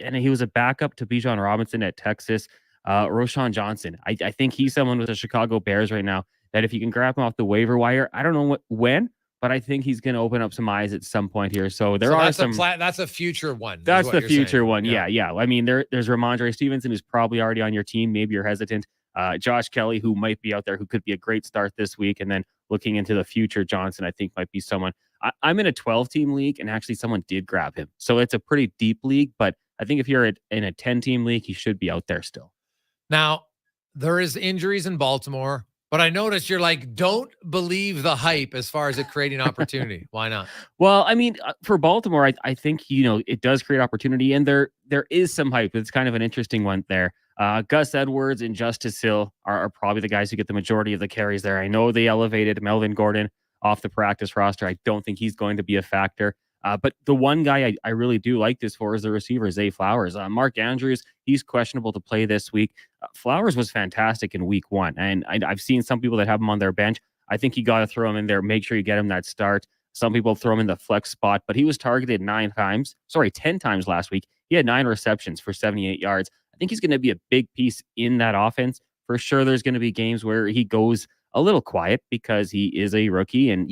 and he was a backup to Bijan Robinson at Texas, Roschon Johnson. I think he's someone with the Chicago Bears right now that if you can grab him off the waiver wire, I don't know when, but I think he's going to open up some eyes at some point here. So that's a future one. That's the future one. Yeah. I mean, there's Ramondre Stevenson, who's probably already on your team. Maybe you're hesitant. Josh Kelly, who might be out there, who could be a great start this week. And then looking into the future, Johnson, I think might be someone. I'm in a 12-team league, and actually someone did grab him. So it's a pretty deep league, but I think if you're in a 10-team league, he should be out there still. Now, there is injuries in Baltimore. But I noticed you're like, don't believe the hype as far as it creating opportunity. Why not? Well, I mean, for Baltimore, I think, it does create opportunity, and there is some hype. It's kind of an interesting one there. Gus Edwards and Justice Hill are probably the guys who get the majority of the carries there. I know they elevated Melvin Gordon off the practice roster. I don't think he's going to be a factor. But the one guy I really do like this for is the receiver, Zay Flowers. Mark Andrews, he's questionable to play this week. Flowers was fantastic in week 1, and I've seen some people that have him on their bench. I think you got to throw him in there. Make sure you get him that start. Some people throw him in the flex spot, but he was targeted 10 times last week. He had 9 receptions for 78 yards. I think he's going to be a big piece in that offense. For sure, there's going to be games where he goes a little quiet because he is a rookie, and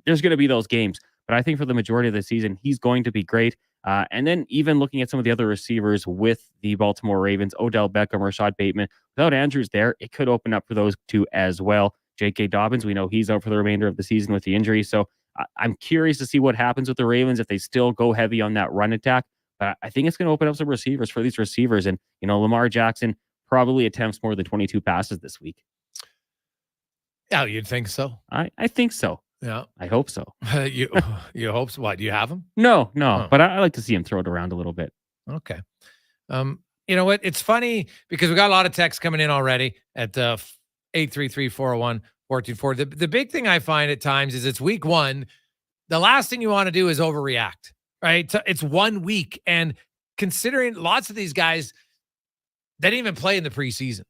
there's going to be those games. But I think for the majority of the season, he's going to be great. And then even looking at some of the other receivers with the Baltimore Ravens, Odell Beckham, Rashad Bateman, without Andrews there, it could open up for those 2 as well. J.K. Dobbins, we know he's out for the remainder of the season with the injury. So I'm curious to see what happens with the Ravens if they still go heavy on that run attack. But I think it's going to open up some receivers for these receivers. And, Lamar Jackson probably attempts more than 22 passes this week. Yeah, you'd think so. I think so. Yeah, I hope so. you hope so? What, do you have him? No, but I like to see him throw it around a little bit. Okay. You know what? It's funny because we got a lot of texts coming in already at 833-401-1440. The big thing I find at times is it's week 1. The last thing you want to do is overreact, right? It's 1 week, and considering lots of these guys, they didn't even play in the preseason.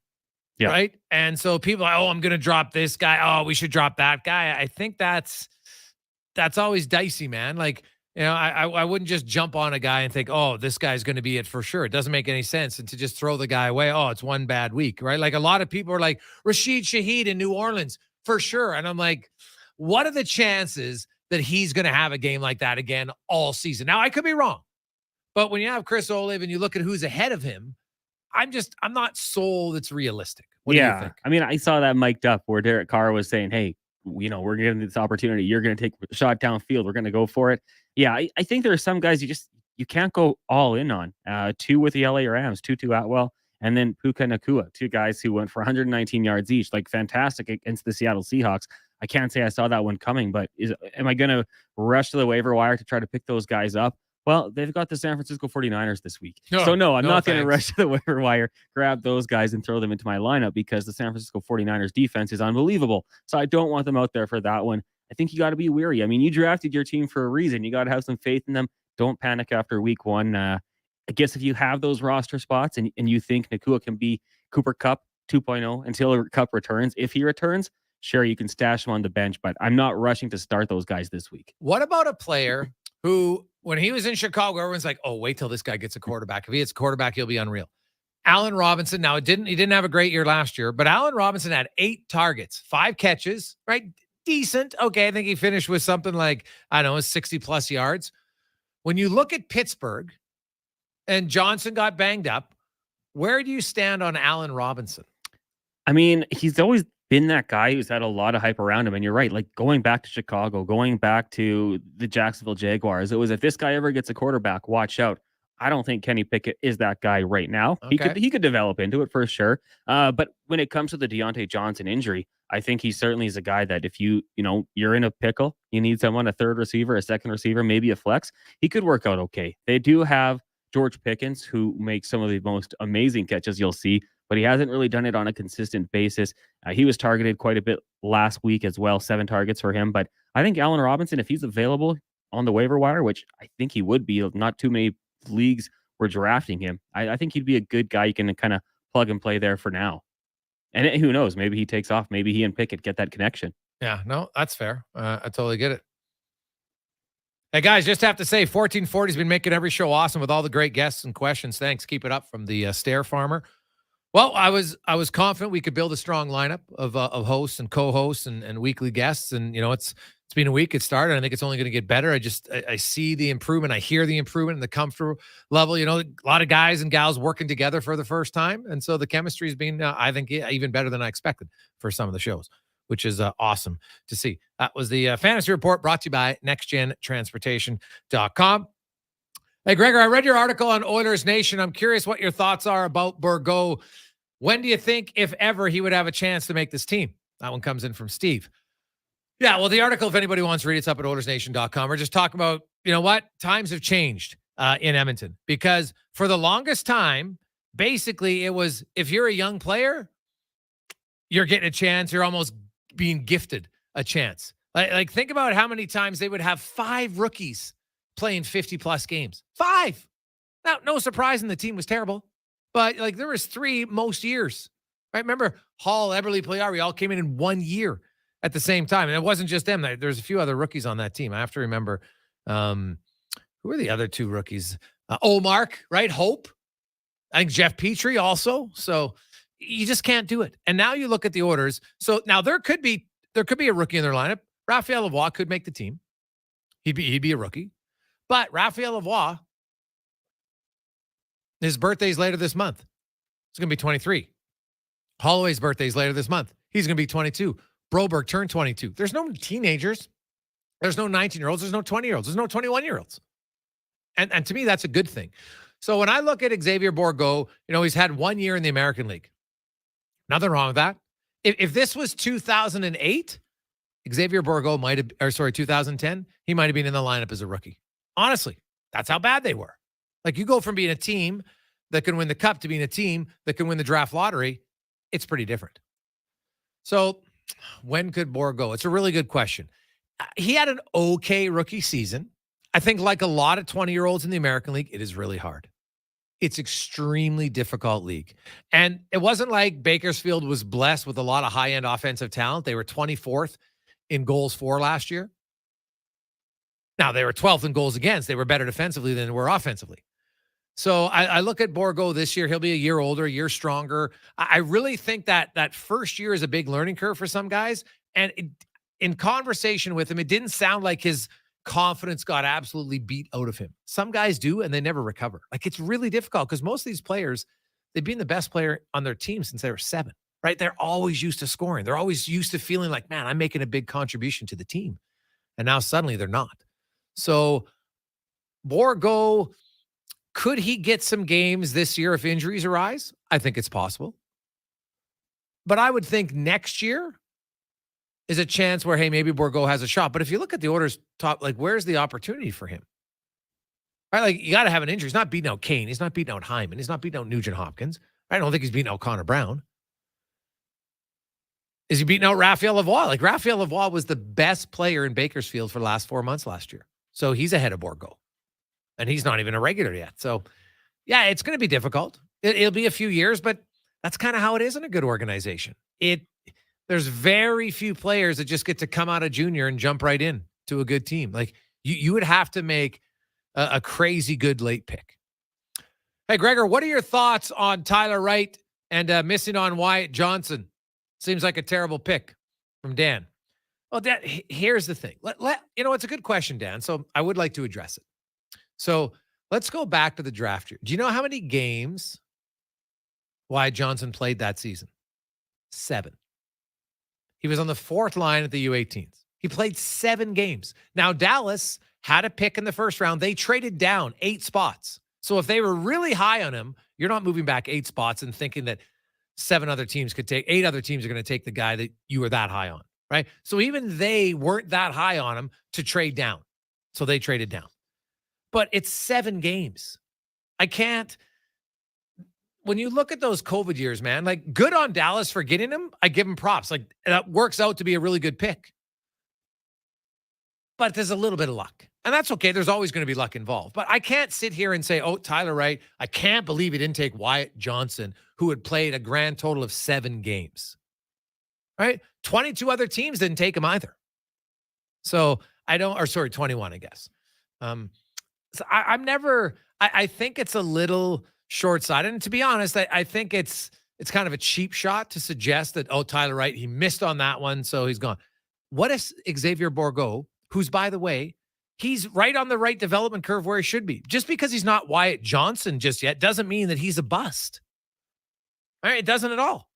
Yeah. Right. And so people are, I'm going to drop this guy. Oh, we should drop that guy. I think that's always dicey, man. Like, I wouldn't just jump on a guy and think, oh, this guy's going to be it for sure. It doesn't make any sense. And to just throw the guy away. Oh, it's 1 bad week. Right. Like a lot of people are like Rashid Shaheed in New Orleans for sure. And I'm like, what are the chances that he's going to have a game like that again all season? Now I could be wrong, but when you have Chris Olave and you look at who's ahead of him, I'm not sold it's realistic. What do you think? I mean, I saw that mic'd up where Derek Carr was saying, hey, we're getting this opportunity. You're going to take a shot downfield. We're going to go for it. Yeah, I think there are some guys you can't go all in on. 2 with the LA Rams, Tutu Atwell, and then Puka Nacua, 2 guys who went for 119 yards each, like fantastic against the Seattle Seahawks. I can't say I saw that one coming, but am I going to rush to the waiver wire to try to pick those guys up? Well, they've got the San Francisco 49ers this week. I'm not going to rush to the waiver wire, grab those guys and throw them into my lineup because the San Francisco 49ers defense is unbelievable. So I don't want them out there for that one. I think you got to be wary. I mean, you drafted your team for a reason. You got to have some faith in them. Don't panic after week 1. I guess if you have those roster spots and you think Nacua can be Cooper Kupp 2.0 until Kupp returns, if he returns, sure, you can stash him on the bench, but I'm not rushing to start those guys this week. What about a player who, when he was in Chicago, everyone's like, oh, wait till this guy gets a quarterback. If he gets a quarterback, he'll be unreal. Allen Robinson. Now, he didn't have a great year last year, but Allen Robinson had 8 targets, 5 catches, right? Decent. Okay, I think he finished with something like, 60-plus yards. When you look at Pittsburgh and Johnson got banged up, where do you stand on Allen Robinson? I mean, he's always been that guy who's had a lot of hype around him. And you're right, like going back to Chicago, going back to the Jacksonville Jaguars, it was if this guy ever gets a quarterback, watch out. I don't think Kenny Pickett is that guy right now. He could develop into it for sure. But when it comes to the Deontay Johnson injury, I think he certainly is a guy that if you're in a pickle, you need someone, a third receiver, a second receiver, maybe a flex, he could work out okay. They do have George Pickens, who makes some of the most amazing catches you'll see, but he hasn't really done it on a consistent basis. He was targeted quite a bit last week as well, 7 targets for him. But I think Allen Robinson, if he's available on the waiver wire, which I think he would be, not too many leagues were drafting him, I think he'd be a good guy you can kind of plug and play there for now. And who knows, maybe he takes off. Maybe he and Pickett get that connection. Yeah, no, that's fair. I totally get it. Hey, guys, just have to say, 1440 has been making every show awesome with all the great guests and questions. Thanks. Keep it up from the Stair Farmer. Well, I was confident we could build a strong lineup of hosts and co-hosts and weekly guests. And, it's been a week. It started. I think it's only going to get better. I see the improvement. I hear the improvement in the comfort level. A lot of guys and gals working together for the first time. And so the chemistry has been, I think, even better than I expected for some of the shows, which is awesome to see. That was the Fantasy Report brought to you by NextGenTransportation.com. Hey, Gregor, I read your article on Oilers Nation. I'm curious what your thoughts are about Bourgault. When do you think, if ever, he would have a chance to make this team? That one comes in from Steve. Yeah, well, the article, if anybody wants to read it, it's up at OilersNation.com. We're just talking about, times have changed in Edmonton. Because for the longest time, basically it was, if you're a young player, you're getting a chance. You're almost being gifted a chance. Like think about how many times they would have 5 rookies playing 50-plus games. 5. Now, no surprise, and the team was terrible. But, there was 3 most years. Right? Remember, Hall, Eberle, Playari all came in 1 year at the same time. And it wasn't just them. There's a few other rookies on that team. I have to remember, who were the other 2 rookies? Omark, right? Hope. I think Jeff Petrie also. So you just can't do it. And now you look at the orders. So now there could be a rookie in their lineup. Raphael Lavoie could make the team. He'd be a rookie. But Raphael Lavoie, his birthday's later this month. He's going to be 23. Holloway's birthday's later this month. He's going to be 22. Broberg turned 22. There's no teenagers. There's no 19-year-olds. There's no 20-year-olds. There's no 21-year-olds. And to me, that's a good thing. So when I look at Xavier Bourgault, he's had 1 year in the American League. Nothing wrong with that. If this was 2008, Xavier Bourgault 2010, he might have been in the lineup as a rookie. Honestly, that's how bad they were. Like, you go from being a team that can win the cup to being a team that can win the draft lottery. It's pretty different. So when could Bourgault? It's a really good question. He had an okay rookie season. I think, like a lot of 20-year-olds in the American League, it is really hard. It's extremely difficult league. And it wasn't like Bakersfield was blessed with a lot of high-end offensive talent. They were 24th in goals for last year. Now, they were 12th in goals against. They were better defensively than they were offensively. So I look at Bourgault this year. He'll be a year older, a year stronger. I really think that first year is a big learning curve for some guys. And in conversation with him, it didn't sound like his confidence got absolutely beat out of him. Some guys do, and they never recover. Like, it's really difficult because most of these players, they've been the best player on their team since they were 7, right? They're always used to scoring. They're always used to feeling like, man, I'm making a big contribution to the team. And now suddenly they're not. So Bourgault, could he get some games this year if injuries arise? I think it's possible. But I would think next year is a chance where, hey, maybe Bourgault has a shot. But if you look at the orders top, where's the opportunity for him? Right? You got to have an injury. He's not beating out Kane. He's not beating out Hyman. He's not beating out Nugent Hopkins. I don't think he's beating out Connor Brown. Is he beating out Raphael Lavoie? Raphael Lavoie was the best player in Bakersfield for the last 4 months last year. So he's ahead of Bourgault. And he's not even a regular yet. So, yeah, it's going to be difficult. It'll be a few years, but that's kind of how it is in a good organization. There's very few players that just get to come out of junior and jump right in to a good team. You would have to make a crazy good late pick. Hey, Gregor, what are your thoughts on Tyler Wright and missing on Wyatt Johnson? Seems like a terrible pick from Dan. Well, Dan, here's the thing. It's a good question, Dan. So I would like to address it. So let's go back to the draft year. Do you know how many games Wyatt Johnson played that season? 7. He was on the 4th line at the U18s. He played 7 games. Now, Dallas had a pick in the first round. They traded down 8 spots. So if they were really high on him, you're not moving back 8 spots and thinking that 8 other teams are going to take the guy that you were that high on, right? So even they weren't that high on him to trade down. So they traded down. But it's 7 games. I can't. When you look at those COVID years, man, like good on Dallas for getting him. I give him props. Like that works out to be a really good pick. But there's a little bit of luck. And that's okay. There's always going to be luck involved. But I can't sit here and say, oh, Tyler Wright, I can't believe he didn't take Wyatt Johnson, who had played a grand total of 7 games. Right? 22 other teams didn't take him either. So 21, I guess. So I think it's a little short-sighted. And to be honest, I think it's kind of a cheap shot to suggest that, oh, Tyler Wright, he missed on that one, so he's gone. What if Xavier Bourgault, who's, by the way, he's right on the right development curve where he should be. Just because he's not Wyatt Johnson just yet doesn't mean that he's a bust. All right, it doesn't at all.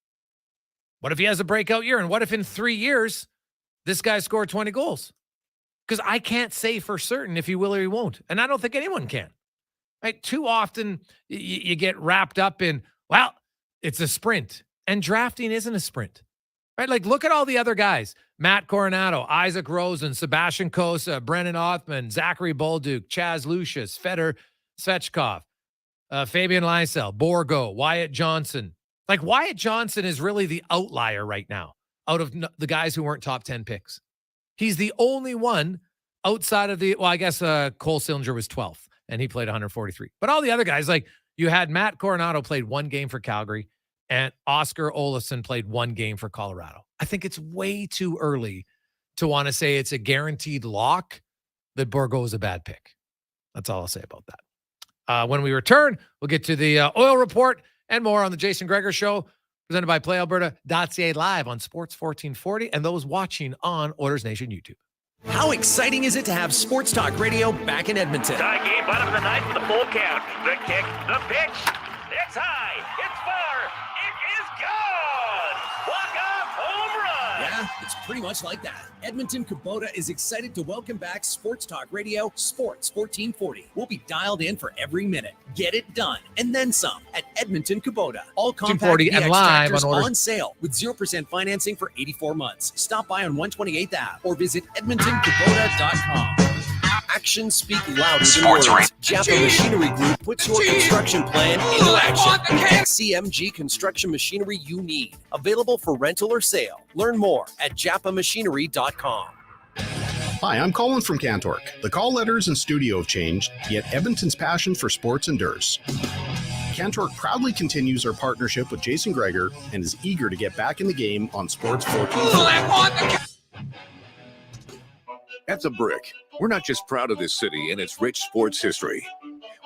What if he has a breakout year? And what if in 3 years, this guy scored 20 goals? Because I can't say for certain if he will or he won't. And I don't think anyone can. Right? Too often you get wrapped up in, well, it's a sprint. And drafting isn't a sprint. Right? Like, look at all the other guys. Matt Coronado, Isaac Rosen, Sebastian Cossa, Brennan Othman, Zachary Bolduc, Chaz Lucius, Fedor Svechkov, Fabian Lysell, Bourgault, Wyatt Johnson. Like, Wyatt Johnson is really the outlier right now out of the guys who weren't top 10 picks. He's the only one outside of I guess Cole Sillinger was 12th, and he played 143. But all the other guys, like you had Matt Coronado played 1 game for Calgary, and Oscar Olofsson played 1 game for Colorado. I think it's way too early to want to say it's a guaranteed lock that Bourgault is a bad pick. That's all I'll say about that. When we return, we'll get to the oil report and more on the Jason Gregor Show, presented by PlayAlberta.ca live on Sports 1440 and those watching on Oilers Nation YouTube. How exciting is it to have Sports Talk Radio back in Edmonton? Tie game, bottom of the ninth with a full count. The kick, the pitch. It's high, it's far, it is gone. Walk-off home run. Yeah, it's pretty much like that. Edmonton Kubota is excited to welcome back Sports Talk Radio, Sports 1440. We'll be dialed in for every minute. Get it done, and then some at Edmonton Kubota. All compact and live tractors on on sale with 0% financing for 84 months. Stop by on 128th Ave or visit edmontonkubota.com. Actions speak louder than words. Japa Machinery Group puts your construction plan into action. CMG construction machinery you need. Available for rental or sale. Learn more at japamachinery.com. Hi, I'm Colin from Cantork. The call letters and studio have changed, yet Edmonton's passion for sports endures. Cantork proudly continues our partnership with Jason Gregor and is eager to get back in the game on Sports 1440. At The Brick, we're not just proud of this city and its rich sports history.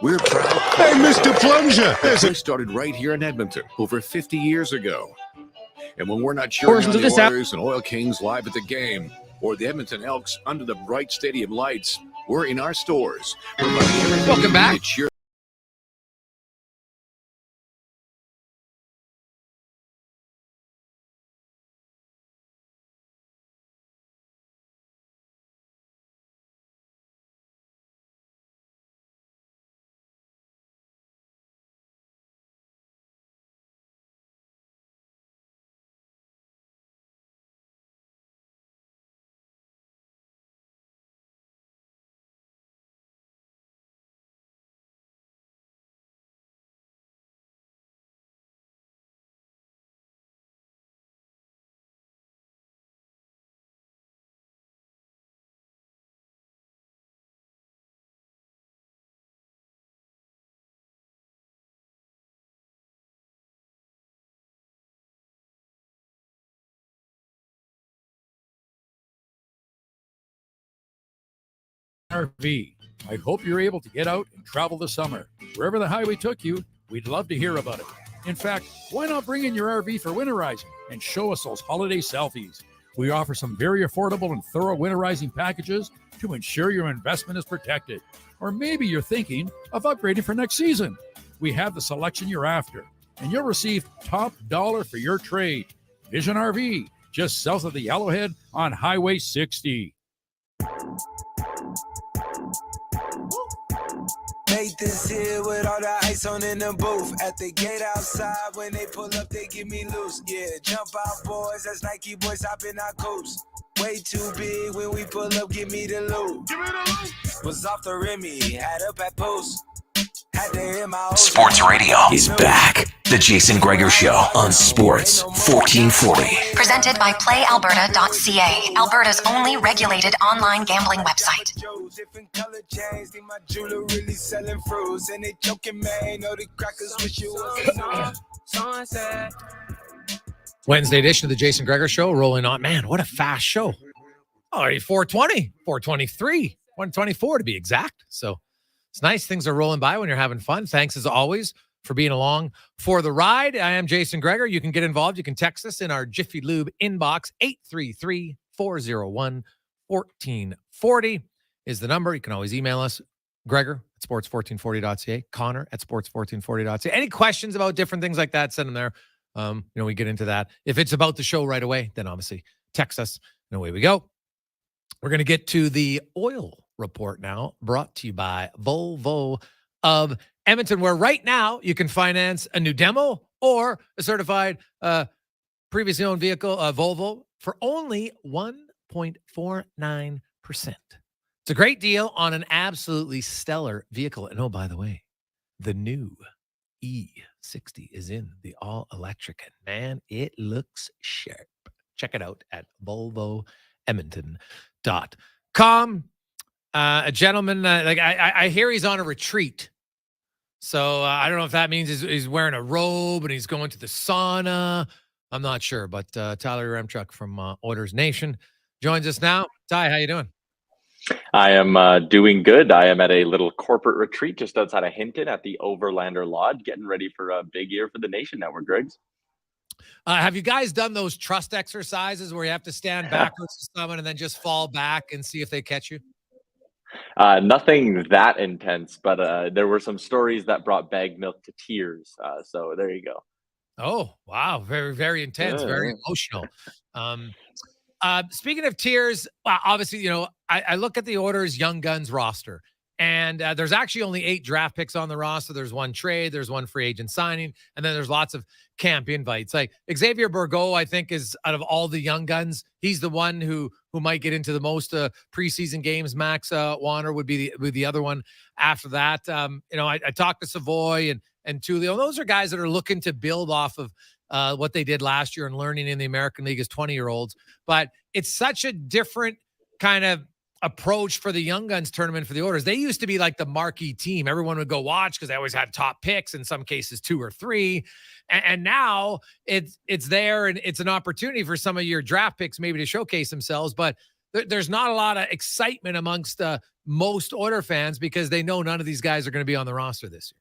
We're proud. Hey, Mr. Plunger! It started right here in Edmonton over 50 years ago. And when we're not cheering on the Oilers and Oil Kings live at the game, or the Edmonton Elks under the bright stadium lights, we're in our stores. Welcome back. RV. I hope you're able to get out and travel this summer. Wherever the highway took you, we'd love to hear about it. In fact, why not bring in your RV for winterizing and show us those holiday selfies? We offer some very affordable and thorough winterizing packages to ensure your investment is protected. Or maybe you're thinking of upgrading for next season. We have the selection you're after, and you'll receive top dollar for your trade. Vision RV, just south of the Yellowhead on Highway 60. Faith is here with all the ice on in the booth. At the gate outside, when they pull up, they give me loose. Yeah, jump out, boys. That's Nike boys hopping our coops. Way too big when we pull up, give me the loot. Give me the loot. Was off the Remy, had up at post. Sports Radio is back. The Jason Gregor Show on Sports 1440. Presented by PlayAlberta.ca, Alberta's only regulated online gambling website. Different color chains, think my jeweler really selling fruits. And they joking, man, know the crackers wish it was sunset. Wednesday edition of the Jason Gregor Show rolling on. Man, what a fast show. Already 420, 423, 124 to be exact. So it's nice. Things are rolling by when you're having fun. Thanks, as always, for being along for the ride. I am Jason Gregor. You can get involved. You can text us in our Jiffy Lube inbox. 833-401-1440 is the number. You can always email us. Gregor at sports1440.ca. Connor at sports1440.ca. Any questions about different things like that, send them there. We get into that. If it's about the show right away, then obviously text us and away we go. We're going to get to the oil report now, brought to you by Volvo of Edmonton, where right now you can finance a new demo or a certified previously owned vehicle, Volvo, for only 1.49%. It's a great deal on an absolutely stellar vehicle. And oh, by the way, the new E60 is in the all-electric, and man, it looks sharp. Check it out at volvoedmonton.com. A gentleman, I hear he's on a retreat. So I don't know if that means he's wearing a robe and he's going to the sauna. I'm not sure, but Tyler Yaremchuk from Oilers Nation joins us now. Ty, how you doing? I am doing good. I am at a little corporate retreat just outside of Hinton at the Overlander Lodge, getting ready for a big year for the Nation Network, Griggs. Have you guys done those trust exercises where you have to stand backwards to someone and then just fall back and see if they catch you? Nothing that intense, but there were some stories that brought bag milk to tears. So there you go. Oh, wow. Very, very intense, very emotional. Speaking of tears, obviously, I look at the Oilers Young Guns roster, and there's actually only 8 draft picks on the roster. There's one trade, there's one free agent signing, and then there's lots of camp invites. Like Xavier Bourgault, I think, is out of all the young guns, he's the one who might get into the most preseason games. Max Warner would be the other one after that. I talked to Savoy and Tulio. Those are guys that are looking to build off of what they did last year and learning in the American League as 20-year-olds. But it's such a different kind of approach for the Young Guns tournament for the Oilers. They used to be like the marquee team. Everyone would go watch because they always had top picks, in some cases 2 or 3. And now it's there, and it's an opportunity for some of your draft picks maybe to showcase themselves. But there's not a lot of excitement amongst most Oiler fans because they know none of these guys are going to be on the roster this year.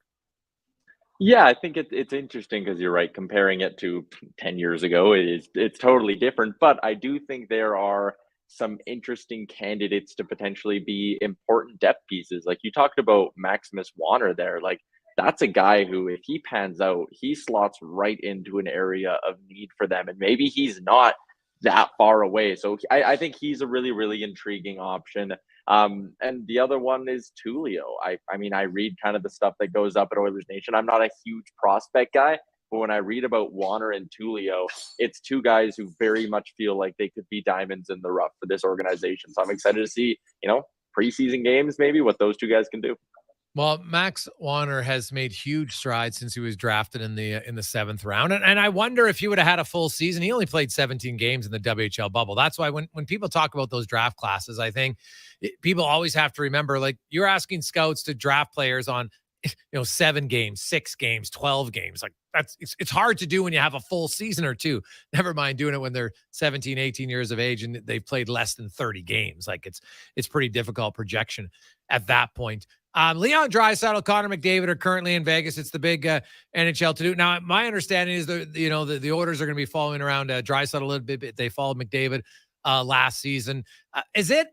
Yeah, I think it's interesting because you're right. Comparing it to 10 years ago, it's totally different. But I do think there are some interesting candidates to potentially be important depth pieces. Like you talked about Maximus Warner there. Like that's a guy who, if he pans out, he slots right into an area of need for them. And maybe he's not that far away. So I think he's a really, really intriguing option. And the other one is Tulio. I mean, I read kind of the stuff that goes up at Oilers Nation. I'm not a huge prospect guy, but when I read about Warner and Tulio, it's 2 guys who very much feel like they could be diamonds in the rough for this organization. So I'm excited to see, preseason games, maybe what those 2 guys can do. Well, Max Warner has made huge strides since he was drafted in the 7th round. And I wonder if he would have had a full season. He only played 17 games in the WHL bubble. That's why when people talk about those draft classes, I think people always have to remember, like, you're asking scouts to draft players on, 7 games, 6 games, 12 games. Like it's hard to do when you have a full season or 2. Never mind doing it when they're 17, 18 years of age and they've played less than 30 games. Like it's pretty difficult projection at that point. Leon Draisaitl, Connor McDavid are currently in Vegas. It's the big NHL to do. Now, my understanding is the Oilers are going to be following around Draisaitl a little bit. They followed McDavid last season. Is it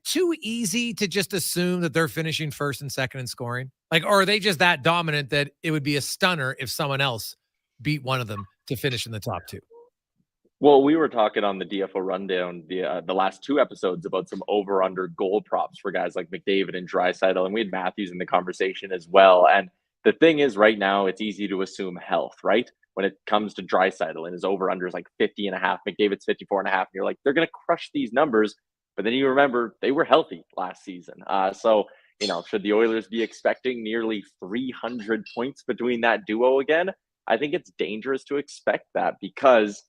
too easy to just assume that they're finishing first and second in scoring? Like, or are they just that dominant that it would be a stunner if someone else beat one of them to finish in the top 2? Well, we were talking on the DFO rundown the last 2 episodes about some over/under goal props for guys like McDavid and Draisaitl, and we had Matthews in the conversation as well. And the thing is, right now, it's easy to assume health, right? When it comes to Draisaitl and his over/under is like 50.5, McDavid's 54.5, and you're like, they're going to crush these numbers. But then you remember they were healthy last season. So, should the Oilers be expecting nearly 300 points between that duo again? I think it's dangerous to expect that because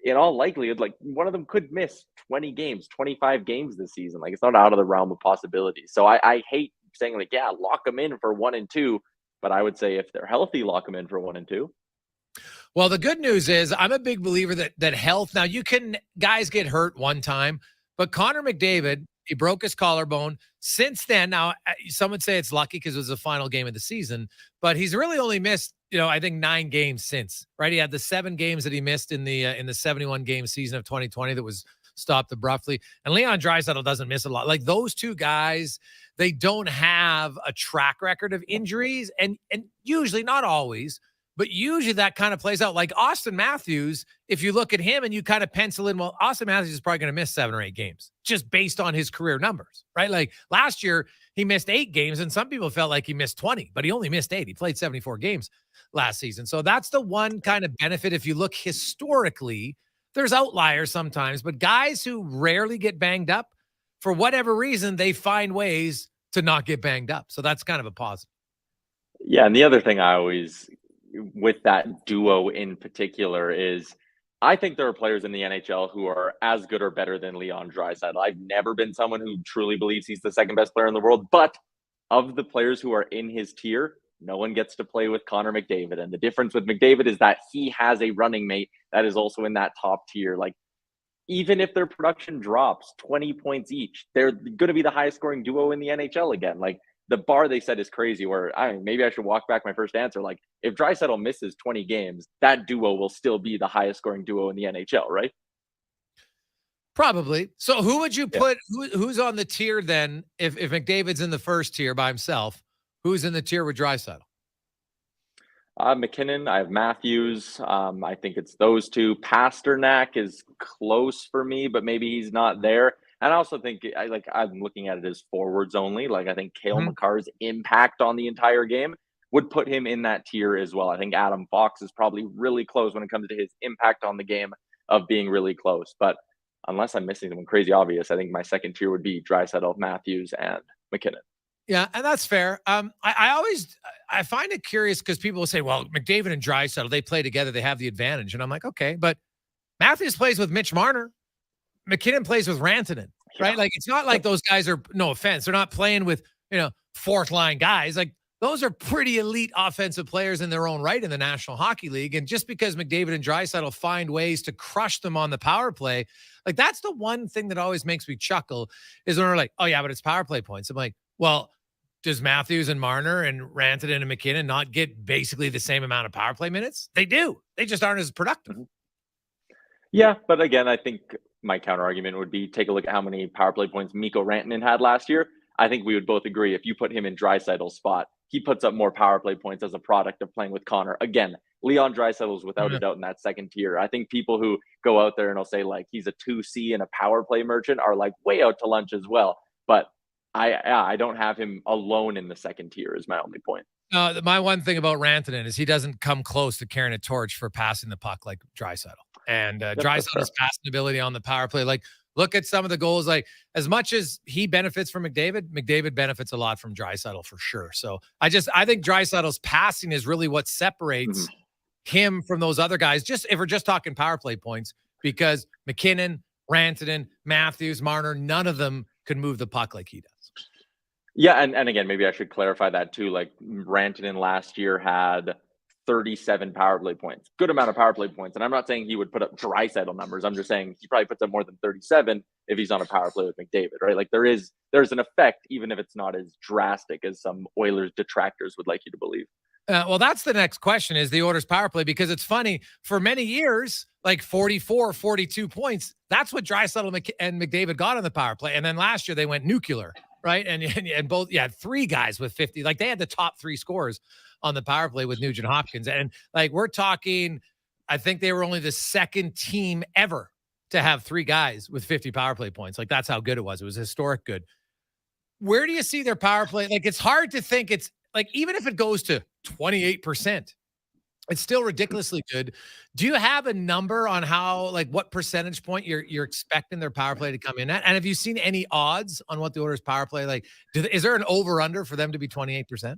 in all likelihood, like one of them could miss 20 games, 25 games this season. Like it's not out of the realm of possibility. So I hate saying like, yeah, lock them in for 1 and 2. But I would say if they're healthy, lock them in for 1 and 2. Well, the good news is I'm a big believer that health. Now guys get hurt one time, but Connor McDavid, he broke his collarbone. Since then, now some would say it's lucky because it was the final game of the season, but he's really only missed, I think 9 games since, right? He had the 7 games that he missed in the 71 game season of 2020 that was stopped abruptly. And Leon Draisaitl doesn't miss a lot. Like those two guys, they don't have a track record of injuries, and usually, not always, but usually that kind of plays out. Like Austin Matthews, if you look at him and you kind of pencil in, well, Austin Matthews is probably going to miss 7 or 8 games just based on his career numbers, right? Like last year, he missed 8 games, and some people felt like he missed 20, but he only missed 8. He played 74 games last season. So that's the one kind of benefit. If you look historically, there's outliers sometimes, but guys who rarely get banged up, for whatever reason, they find ways to not get banged up. So that's kind of a positive. Yeah, and the other thing I always, with that duo in particular, is I think there are players in the NHL who are as good or better than Leon Draisaitl. I've never been someone who truly believes he's the second best player in the world, but of the players who are in his tier, no one gets to play with Connor McDavid. And the difference with McDavid is that he has a running mate that is also in that top tier. Like, even if their production drops 20 points each, they're going to be the highest scoring duo in the NHL again. Like, the bar they set is crazy, where maybe I should walk back my first answer. Like, if Draisaitl misses 20 games, that duo will still be the highest scoring duo in the NHL, right? Probably. So who would you put, who's on the tier then? If McDavid's in the first tier by himself, who's in the tier with Draisaitl? McKinnon, I have Matthews. I think it's those two. Pasternak is close for me, but maybe he's not there. And I also think I'm looking at it as forwards only. Like, I think Cale Makar's impact on the entire game would put him in that tier as well. I think Adam Fox is probably really close when it comes to his impact on the game of being really close. But unless I'm missing someone crazy obvious, I think my second tier would be Draisaitl, Matthews, and McKinnon. Yeah, and that's fair. I find it curious because people will say, well, McDavid and Draisaitl, they play together, they have the advantage. And I'm like, okay, but Matthews plays with Mitch Marner. McKinnon plays with Rantanen, right? Like, it's not like those guys are, no offense, they're not playing with, fourth line guys. Like, those are pretty elite offensive players in their own right in the National Hockey League. And just because McDavid and Draisaitl find ways to crush them on the power play, like, that's the one thing that always makes me chuckle is when we're like, oh yeah, but it's power play points. I'm like, well, does Matthews and Marner and Rantanen and McKinnon not get basically the same amount of power play minutes? They do. They just aren't as productive. Yeah, but again, I think my counter argument would be take a look at how many power play points Mikko Rantanen had last year. I think we would both agree if you put him in Draisaitl's spot, he puts up more power play points as a product of playing with Connor. Again, Leon Draisaitl is without a doubt in that second tier. I think people who go out there and will say like he's a 2C and a power play merchant are like way out to lunch as well. But I don't have him alone in the second tier is my only point. My one thing about Rantanen is he doesn't come close to carrying a torch for passing the puck like Draisaitl. And Draisaitl's passing ability on the power play. Like, look at some of the goals. Like, as much as he benefits from McDavid benefits a lot from Draisaitl for sure. So I think Draisaitl's passing is really what separates him from those other guys. Just if we're just talking power play points, because McKinnon, Rantanen, Matthews, Marner, none of them could move the puck like he does. Yeah, and again, maybe I should clarify that too. Like, Rantanen last year had 37 power play points. Good amount of power play points. And I'm not saying he would put up Draisaitl numbers. I'm just saying he probably puts up more than 37 if he's on a power play with McDavid, right? Like, there's an effect, even if it's not as drastic as some Oilers detractors would like you to believe. Well, that's the next question is the Oilers power play, because it's funny, for many years, like 44, 42 points, that's what Draisaitl and McDavid got on the power play. And then last year they went nuclear, right? And both, three guys with 50. Like, they had the top 3 scorers on the power play with Nugent Hopkins. And like, we're talking I think they were only the second team ever to have 3 guys with 50 power play points. Like, that's how good it was. It was historic good. Where do you see their power play? Like, it's hard to think it's like, even if it goes to 28%, it's still ridiculously good. Do you have a number on how, like, what percentage point you're expecting their power play to come in at? And have you seen any odds on what the Oilers' power play, like, is there an over-under for them to be 28%?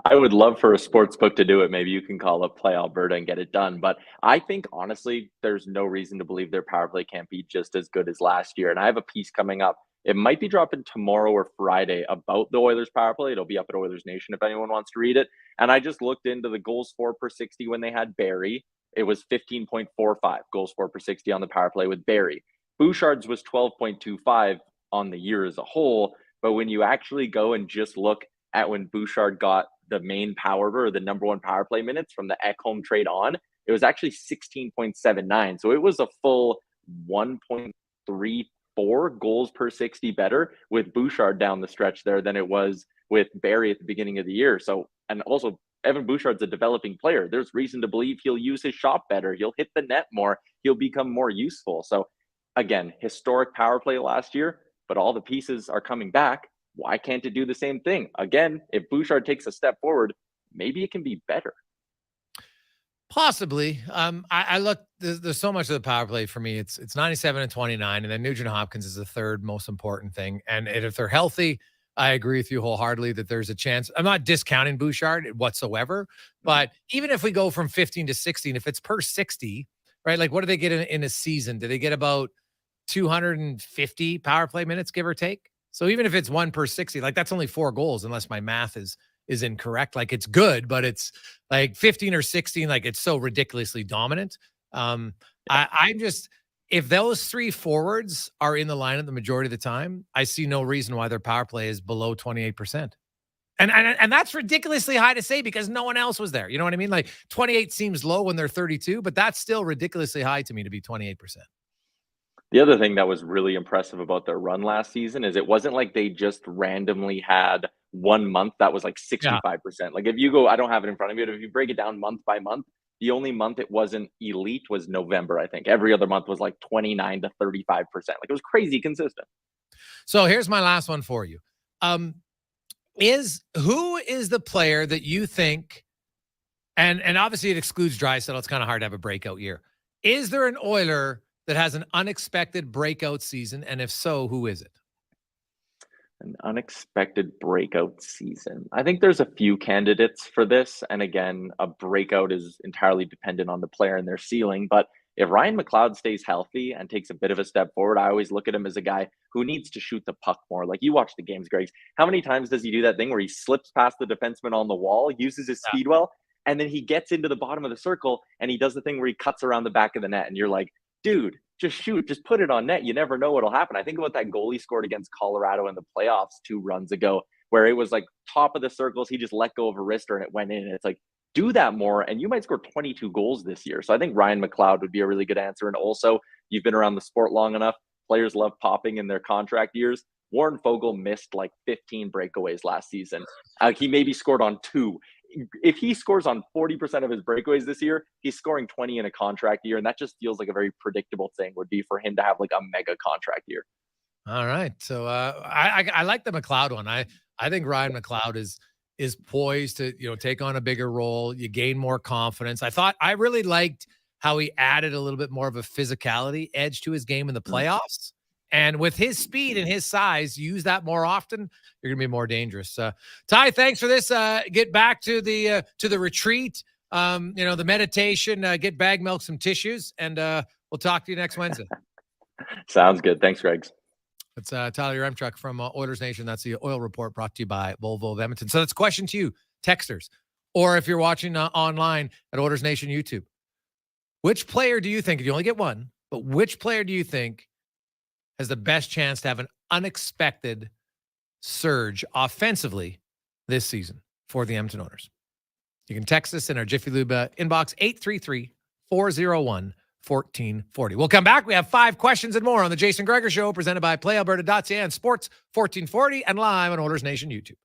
I would love for a sports book to do it. Maybe you can call up Play Alberta and get it done. But I think, honestly, there's no reason to believe their power play can't be just as good as last year. And I have a piece coming up. It might be dropping tomorrow or Friday about the Oilers power play. It'll be up at Oilers Nation if anyone wants to read it. And I just looked into the goals for per 60 when they had Barry. It was 15.45 goals for per 60 on the power play with Barry. Bouchard's was 12.25 on the year as a whole. But when you actually go and just look at when Bouchard got the main power or the number 1 power play minutes from the Ekholm trade on, it was actually 16.79. So it was a full 1.34 goals per 60 better with Bouchard down the stretch there than it was with Barry at the beginning of the year. So, and also Evan Bouchard's a developing player. There's reason to believe he'll use his shot better. He'll hit the net more. He'll become more useful. So again, historic power play last year, but all the pieces are coming back. Why can't it do the same thing? Again, if Bouchard takes a step forward, maybe it can be better. Possibly. I look, there's so much of the power play for me. It's 97 and 29, and then Nugent Hopkins is the third most important thing. And if they're healthy, I agree with you wholeheartedly that there's a chance. I'm not discounting Bouchard whatsoever, but even if we go from 15 to 16, if it's per 60, right? Like, what do they get in a season? Do they get about 250 power play minutes, give or take? So even if it's 1 per 60, like, that's only 4 goals, unless my math is incorrect. Like, it's good, but it's like 15 or 16, like, it's so ridiculously dominant. I'm just, if those 3 forwards are in the lineup the majority of the time, I see no reason why their power play is below 28%. And that's ridiculously high to say because no one else was there. You know what I mean? Like, 28 seems low when they're 32, but that's still ridiculously high to me to be 28%. The other thing that was really impressive about their run last season is it wasn't like they just randomly had 1 month that was like 65%. Like, if you go, I don't have it in front of me, but if you break it down month by month, the only month it wasn't elite was November, I think. Every other month was like 29 to 35%. Like, it was crazy consistent. So here's my last one for you. Who is the player that you think, and obviously it excludes Draisaitl, it's kind of hard to have a breakout year. Is there an Oiler that has an unexpected breakout season? And if so, who is it? An unexpected breakout season. I think there's a few candidates for this. And again, a breakout is entirely dependent on the player and their ceiling. But if Ryan McLeod stays healthy and takes a bit of a step forward, I always look at him as a guy who needs to shoot the puck more. Like, you watch the games, Greg. How many times does he do that thing where he slips past the defenseman on the wall, uses his speed well, and then he gets into the bottom of the circle and he does the thing where he cuts around the back of the net and you're like, dude, just shoot, just put it on net. You never know what'll happen. I think about that goal he scored against Colorado in the playoffs 2 runs ago, where it was like top of the circles. He just let go of a wrister and it went in. And it's like, do that more and you might score 22 goals this year. So I think Ryan McLeod would be a really good answer. And also, you've been around the sport long enough. Players love popping in their contract years. Warren Fogle missed like 15 breakaways last season. He maybe scored on 2. If he scores on 40% of his breakaways this year, he's scoring 20 in a contract year. And that just feels like a very predictable thing would be for him to have like a mega contract year. All right. So I like the McLeod one. I think Ryan McLeod is poised to, take on a bigger role. You gain more confidence. I really liked how he added a little bit more of a physicality edge to his game in the playoffs. And with his speed and his size, use that more often, you're going to be more dangerous. Ty, thanks for this. Get back to the retreat, the meditation, get bag milk, some tissues, and we'll talk to you next Wednesday. Sounds good. Thanks, Greg. It's Tyler Yaremchuk from Oilers Nation. That's the Oil Report brought to you by Volvo of Edmonton. So that's a question to you, texters, or if you're watching online at Oilers Nation YouTube. Which player do you think, you only get one, but which player do you think has the best chance to have an unexpected surge offensively this season for the Edmonton Oilers? You can text us in our Jiffy Lube inbox, 833-401-1440. We'll come back. We have 5 questions and more on the Jason Gregor Show, presented by PlayAlberta.ca and Sports 1440 and live on Oilers Nation YouTube.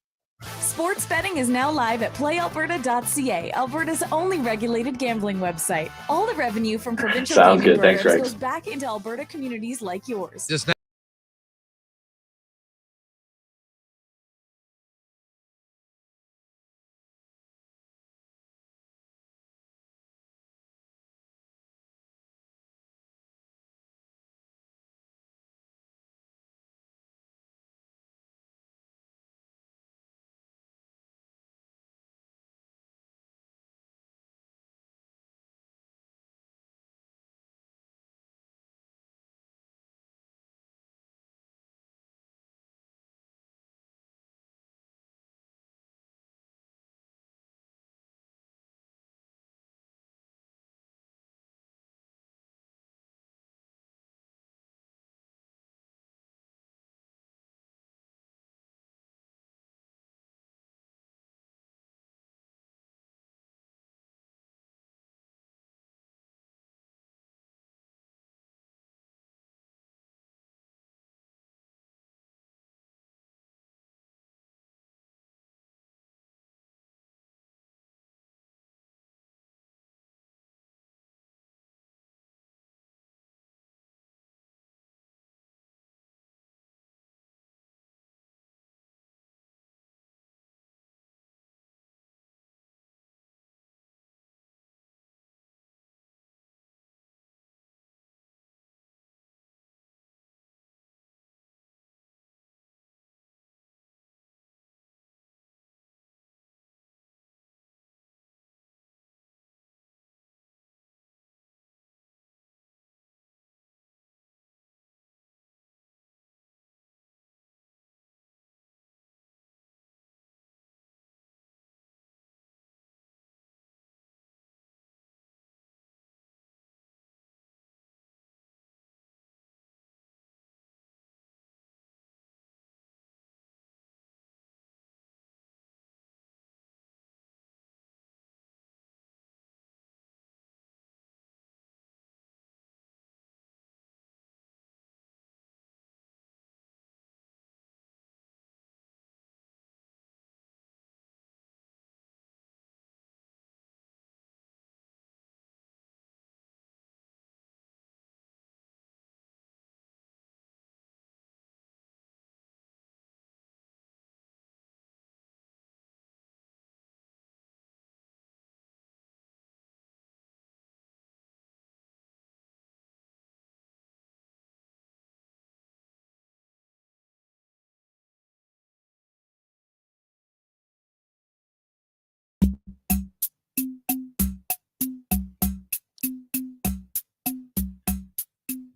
Sports betting is now live at playalberta.ca, Alberta's only regulated gambling website. All the revenue from provincial Sounds gaming good. Thanks, programs Rex. goes back into Alberta communities like yours. Just now.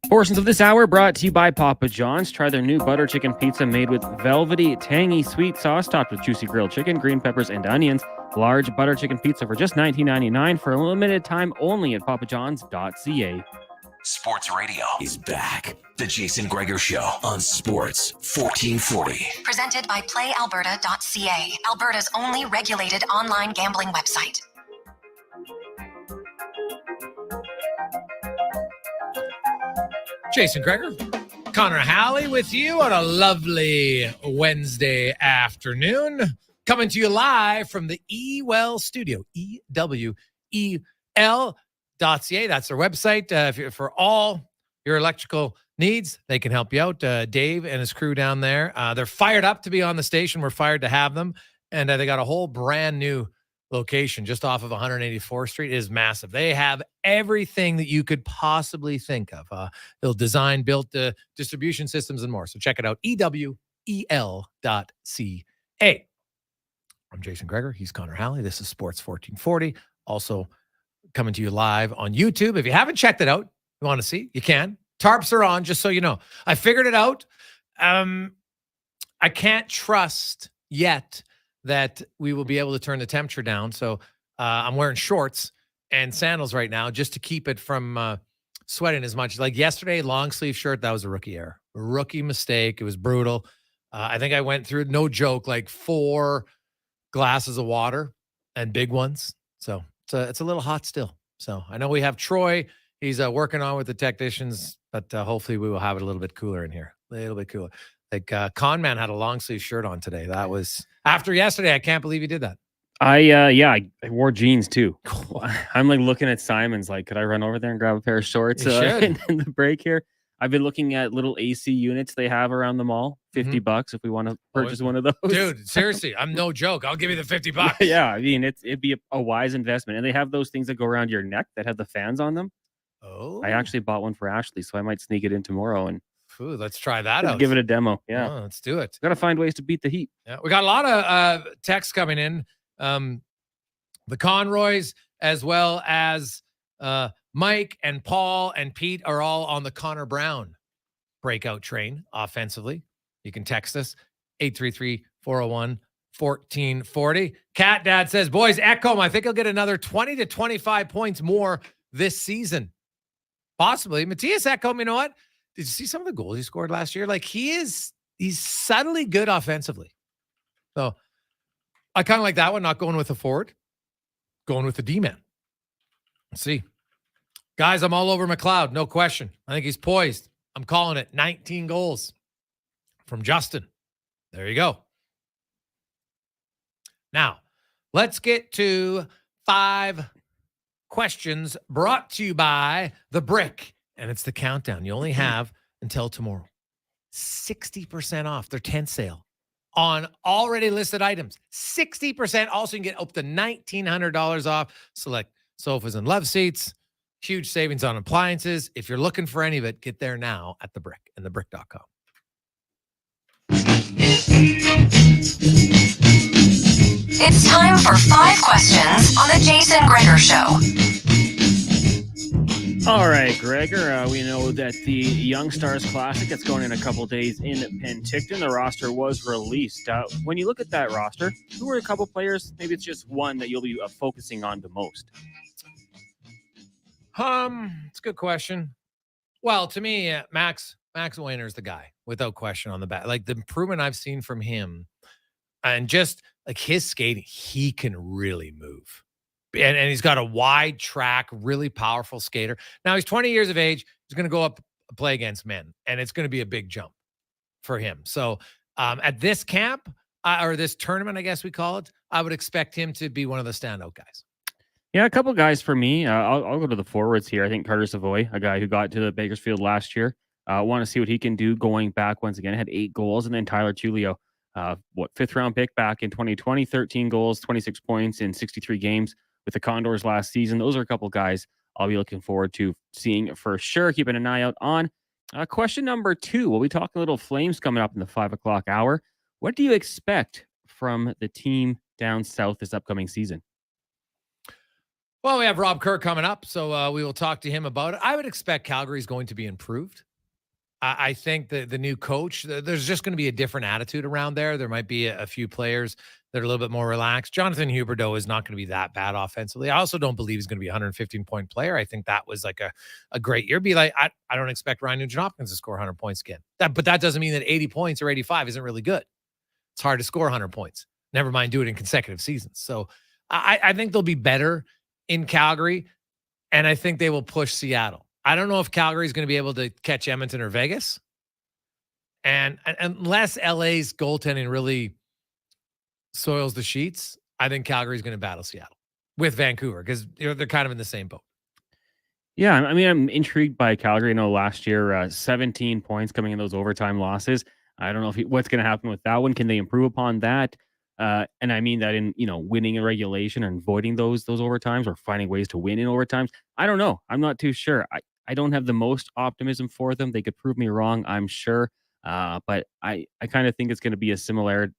Portions of this hour brought to you by Papa John's. Try their new butter chicken pizza made with velvety, tangy, sweet sauce topped with juicy grilled chicken, green peppers, and onions. Large butter chicken pizza for just $19.99 for a limited time only at papajohns.ca. Sports Radio is back. The Jason Gregor Show on Sports 1440. Presented by playalberta.ca, Alberta's only regulated online gambling website. Jason Gregor, Connor Halley with you on a lovely Wednesday afternoon. Coming to you live from the eWell studio, EWEL.ca. That's their website. For all your electrical needs, they can help you out. Dave and his crew down there, they're fired up to be on the station. We're fired to have them. And they got a whole brand new location just off of 184th Street. It is massive. They have everything that you could possibly think of. They'll design, build the distribution systems and more. So check it out, EWEL.ca. I'm Jason Gregor. He's Connor Halley. This is Sports 1440. Also coming to you live on YouTube. If you haven't checked it out, you want to see, you can. Tarps are on, just so you know. I figured it out. I can't trust yet that we will be able to turn the temperature down. So I'm wearing shorts and sandals right now just to keep it from sweating as much. Like yesterday, long sleeve shirt, that was a rookie error. A rookie mistake. It was brutal. I think I went through, no joke, like 4 glasses of water and big ones. So it's a little hot still. So I know we have Troy. He's working on with the technicians, but hopefully we will have it a little bit cooler in here. A little bit cooler. Like Con Man had a long sleeve shirt on today. That was after yesterday. I can't believe he did that. I wore jeans too. I'm like looking at Simon's like, could I run over there and grab a pair of shorts in the break here? I've been looking at little AC units they have around the mall. $50 if we want to purchase one of those. Dude, seriously, I'm no joke. I'll give you the $50. Yeah, I mean it'd be a wise investment. And they have those things that go around your neck that have the fans on them. Oh, I actually bought one for Ashley, so I might sneak it in tomorrow and let's try that out. Give it a demo. Yeah, let's do it. Got to find ways to beat the heat. Yeah, we got a lot of texts coming in. The Conroys, as well as Mike and Paul and Pete, are all on the Connor Brown breakout train offensively. You can text us 833-401-1440. Cat Dad says, boys, Ekholm, I think he'll get another 20 to 25 points more this season. Possibly. Matthias Ekholm, you know what? Did you see some of the goals he scored last year? Like he's subtly good offensively. So I kind of like that one, not going with the forward, going with the D-man. Let's see. Guys, I'm all over McLeod. No question. I think he's poised. I'm calling it 19 goals from Justin. There you go. Now, let's get to 5 questions brought to you by The Brick. And it's the countdown. You only have until tomorrow. 60% off their tent sale on already listed items. 60%. Also, you can get up to $1,900 off select sofas and love seats. Huge savings on appliances. If you're looking for any of it, get there now at The Brick and thebrick.com. It's time for 5 questions on the Jason Gregor Show. All right, Gregor, we know that the Young Stars Classic that's going in a couple days in Penticton, the roster was released. When you look at that roster, who are a couple players, maybe it's just one that you'll be focusing on the most? It's a good question. Well, to me, Max Wayner's the guy, without question, on the back. Like the improvement I've seen from him and just like his skating, he can really move. And he's got a wide track, really powerful skater. Now he's 20 years of age. He's going to go up play against men, and it's going to be a big jump for him. So at this camp or this tournament, I guess we call it, I would expect him to be one of the standout guys. Yeah, a couple guys for me. I'll go to the forwards here. I think Carter Savoy, a guy who got to the Bakersfield last year. Want to see what he can do going back once again. Had 8 goals. And then Tyler Tulio, 5th round pick back in 2020, 13 goals, 26 points in 63 games with the Condors last season. Those are a couple guys I'll be looking forward to seeing for sure. Keeping an eye out on. Question number 2. We'll be talking a little Flames coming up in the 5 o'clock hour. What do you expect from the team down south this upcoming season? Well, we have Rob Kerr coming up, so we will talk to him about it. I would expect Calgary is going to be improved. I think the new coach, there's just going to be a different attitude around there. There might be a few players that are a little bit more relaxed. Jonathan Huberdeau is not going to be that bad offensively. I also don't believe he's going to be a 115-point player. I think that was like a great year. I don't expect Ryan Nugent-Hopkins to score 100 points again. But that doesn't mean that 80 points or 85 isn't really good. It's hard to score 100 points. Never mind do it in consecutive seasons. So I think they'll be better in Calgary, and I think they will push Seattle. I don't know if Calgary is going to be able to catch Edmonton or Vegas. And unless LA's goaltending really soils the sheets, I think Calgary is going to battle Seattle with Vancouver because they're kind of in the same boat. Yeah, I mean, I'm intrigued by Calgary. I know last year, 17 points coming in those overtime losses. I don't know what's going to happen with that one. Can they improve upon that? And I mean that in, winning in regulation and avoiding those overtimes or finding ways to win in overtimes. I don't know. I'm not too sure. I don't have the most optimism for them. They could prove me wrong, I'm sure. But I kind of think it's going to be a similar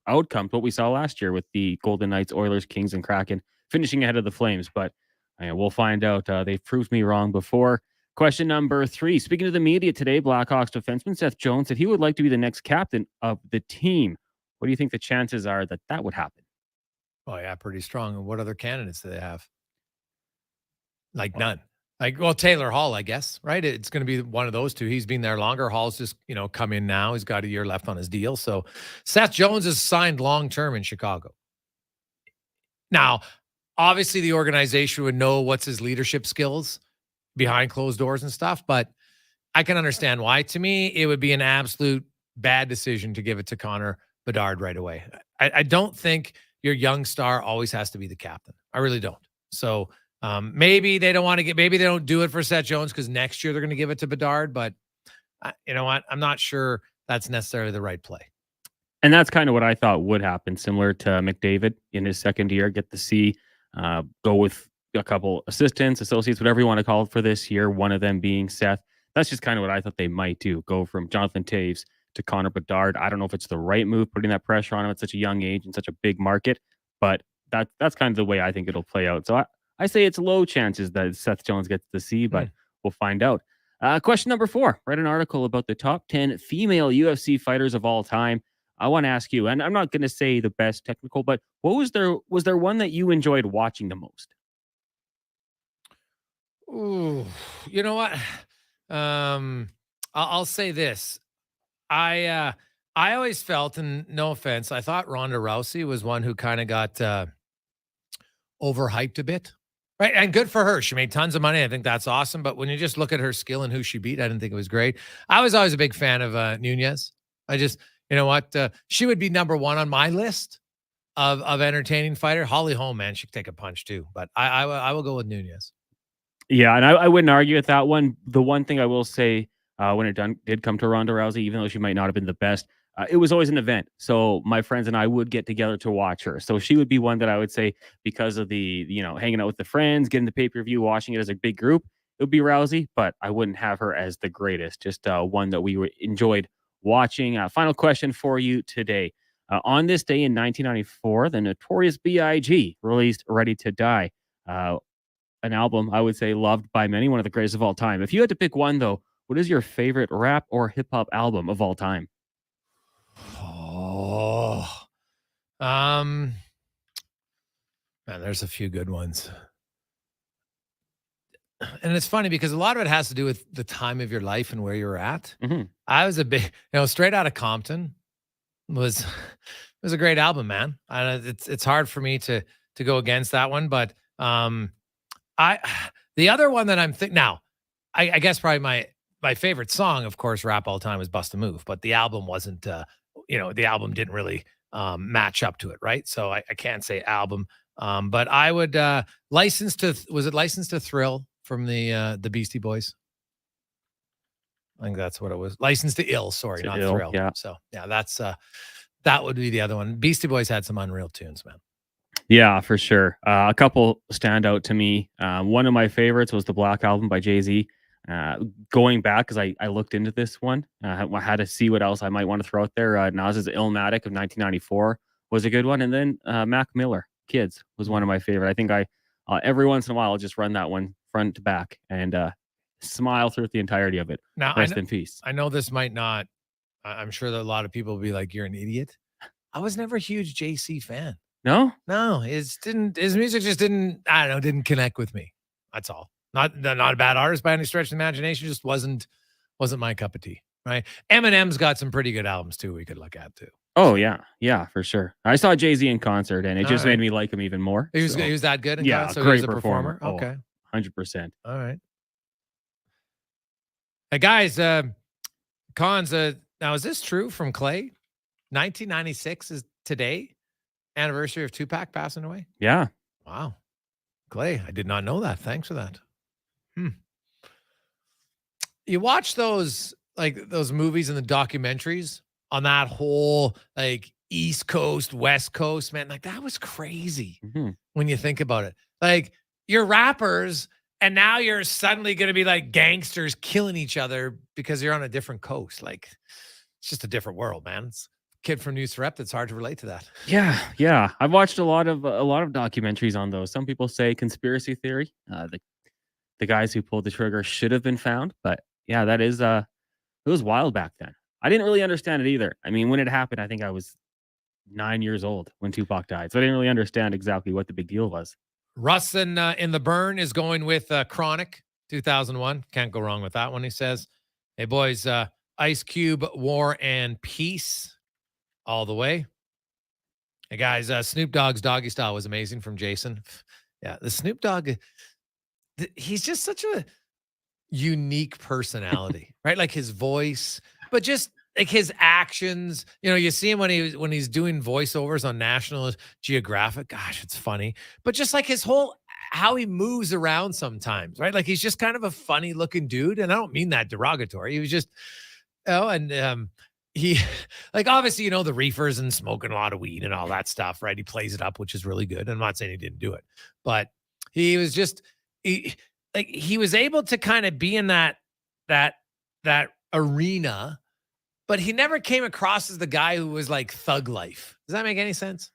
outcome to what we saw last year with the Golden Knights, Oilers, Kings, and Kraken finishing ahead of the Flames. But we'll find out. They've proved me wrong before. Question number 3. Speaking to the media today, Blackhawks defenseman Seth Jones said he would like to be the next captain of the team. What do you think the chances are that would happen? Oh, yeah, pretty strong. And what other candidates do they have? None. Taylor Hall, I guess, right? It's going to be one of those two. He's been there longer. Hall's just, come in now. He's got a year left on his deal. So Seth Jones is signed long-term in Chicago. Now, obviously the organization would know what's his leadership skills behind closed doors and stuff, but I can understand why. To me, it would be an absolute bad decision to give it to Connor Bedard right away. I don't think your young star always has to be the captain. I really don't. So maybe they don't do it for Seth Jones because next year they're going to give it to Bedard. But you know what? I'm not sure that's necessarily the right play. And that's kind of what I thought would happen, similar to McDavid in his second year. Get to see, go with a couple assistants, associates, whatever you want to call it for this year, one of them being Seth. That's just kind of what I thought they might do, go from Jonathan Toews to Connor Bedard. I don't know if it's the right move, putting that pressure on him at such a young age and such a big market, but that's kind of the way I think it'll play out. So I say it's low chances that Seth Jones gets to see, but we'll find out. Question number 4, read an article about the top 10 female UFC fighters of all time. I want to ask you, and I'm not going to say the best technical, but was there one that you enjoyed watching the most? Ooh, you know what? I'll say this. I always felt, and no offense, I thought Ronda Rousey was one who kind of got overhyped a bit. Right. And good for her. She made tons of money. I think that's awesome. But when you just look at her skill and who she beat, I didn't think it was great. I was always a big fan of Nunez. You know what? She would be number 1 on my list of entertaining fighter. Holly Holm, man, she could take a punch too. But I will go with Nunez. Yeah, and I wouldn't argue with that one. The one thing I will say, when it did come to Ronda Rousey, even though she might not have been the best, it was always an event. So my friends and I would get together to watch her. So she would be one that I would say, because of the, hanging out with the friends, getting the pay-per-view, watching it as a big group, it would be Rousey, but I wouldn't have her as the greatest. Just one that we enjoyed watching. Final question for you today. On this day in 1994, the Notorious B.I.G. released Ready to Die, an album I would say loved by many, one of the greatest of all time. If you had to pick one, though, what is your favorite rap or hip-hop album of all time? Oh, man, there's a few good ones. And it's funny because a lot of it has to do with the time of your life and where you're at. Mm-hmm. I was a big, Straight Outta Compton was a great album, man. It's hard for me to go against that one, but the other one that I'm thinking now, I guess probably my favorite song, of course, rap all time is Bust a Move, but the album wasn't, the album didn't really match up to it, right? So I can't say album, but I would License to Thrill from the Beastie Boys? I think that's what it was. License to Ill, sorry, not Ill, Thrill. yeah. So yeah, that would be the other one. Beastie Boys had some unreal tunes, man. Yeah, for sure. A couple stand out to me. One of my favorites was the Black Album by Jay-Z. Going back, because I looked into this one, I had to see what else I might want to throw out there. Nas's Illmatic of 1994 was a good one. And then Mac Miller, Kids, was one of my favorite. I think every once in a while, I'll just run that one front to back and smile through the entirety of it. Now, Rest in peace. I know this might not, I'm sure that a lot of people will be like, you're an idiot. I was never a huge JC fan. No? No, his music just didn't connect with me. That's all. Not a bad artist by any stretch of the imagination, just wasn't my cup of tea, right? Eminem's got some pretty good albums too we could look at too. Oh yeah, for sure. I saw Jay-Z in concert and it just made me like him even more. He was that good in concert? So great he was a performer. Okay. 100%. All right. Hey guys, Cons, now is this true from Clay? 1996 is today, anniversary of Tupac passing away? Yeah. Wow. Clay, I did not know that. Thanks for that. You watch those movies and the documentaries on that whole East Coast, West Coast, man, that was crazy when you think about it. You're rappers and now you're suddenly going to be like gangsters killing each other because you're on a different coast. It's just a different world, man. It's a kid from New Threat that's hard to relate to that. Yeah. I've watched a lot of documentaries on those. Some people say conspiracy theory. The guys who pulled the trigger should have been found, but yeah, that is it was wild back then. I didn't really understand it either. I mean, when it happened, I think I was 9 years old when Tupac died, so I didn't really understand exactly what the big deal was. Russ in the Burn is going with Chronic 2001. Can't go wrong with that one. He says, "Hey boys, Ice Cube, War and Peace, all the way." Hey guys, Snoop Dogg's Doggy Style was amazing from Jason. Yeah, the Snoop Dogg, he's just such a unique personality, right? His voice, but just like his actions, you see him when he's doing voiceovers on National Geographic. Gosh, it's funny. But just like his whole how he moves around sometimes, right? Like he's just kind of a funny looking dude. And I don't mean that derogatory. He was just, he like obviously, the reefers and smoking a lot of weed and all that stuff, right? He plays it up, which is really good. I'm not saying he didn't do it, but he was just he was able to kind of be in that arena, but he never came across as the guy who was like thug life. Does that make any sense?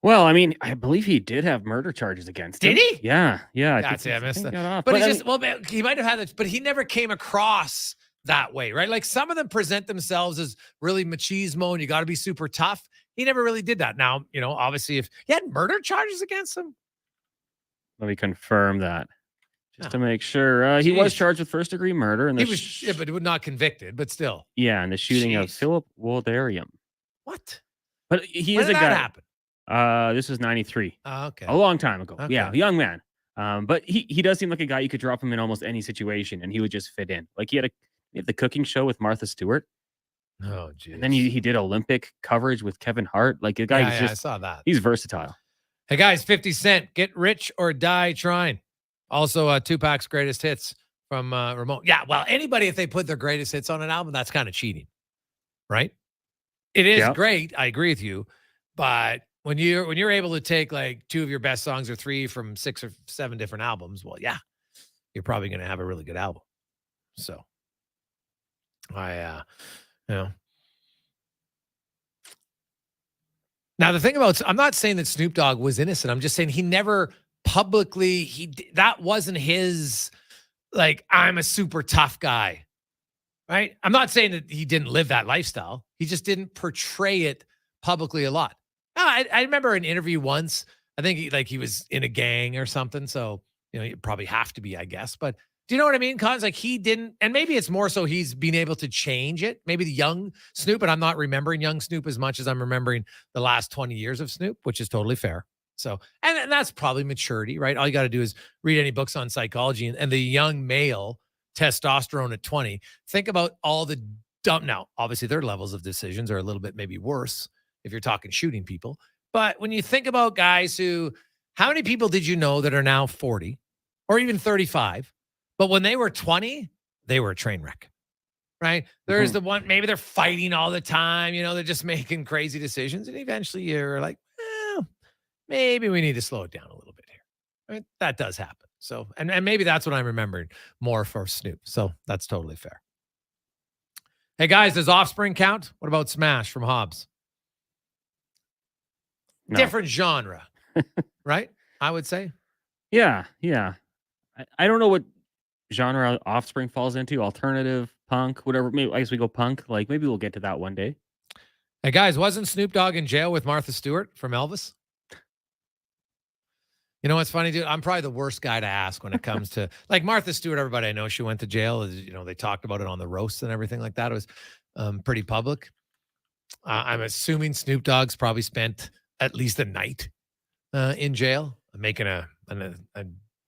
Well, I mean, I believe he did have murder charges against him. Did he? Yeah. I missed that. But he might have had it, but he never came across that way, right? Like some of them present themselves as really machismo and you got to be super tough. He never really did that. Now, obviously if he had murder charges against him. Let me confirm that just to make sure. He was charged with first-degree murder. And but he was not convicted, but still. Yeah, and the shooting of Philip Wolderium. What? But he when is did a that guy. happen? This was 93. Oh, okay. A long time ago. Okay. Yeah, a young man. But he does seem like a guy you could drop him in almost any situation and he would just fit in. Like he had the cooking show with Martha Stewart. Oh, geez. And then he did Olympic coverage with Kevin Hart. Like a guy I saw that. He's versatile. Hey guys, 50 Cent, Get Rich or Die Trying. Also, Tupac's greatest hits from Ramon. Yeah, well, anybody, if they put their greatest hits on an album, that's kind of cheating, right? It is great. I agree with you. But when you're able to take like 2 of your best songs or 3 from 6 or 7 different albums, well, yeah, you're probably going to have a really good album. So Now, the thing about, I'm not saying that Snoop Dogg was innocent. I'm just saying he never publicly, that wasn't his, like, I'm a super tough guy, right? I'm not saying that he didn't live that lifestyle. He just didn't portray it publicly a lot. I remember an interview once, I think he was in a gang or something. So, you probably have to be, I guess. But do you know what I mean? Cause like he didn't, and maybe it's more so he's been able to change it. Maybe the young Snoop, but I'm not remembering young Snoop as much as I'm remembering the last 20 years of Snoop, which is totally fair. So, and that's probably maturity, right? All you got to do is read any books on psychology and the young male testosterone at 20. Think about all the dumb. Now, obviously their levels of decisions are a little bit maybe worse if you're talking shooting people. But when you think about guys how many people did you know that are now 40 or even 35? But when they were 20, they were a train wreck, right? There's the one, maybe they're fighting all the time. They're just making crazy decisions. And eventually you're like, well, maybe we need to slow it down a little bit here. Right? That does happen. So, and maybe that's what I'm remembering more for Snoop. So that's totally fair. Hey guys, does Offspring count? What about Smash from Hobbs? No. Different genre, right? I would say. Yeah. I don't know what genre Offspring falls into. Alternative, punk, whatever. Maybe I guess we go punk. Like maybe we'll get to that one day. Hey guys, wasn't Snoop Dogg in jail with Martha Stewart from Elvis? You know what's funny, dude? I'm probably the worst guy to ask when it comes to like Martha Stewart. Everybody I know, she went to jail. They talked about it on the roasts and everything like that. It was pretty public. I'm assuming Snoop Dogg's probably spent at least a night in jail, making a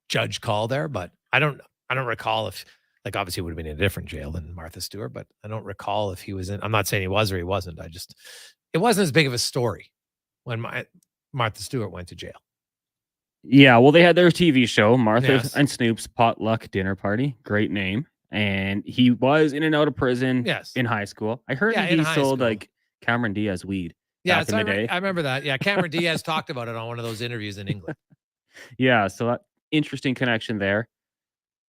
judge call there. But I don't recall if, like, obviously it would have been in a different jail than Martha Stewart, but I don't recall if he was in. I'm not saying he was or he wasn't. It wasn't as big of a story when Martha Stewart went to jail. Yeah, well, they had their TV show, Martha and Snoop's Potluck Dinner Party. Great name. And he was in and out of prison in high school. I heard he sold like Cameron Diaz weed back in the day. I remember that. Yeah, Cameron Diaz talked about it on one of those interviews in England. Yeah, so that interesting connection there.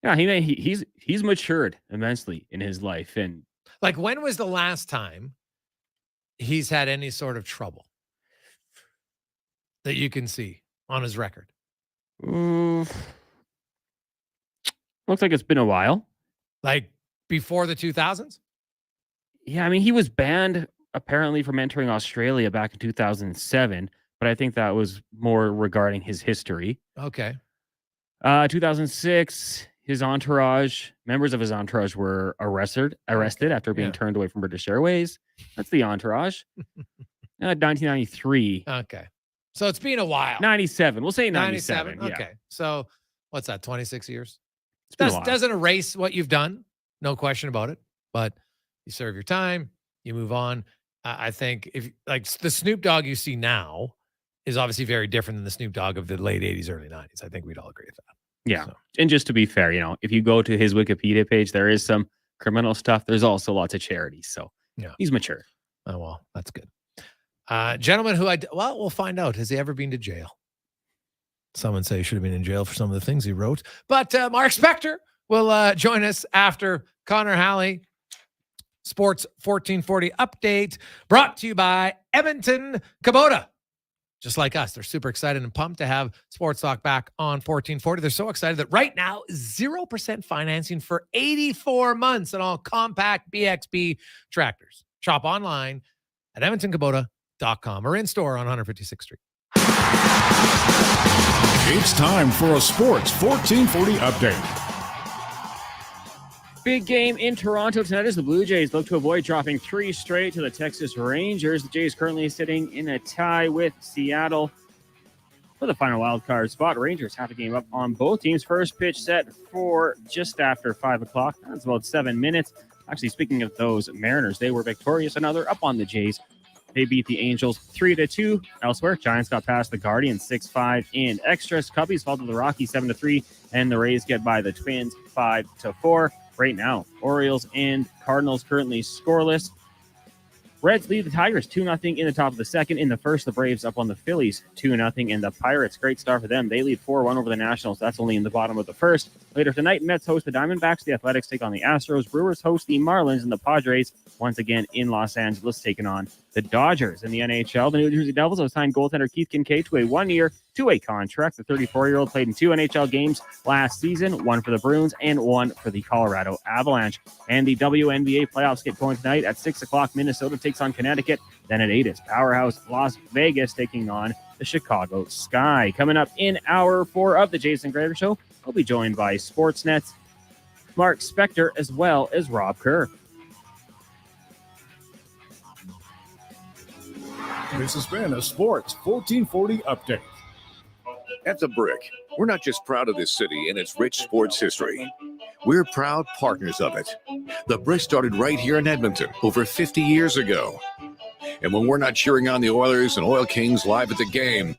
Yeah, he's matured immensely in his life. And like, when was the last time he's had any sort of trouble that you can see on his record? Looks like it's been a while. Like before the 2000s? Yeah, I mean, he was banned apparently from entering Australia back in 2007, but I think that was more regarding his history. Okay. 2006, members of his entourage were arrested after being turned away from British Airways. That's the entourage. 1993. Okay. So it's been a while. 97. We'll say 97. Okay. Yeah. So what's that? 26 years? It's been a while. Doesn't erase what you've done. No question about it. But you serve your time. You move on. I think if like the Snoop Dogg you see now is obviously very different than the Snoop Dogg of the late 80s, early 90s. I think we'd all agree with that. Yeah. So. And just to be fair, if you go to his Wikipedia page, there is some criminal stuff. There's also lots of charities. So he's mature. Oh, well, that's good. Gentleman who we'll find out. Has he ever been to jail? Someone say he should have been in jail for some of the things he wrote. But Mark Spector will join us after Connor Halley. Sports 1440 update brought to you by Edmonton Kubota. Just like us, they're super excited and pumped to have Sports Talk back on 1440. They're so excited that right now, 0% financing for 84 months on all compact BXB tractors. Shop online at edmontonkubota.com or in store on 156th Street. It's time for a Sports 1440 update. Big game in Toronto tonight as the Blue Jays look to avoid dropping 3 straight to the Texas Rangers. The Jays currently sitting in a tie with Seattle for the final wild card spot. Rangers have a game up on both teams. First pitch set for just after 5 o'clock. That's about 7 minutes. Actually, speaking of those Mariners, they were victorious. Another up on the Jays. They beat the Angels 3-2. Elsewhere, Giants got past the Guardians 6-5 in extras. Cubbies fall to the Rockies 7-3, and the Rays get by the Twins 5-4. Right now, Orioles and Cardinals currently scoreless. Reds lead the Tigers 2-0 in the top of the second. In the first, the Braves up on the Phillies 2-0. And the Pirates, great start for them. They lead 4-1 over the Nationals. That's only in the bottom of the first. Later tonight, Mets host the Diamondbacks. The Athletics take on the Astros. Brewers host the Marlins. And the Padres, once again in Los Angeles, taking on the Dodgers. In the NHL, the New Jersey Devils have signed goaltender Keith Kincaid to a 1-year, 2-way contract. The 34-year-old played in 2 NHL games last season, 1 for the Bruins and 1 for the Colorado Avalanche. And the WNBA playoffs get going tonight at 6 o'clock. Minnesota takes on Connecticut. Then at 8 is powerhouse Las Vegas taking on the Chicago Sky. Coming up in hour 4 of the Jason Gregor Show, we'll be joined by Sportsnet's Mark Spector as well as Rob Kerr. This has been a Sports 1440 update. At The Brick, we're not just proud of this city and its rich sports history. We're proud partners of it. The Brick started right here in Edmonton over 50 years ago. And when we're not cheering on the Oilers and Oil Kings live at the game,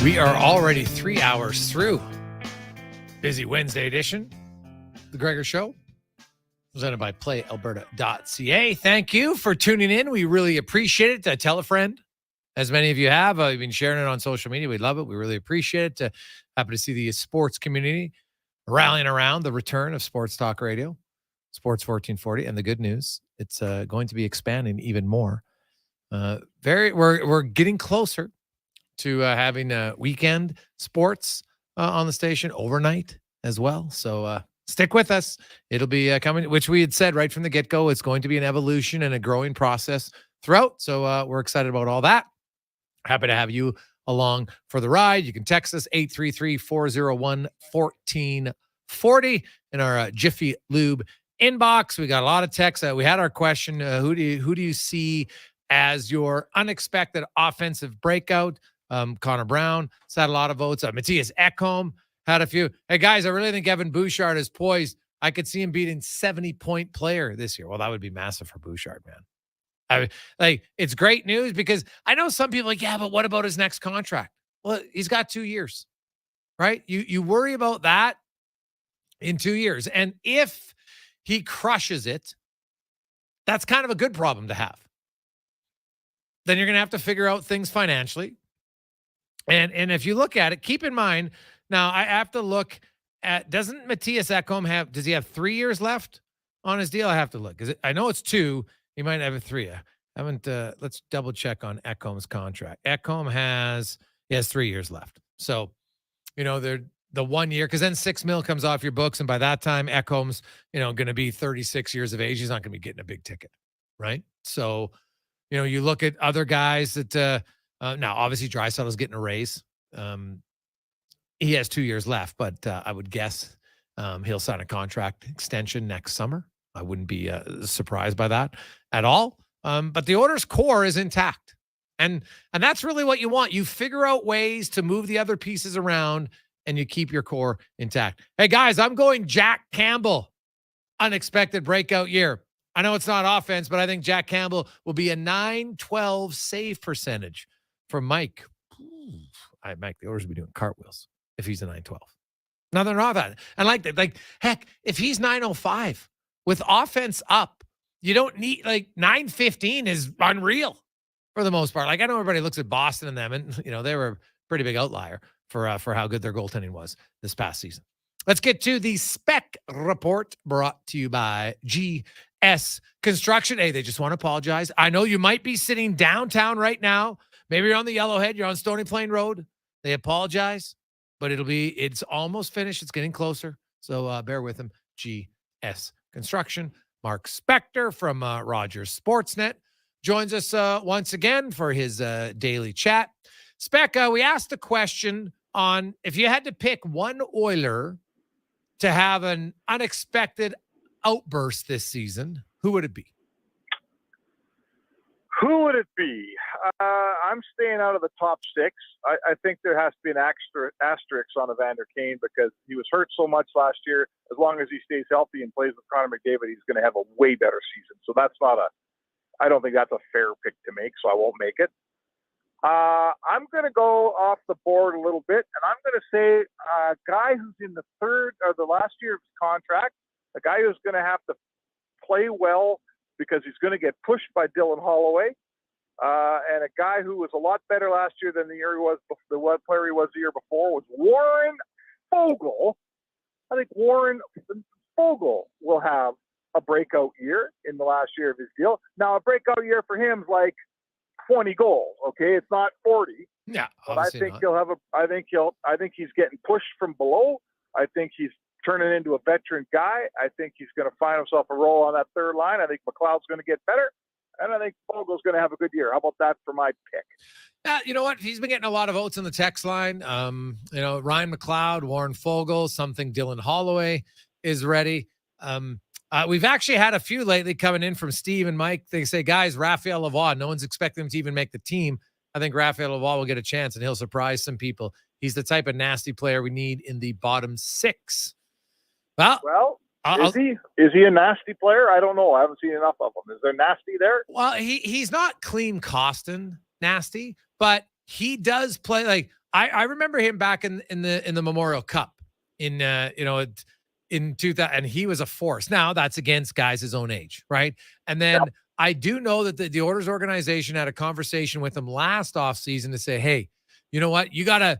We are already 3 hours through. Busy Wednesday edition. The Gregor Show, presented by PlayAlberta.ca. Thank you for tuning in. We really appreciate it. Tell a friend, as many of you have. You've been sharing it on social media. We love it. We really appreciate it. Happy to see the sports community rallying around the return of Sports Talk Radio, Sports 1440. And the good news, it's going to be expanding even more. We're getting closer to having weekend sports on the station overnight as well. So stick with us. It'll be coming, which we had said right from the get-go. It's going to be an evolution and a growing process throughout. So we're excited about all that. Happy to have you along for the ride. You can text us 833-401-1440 in our Jiffy Lube inbox. We got a lot of texts. We had our question, who do you see as your unexpected offensive breakout? Connor Brown had a lot of votes. Matthias Ekholm had a few. Hey, guys, I really think Evan Bouchard is poised. I could see him beating 70-point player this year. Well, that would be massive for Bouchard, man. It's great news because I know some people are like, yeah, but what about his next contract? Well, he's got 2 years, right? You worry about that in 2 years. And if he crushes it, that's kind of a good problem to have. Then you're going to have to figure out things financially. And if you look at it, keep in mind, now I have to look at, doesn't Matthias Ekholm does he have 3 years left on his deal? I have to look. I know it's 2. He might have a 3. I haven't, let's double check on Ekholm's contract. Ekholm has 3 years left. So, they're the 1 year, because then $6 million comes off your books. And by that time, Ekholm's, going to be 36 years of age. He's not going to be getting a big ticket. Right. So, you look at other guys that, now, obviously, Draisaitl's getting a raise. He has 2 years left, but I would guess he'll sign a contract extension next summer. I wouldn't be surprised by that at all. But the Oilers' core is intact. And that's really what you want. You figure out ways to move the other pieces around, and you keep your core intact. Hey, guys, I'm going Jack Campbell. Unexpected breakout year. I know it's not offense, but I think Jack Campbell will be a .912 save percentage. For Mike, Mike, the Oilers will be doing cartwheels if he's a .912. Nothing wrong with that. And heck, if he's .905 with offense up, you don't need .915 is unreal for the most part. I know everybody looks at Boston and them, and they were a pretty big outlier for how good their goaltending was this past season. Let's get to the Spec Report, brought to you by GS Construction. Hey, they just want to apologize. I know you might be sitting downtown right now. Maybe you're on the Yellowhead, you're on Stony Plain Road. They apologize, but it's almost finished. It's getting closer. So bear with them. GS Construction. Mark Spector from Rogers Sportsnet joins us once again for his daily chat. Spec, we asked the question on if you had to pick one Oiler to have an unexpected outburst this season, who would it be? Who would it be? I'm staying out of the top 6. I think there has to be an asterisk on Evander Kane because he was hurt so much last year. As long as he stays healthy and plays with Connor McDavid, he's going to have a way better season. So I don't think that's a fair pick to make, so I won't make it. I'm going to go off the board a little bit, and I'm going to say a guy who's in the last year of his contract, a guy who's going to have to play well because he's going to get pushed by Dylan Holloway, and a guy who was a lot better last year than the player he was the year before was Warren Foegele. I think Warren Foegele will have a breakout year in the last year of his deal. Now, a breakout year for him is like 20 goals. Okay, it's not 40. Yeah, but I think I think he's getting pushed from below. I think he's turning into a veteran guy. I think he's going to find himself a role on that third line. I think McLeod's going to get better, and I think Fogel's going to have a good year. How about that for my pick? You know what? He's been getting a lot of votes in the text line. Ryan McLeod, Warren Foegele, something Dylan Holloway is ready. We've actually had a few lately coming in from Steve and Mike. They say, guys, Raphael Lavoie, no one's expecting him to even make the team. I think Raphael Lavoie will get a chance, and he'll surprise some people. He's the type of nasty player we need in the bottom 6. Well, is he a nasty player? I don't know. I haven't seen enough of him. Is there nasty there? Well, he's not Clean Costin nasty, but he does play I remember him back in the Memorial Cup in 2000, and he was a force. Now that's against guys his own age, right? And then I do know that the Oilers organization had a conversation with him last offseason to say, hey, you know what? You gotta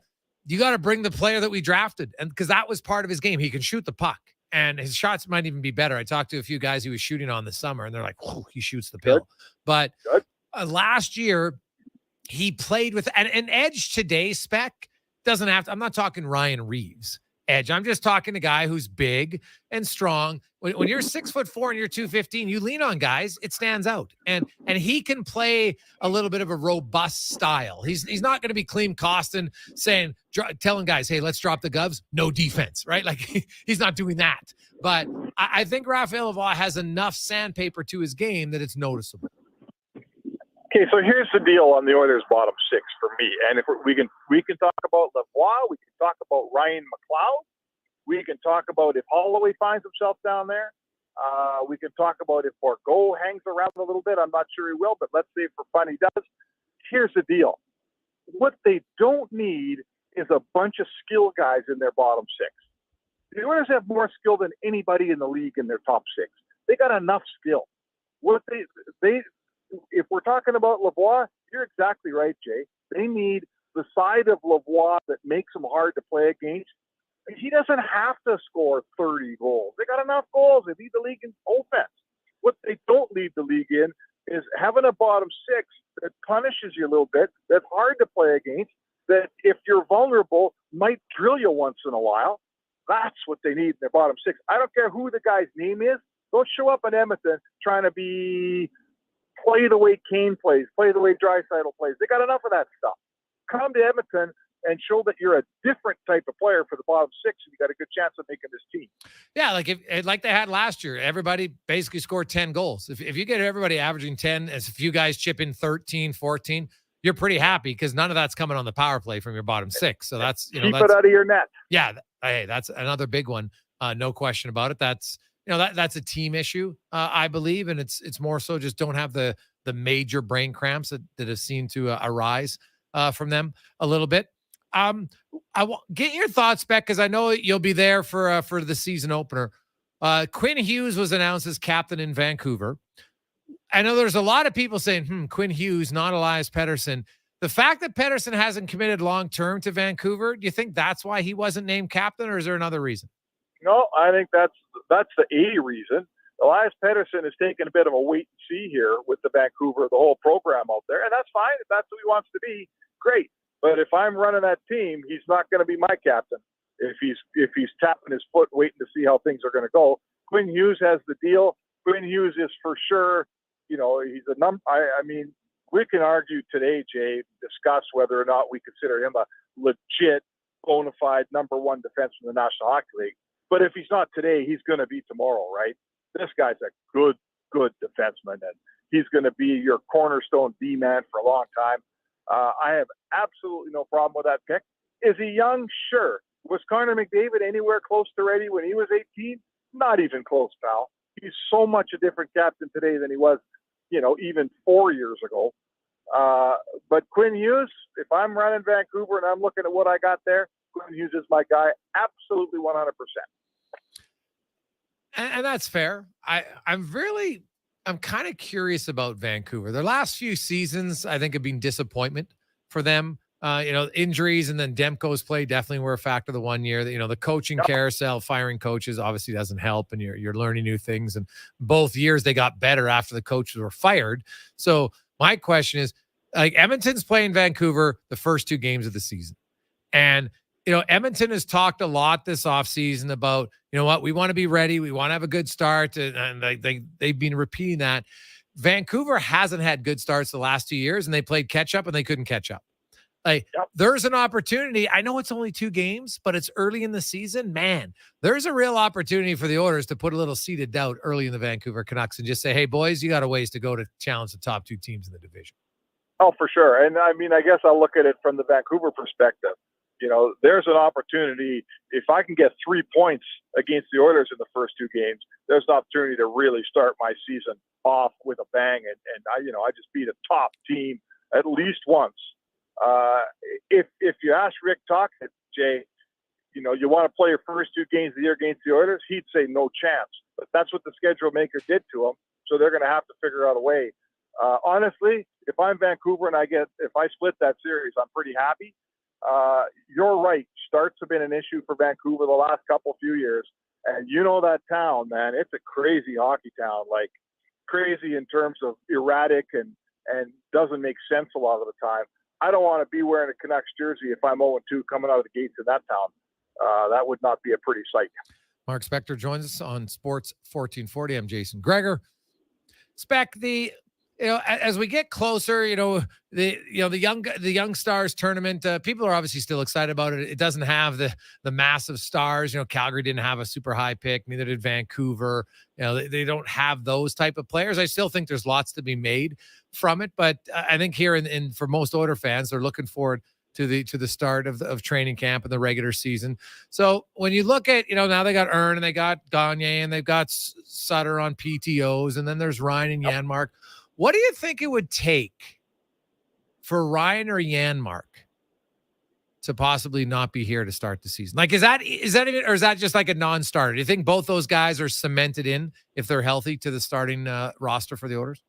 bring the player that we drafted, and because that was part of his game. He can shoot the puck, and his shots might even be better. I talked to a few guys he was shooting on this summer, and they're like, oh, he shoots the pill. But last year, he played with an edge today. Spec doesn't have to. I'm not talking Ryan Reeves edge. I'm just talking a guy who's big and strong. When you're 6'4" and you're 215, you lean on guys, it stands out. And he can play a little bit of a robust style. He's not going to be Clem Costin telling guys, hey, let's drop the govs. No defense, right? Like he's not doing that. But I think Raphael Lavoie has enough sandpaper to his game that it's noticeable. Okay, so here's the deal on the Oilers' bottom six for me. And if we can talk about Lavoie, we can talk about Ryan McLeod, we can talk about if Holloway finds himself down there. We can talk about if Bourgault hangs around a little bit. I'm not sure he will, but let's say for fun he does. Here's the deal. What they don't need is a bunch of skill guys in their bottom six. The Oilers have more skill than anybody in the league in their top six. They got enough skill. If we're talking about Lavoie, you're exactly right, Jay. They need the side of Lavoie that makes him hard to play against. He doesn't have to score 30 goals. They got enough goals. They lead the league in offense. What they don't lead the league in is having a bottom six that punishes you a little bit, that's hard to play against, that if you're vulnerable, might drill you once in a while. That's what they need in their bottom six. I don't care who the guy's name is. Don't show up in Edmonton trying to play the way Kane plays, play the way Draisaitl plays. They got enough of that stuff. Come to Edmonton and show that you're a different type of player for the bottom six, and you got a good chance of making this team. Yeah, like they had last year, everybody basically scored 10 goals. If you get everybody averaging 10, as a few guys chip in 13, 14, you're pretty happy because none of that's coming on the power play from your bottom six. So that's, keep it out of your net. Yeah, hey, that's another big one. No question about it. That's that's a team issue, I believe, and it's more so just don't have the major brain cramps that have seemed to arise from them a little bit. I get your thoughts, Beck, because I know you'll be there for the season opener. Quinn Hughes was announced as captain in Vancouver. I know there's a lot of people saying, Quinn Hughes, not Elias Pettersson. The fact that Pettersson hasn't committed long-term to Vancouver, do you think that's why he wasn't named captain, or is there another reason? No, I think that's the A reason. Elias Pettersson is taking a bit of a wait and see here with the Vancouver, the whole program out there, and that's fine. If that's who he wants to be, great. But if I'm running that team, he's not going to be my captain. If he's tapping his foot, waiting to see how things are going to go. Quinn Hughes has the deal. Quinn Hughes is for sure. He's a number. I mean, we can argue today, Jay, discuss whether or not we consider him a legit, bona fide number one defenseman in the National Hockey League. But if he's not today, he's going to be tomorrow, right? This guy's a good defenseman, and he's going to be your cornerstone D-man for a long time. I have absolutely no problem with that pick. Is he young? Sure. Was Connor McDavid anywhere close to ready when he was 18? Not even close, pal. He's so much a different captain today than he was, even 4 years ago. But Quinn Hughes, if I'm running Vancouver and I'm looking at what I got there, Quinn Hughes is my guy, absolutely 100%. And that's fair. I'm kind of curious about Vancouver. Their last few seasons, I think, have been disappointment for them. Injuries and then Demko's play definitely were a factor the one year. The coaching carousel, firing coaches obviously doesn't help, and you're learning new things. And both years they got better after the coaches were fired. So my question is, Edmonton's playing Vancouver the first two games of the season. And Edmonton has talked a lot this offseason about, we want to be ready. We want to have a good start. And they've been repeating that. Vancouver hasn't had good starts the last 2 years, and they played catch up and they couldn't catch up. There's an opportunity. I know it's only 2 games, but it's early in the season. Man, there's a real opportunity for the Oilers to put a little seed of doubt early in the Vancouver Canucks and just say, hey, boys, you got a ways to go to challenge the top 2 teams in the division. Oh, for sure. And I mean, I guess I'll look at it from the Vancouver perspective. There's an opportunity. If I can get 3 points against the Oilers in the first 2 games, there's an opportunity to really start my season off with a bang. And I just beat a top team at least once If you ask Rick Tocchet, Jay, you want to play your first 2 games of the year against the Oilers, he'd say no chance. But that's what the schedule maker did to him, so they're going to have to figure out a way. Honestly, if I'm Vancouver and if I split that series, I'm pretty happy. You're right. Starts have been an issue for Vancouver the last few years. And that town, man, it's a crazy hockey town, like crazy in terms of erratic and doesn't make sense a lot of the time. I don't want to be wearing a Canucks jersey if I'm 0-2 coming out of the gates in that town. That would not be a pretty sight. Mark Spector joins us on Sports 1440. I'm Jason Gregor. Spec, as we get closer, the Young Stars tournament, people are obviously still excited about it. It doesn't have the massive stars. Calgary didn't have a super high pick, neither did Vancouver. They don't have those type of players. I still think there's lots to be made from it, but I think here for most Oilers fans, they're looking forward to the start of training camp and the regular season. So when you look at, now they got Ern and they got Gagne and they've got Sutter on PTOs, and then there's Ryan and Janmark. What do you think it would take for Ryan or Janmark to possibly not be here to start the season? Like, is that even, or is that just like a non-starter? Do you think both those guys are cemented in, if they're healthy, to the starting roster for the Oilers?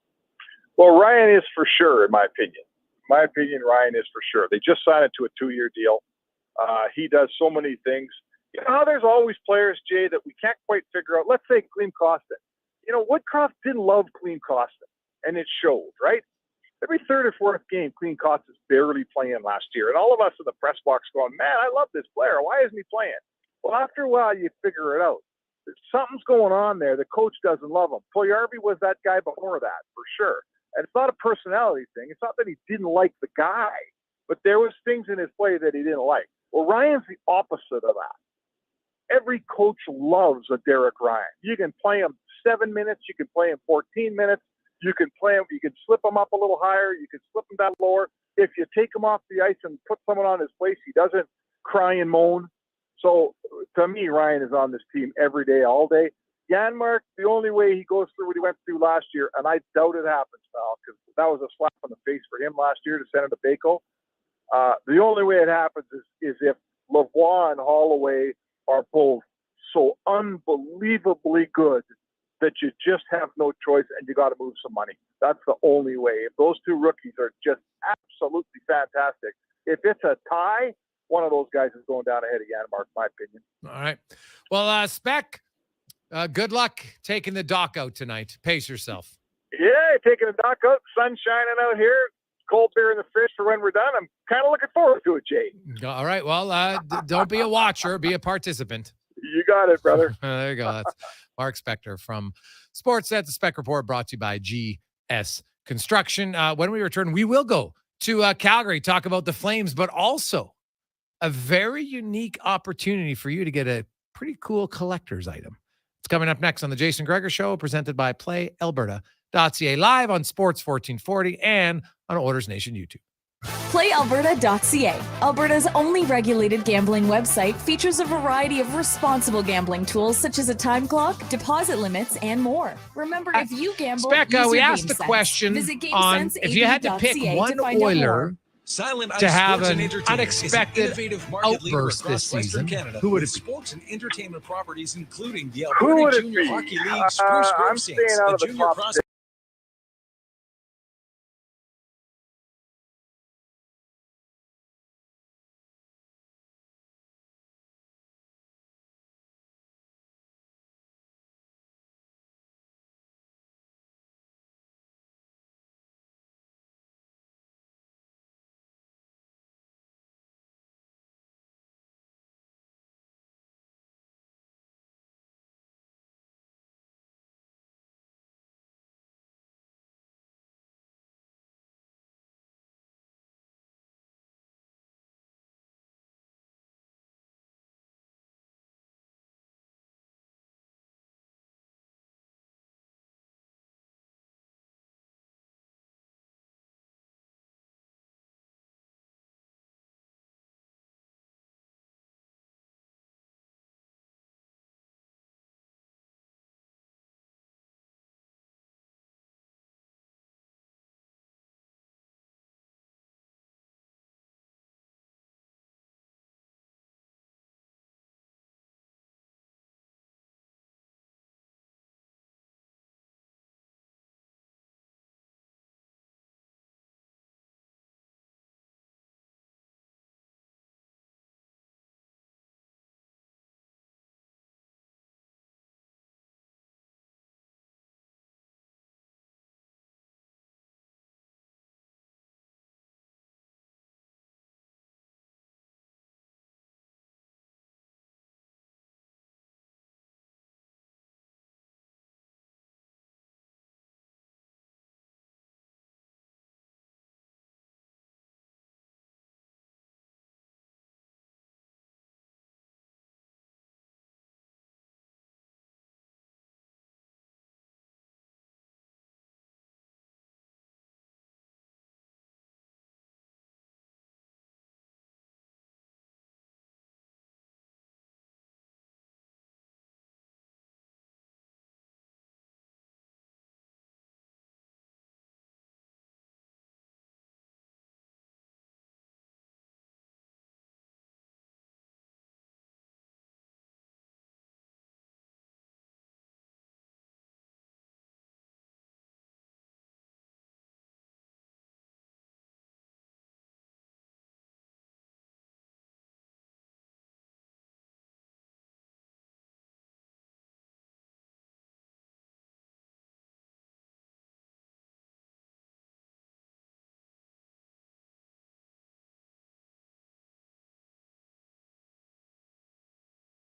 Well, Ryan is for sure, in my opinion. Ryan is for sure. They just signed it to a 2-year deal. He does so many things. You know how there's always players, Jay, that we can't quite figure out. Let's say Klim Kostin. Woodcroft didn't love Klim Kostin, and it showed, right? Every third or fourth game, Klim Kostin's barely playing last year. And all of us in the press box going, man, I love this player. Why isn't he playing? Well, after a while, you figure it out. Something's going on there. The coach doesn't love him. Puljujarvi was that guy before that, for sure. And it's not a personality thing. It's not that he didn't like the guy, but there was things in his play that he didn't like. Well, Ryan's the opposite of that. Every coach loves a Derek Ryan. You can play him 7 minutes. You can play him 14 minutes. You can play him. You can slip him up a little higher. You can slip him down lower. If you take him off the ice and put someone on his place, he doesn't cry and moan. So to me, Ryan is on this team every day, all day. Janmark, the only way he goes through what he went through last year, and I doubt it happens now, because that was a slap on the face for him last year to send him to Baco. The only way it happens is if Lavoie and Holloway are both so unbelievably good that you just have no choice and you got to move some money. That's the only way. If those 2 rookies are just absolutely fantastic, if it's a tie, one of those guys is going down ahead of Janmark, in my opinion. All right. Well, Spec, good luck taking the dock out tonight. Pace yourself. Yeah, taking the dock out, sun shining out here, cold beer in the fridge for when we're done. I'm kind of looking forward to it, Jay. All right. Well, don't be a watcher, be a participant. You got it, brother. There you go. That's Mark Spector from Sportsnet. The Spec Report brought to you by GS Construction. When we return, we will go to Calgary, talk about the Flames, but also a very unique opportunity for you to get a pretty cool collector's item. It's coming up next on the Jason Gregor Show, presented by PlayAlberta.ca, live on Sports 1440 and on Oilers Nation YouTube. PlayAlberta.ca, Alberta's only regulated gambling website, features a variety of responsible gambling tools such as a time clock, deposit limits, and more. Remember, if you gamble, Spec, use we your asked the GameSense. question Visit on if you had to pick GameSense.ca one to find out Oiler more. Silent to Ice have Sports an and Entertainment unexpected is an innovative market leader outburst across this Western season, Canada who would with it be? sports and entertainment properties, including the Who would Alberta it Junior be? Hockey League, Spruce Grove I'm Saints, staying out the of the Junior top Cross six.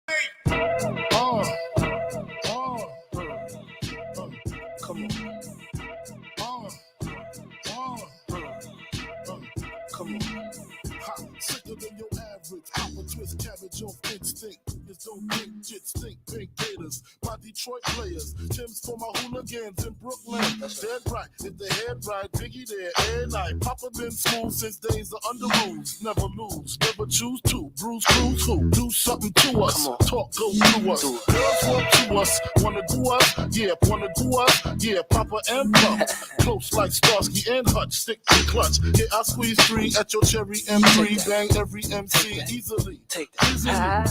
Come on. Come on. Hot, sicker than your average. Hop a twist cabbage off instinct. Niggas don't think shit stink. Pink gators by Detroit players. Tim's for my hooligans in Brooklyn. That's dead right. If the head right, Biggie there every night. Papa been smooth since days of under rules. Never lose, never choose to. Bruise, cruise, who? Do something to us. Talk, go through us. Girls want to us. Wanna do us? Yeah, wanna do us? Yeah, Papa and Pump. Close like Starsky and Hutch. Stick to clutch. Yeah, I squeeze 3 at your cherry M3. Bang every MC easily.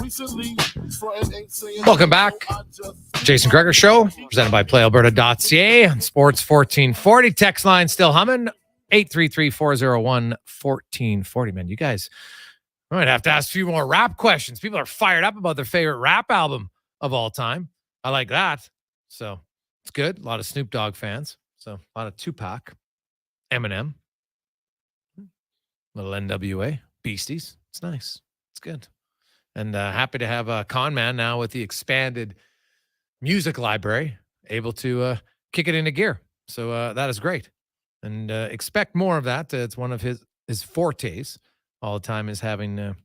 Recently, frontin' ain't saying. Welcome back. Jason Gregor Show, presented by PlayAlberta.ca on Sports 1440. Text line still humming. 833-401-1440. Man, you guys might have to ask a few more rap questions. People are fired up about their favorite rap album of all time. I like that. So it's good. A lot of Snoop Dogg fans. So a lot of Tupac, Eminem, little NWA, Beasties. It's nice. It's good. And happy to have a con man now with the expanded music library, able to kick it into gear. So that is great. And expect more of that. It's one of his fortes all the time, is having,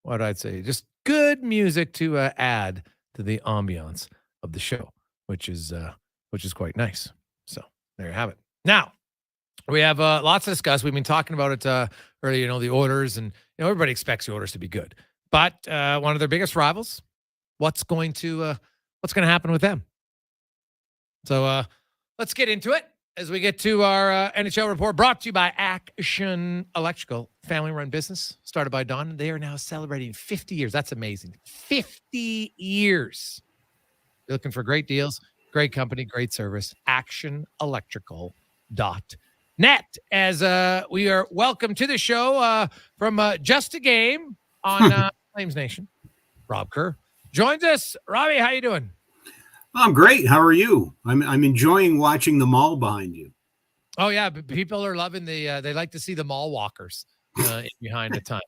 what I'd say, just good music to add to the ambiance of the show, which is quite nice. So there you have it. Now, we have lots to discuss. We've been talking about it earlier, the Oilers, and everybody expects the Oilers to be good. But one of their biggest rivals, what's going to happen with them? So let's get into it as we get to our NHL report, brought to you by Action Electrical, family-run business started by Don. They are now celebrating 50 years. That's amazing. 50 years. You're looking for great deals, great company, great service. ActionElectrical.net. As we are welcome to the show from Just a Game on Flames Nation, Rob Kerr joins us. Robbie, how you doing? I'm great. How are you? I'm enjoying watching the mall behind you. Oh yeah, but people are loving they like to see the mall walkers behind at times.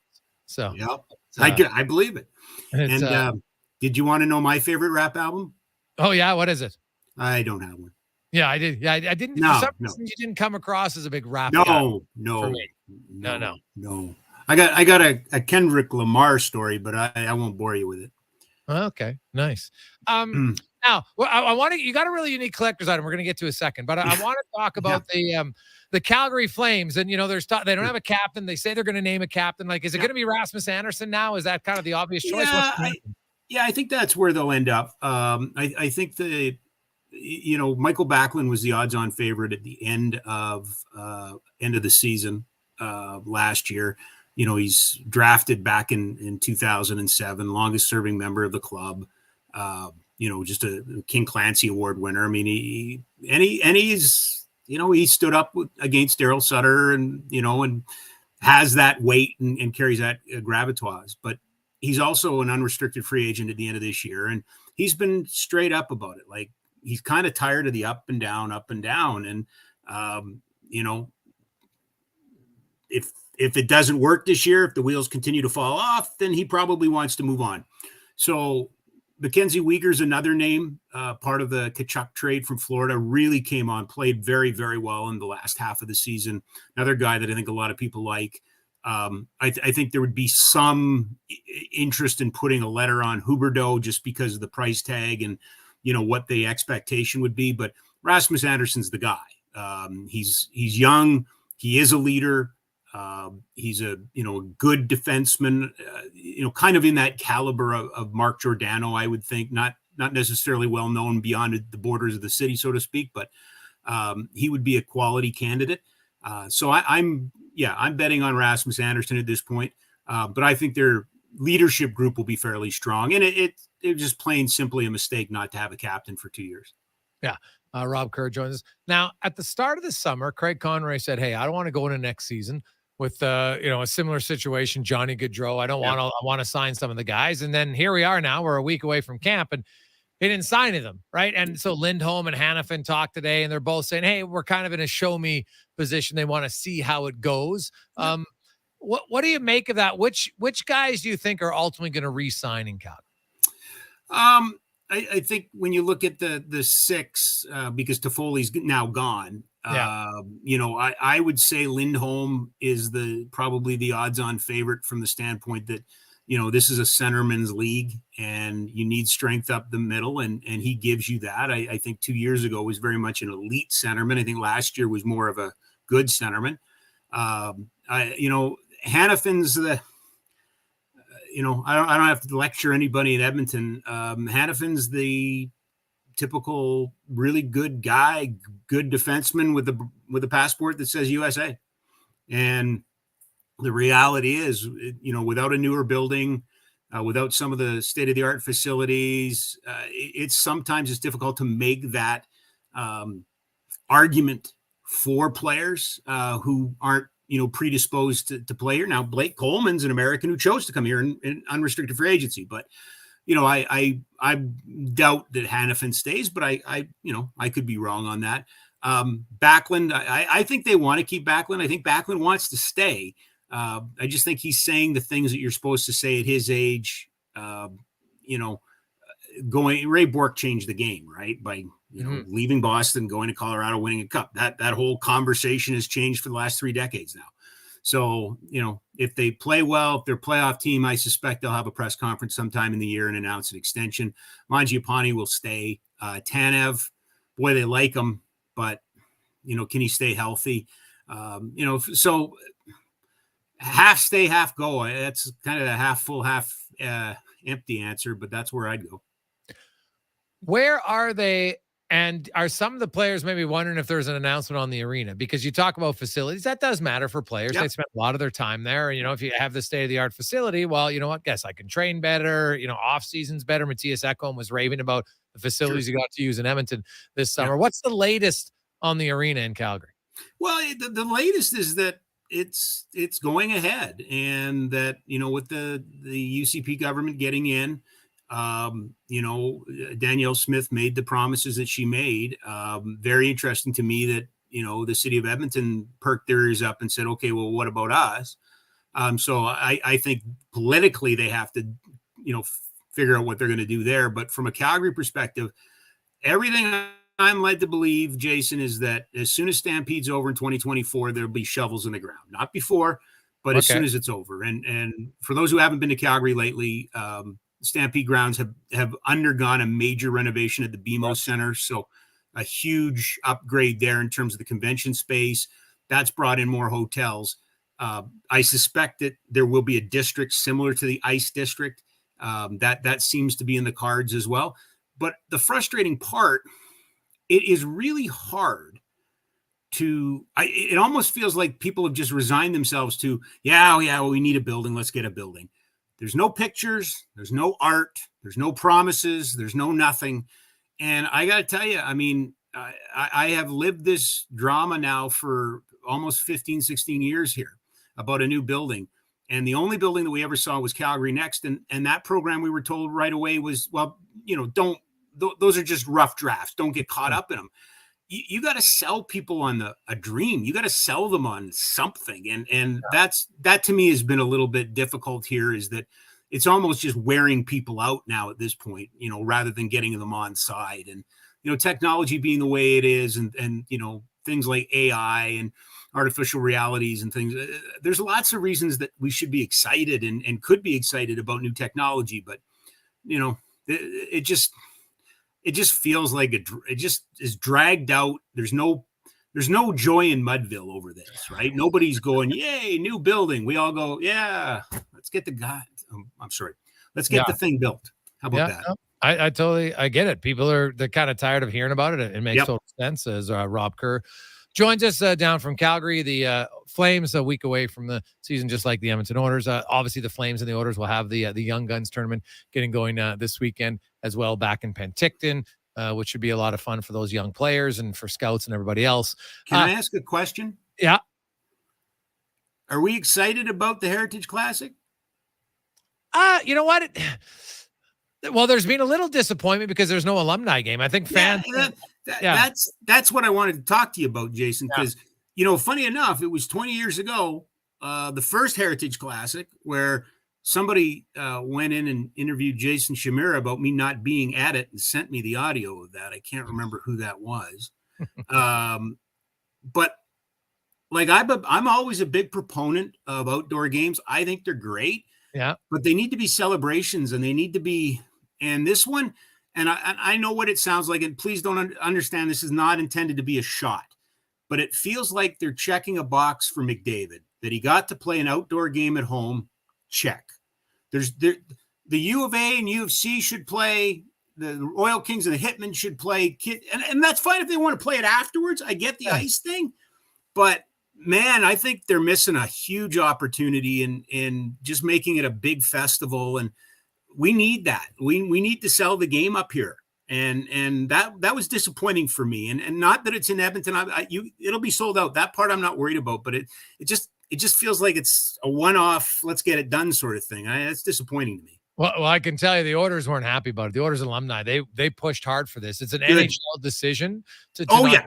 So yep, I believe it. And did you want to know my favorite rap album? Oh yeah, what is it? I don't have one. Yeah, I did. Yeah, I didn't. No, for some reason, you didn't come across as a big rap guy. No. I got a Kendrick Lamar story, but I won't bore you with it. Okay, nice. Now, I want to. You got a really unique collector's item. We're going to get to a second, but I want to talk about the Calgary Flames. And they don't have a captain. They say they're going to name a captain. Like, is it going to be Rasmus Andersson now? Is that kind of the obvious choice? I think that's where they'll end up. I think Michael Backlund was the odds-on favorite at the end of the season last year. He's drafted back in 2007, longest serving member of the club. Just a King Clancy Award winner. I mean, he stood up against Daryl Sutter and has that weight and carries that gravitas, but he's also an unrestricted free agent at the end of this year. And he's been straight up about it. Like, he's kind of tired of the up and down. And, if it doesn't work this year, if the wheels continue to fall off, then he probably wants to move on. So Mackenzie Weegar's another name, part of the Tkachuk trade from Florida, really came on, played very, very well in the last half of the season. Another guy that I think a lot of people like. I think there would be some interest in putting a letter on Huberdeau just because of the price tag and, what the expectation would be. But Rasmus Andersson's the guy. He's young. He is a leader. He's a good defenseman, kind of in that caliber of Mark Giordano, I would think, not necessarily well known beyond the borders of the city, so to speak, but he would be a quality candidate. So I'm betting on Rasmus Andersson at this point, but I think their leadership group will be fairly strong, and it just plain simply a mistake not to have a captain for 2 years. Yeah. Rob Kerr joins us. Now, at the start of the summer, Craig Conroy said, hey, I don't want to go into next season with, a similar situation, Johnny Gaudreau. I want to sign some of the guys. And then here we are now. We're a week away from camp, and he didn't sign any of them, right? And so Lindholm and Hannafin talked today, and they're both saying, hey, we're kind of in a show-me position. They want to see how it goes. What do you make of that? Which guys do you think are ultimately going to re-sign in Calgary? I think when you look at the six, because Toffoli's now gone, I would say Lindholm is probably the odds-on favorite from the standpoint that, this is a centerman's league and you need strength up the middle, and he gives you that. I think 2 years ago was very much an elite centerman. I think last year was more of a good centerman. Hannafin's I don't have to lecture anybody in Edmonton. Hannafin's the typical really good guy, good defenseman with a passport that says USA. And the reality is, without a newer building, without some of the state-of-the-art facilities, sometimes it's difficult to make that argument for players who aren't predisposed to play here. Now, Blake Coleman's an American who chose to come here in unrestricted free agency, but I doubt that Hannafin stays, but I could be wrong on that. Backlund, I think they want to keep Backlund. I think Backlund wants to stay. I just think he's saying the things that you're supposed to say at his age. Ray Bourque changed the game, right? By leaving Boston, going to Colorado, winning a cup. That whole conversation has changed for the last 3 decades now. So, if they play well, if they're a playoff team, I suspect they'll have a press conference sometime in the year and announce an extension. Mangiapane will stay. Tanev, boy, they like him, but, can he stay healthy? So half stay, half go. That's kind of a half full, half empty answer, but that's where I'd go. Where are they? And are some of the players maybe wondering if there's an announcement on the arena? Because you talk about facilities, that does matter for players. Yep. They spend a lot of their time there. And, if you have the state-of-the-art facility, well, you know what? Guess I can train better. Off season's better. Matthias Ekholm was raving about the facilities you got to use in Edmonton this summer. What's the latest on the arena in Calgary? Well, the latest is that it's going ahead, and that, with the UCP government getting in, Danielle Smith made the promises that she made. Very interesting to me that, the city of Edmonton perked their ears up and said, okay, well, what about us? So I think politically they have to, figure out what they're going to do there. But from a Calgary perspective, everything I'm led to believe, Jason, is that as soon as Stampede's over in 2024, there'll be shovels in the ground. Not before, but as soon as it's over. And for those who haven't been to Calgary lately, Stampede grounds have undergone a major renovation at the BMO Center. So a huge upgrade there in terms of the convention space. That's brought in more hotels. I suspect that there will be a district similar to the Ice District. That seems to be in the cards as well. But the frustrating part, it is really hard it almost feels like people have just resigned themselves to, we need a building. Let's get a building. There's no pictures, there's no art, there's no promises, there's no nothing. And I got to tell you, I have lived this drama now for almost 15, 16 years here about a new building. And the only building that we ever saw was Calgary Next. And that program, we were told right away, was, those are just rough drafts. Don't get caught up in them. You got to sell people on a dream. You got to sell them on something. And that to me has been a little bit difficult here, is that it's almost just wearing people out now at this point, rather than getting them on side. And, technology being the way it is, and things like AI and artificial realities and things, there's lots of reasons that we should be excited and could be excited about new technology. But, it just feels like it just is dragged out. There's no joy in Mudville over this, right? Nobody's going, yay, new building. We all go, yeah, let's get let's get the thing built. How about that? No, I get it. They're kind of tired of hearing about it. It makes total sense. As Rob Kerr joins us down from Calgary. The Flames, a week away from the season, just like the Edmonton Oilers. Obviously, the Flames and the Oilers will have the Young Guns tournament getting going this weekend as well, back in Penticton, which should be a lot of fun for those young players and for scouts and everybody else. Can I ask a question? Yeah. Are we excited about the Heritage Classic? You know what? Well, there's been a little disappointment because there's no alumni game. I think fans. That's what I wanted to talk to you about, Jason, because, funny enough, it was 20 years ago, the first Heritage Classic, where somebody went in and interviewed Jason Shamira about me not being at it and sent me the audio of that. I can't remember who that was. But like I'm always a big proponent of outdoor games. I think they're great. Yeah. But they need to be celebrations, and they need to be, and this one, and I know what it sounds like, and please don't understand this is not intended to be a shot, but it feels like they're checking a box for McDavid, that he got to play an outdoor game at home. Check. The U of A and U of C should play. The Oil Kings and the Hitmen should play. And that's fine if they want to play it afterwards. I get the ice thing. But, man, I think they're missing a huge opportunity in just making it a big festival. And we need that. We need to sell the game up here. And that was disappointing for me. And not that it's in Edmonton. It'll be sold out. That part I'm not worried about. But it just feels like it's a one-off, let's get it done sort of thing. It's disappointing to me. Well, I can tell you the Oilers weren't happy about it. The Oilers alumni, they pushed hard for this. It's an NHL decision to 100%.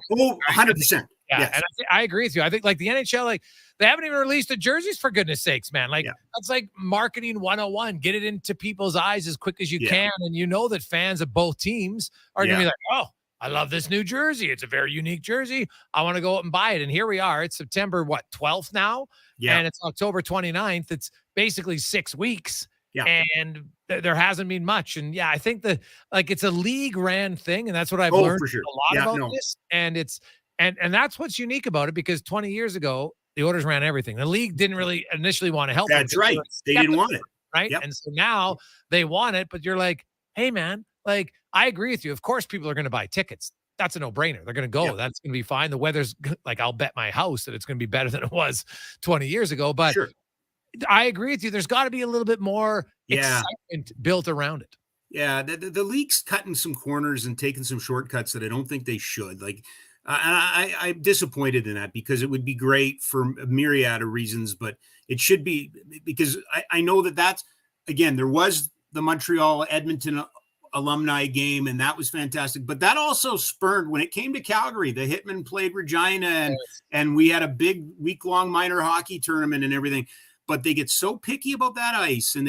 Yeah, yes. and I agree with you. I think like the NHL, like they haven't even released the jerseys for goodness sakes, man. Like that's like marketing 101. Get it into people's eyes as quick as you can, and you know that fans of both teams are gonna be like, oh, I love this new jersey. It's a very unique jersey. I want to go out and buy it. And here we are. It's September 12th now, and it's October 29th. It's basically 6 weeks. Yeah. And there hasn't been much. And I think it's a league ran thing. And that's what I've learned for sure. a lot about this. And it's, and that's what's unique about it, because 20 years ago, the Oilers ran everything. The league didn't really initially want to help. That's right. They didn't want it. Right. Yep. And so now they want it, but you're like, hey man, like I agree with you. Of course, people are going to buy tickets. That's a no-brainer. They're going to go. Yep. That's going to be fine. The weather's like, I'll bet my house that it's going to be better than it was 20 years ago. But sure. I agree with you. There's got to be a little bit more excitement built around it. Yeah, the league's cutting some corners and taking some shortcuts that I don't think they should. Like, I'm disappointed in that, because it would be great for a myriad of reasons, but it should be, because I know that's, again, there was the Montreal Edmonton alumni game, and that was fantastic. But that also spurred, when it came to Calgary, the Hitmen played Regina, and we had a big week-long minor hockey tournament and everything. But they get so picky about that ice, and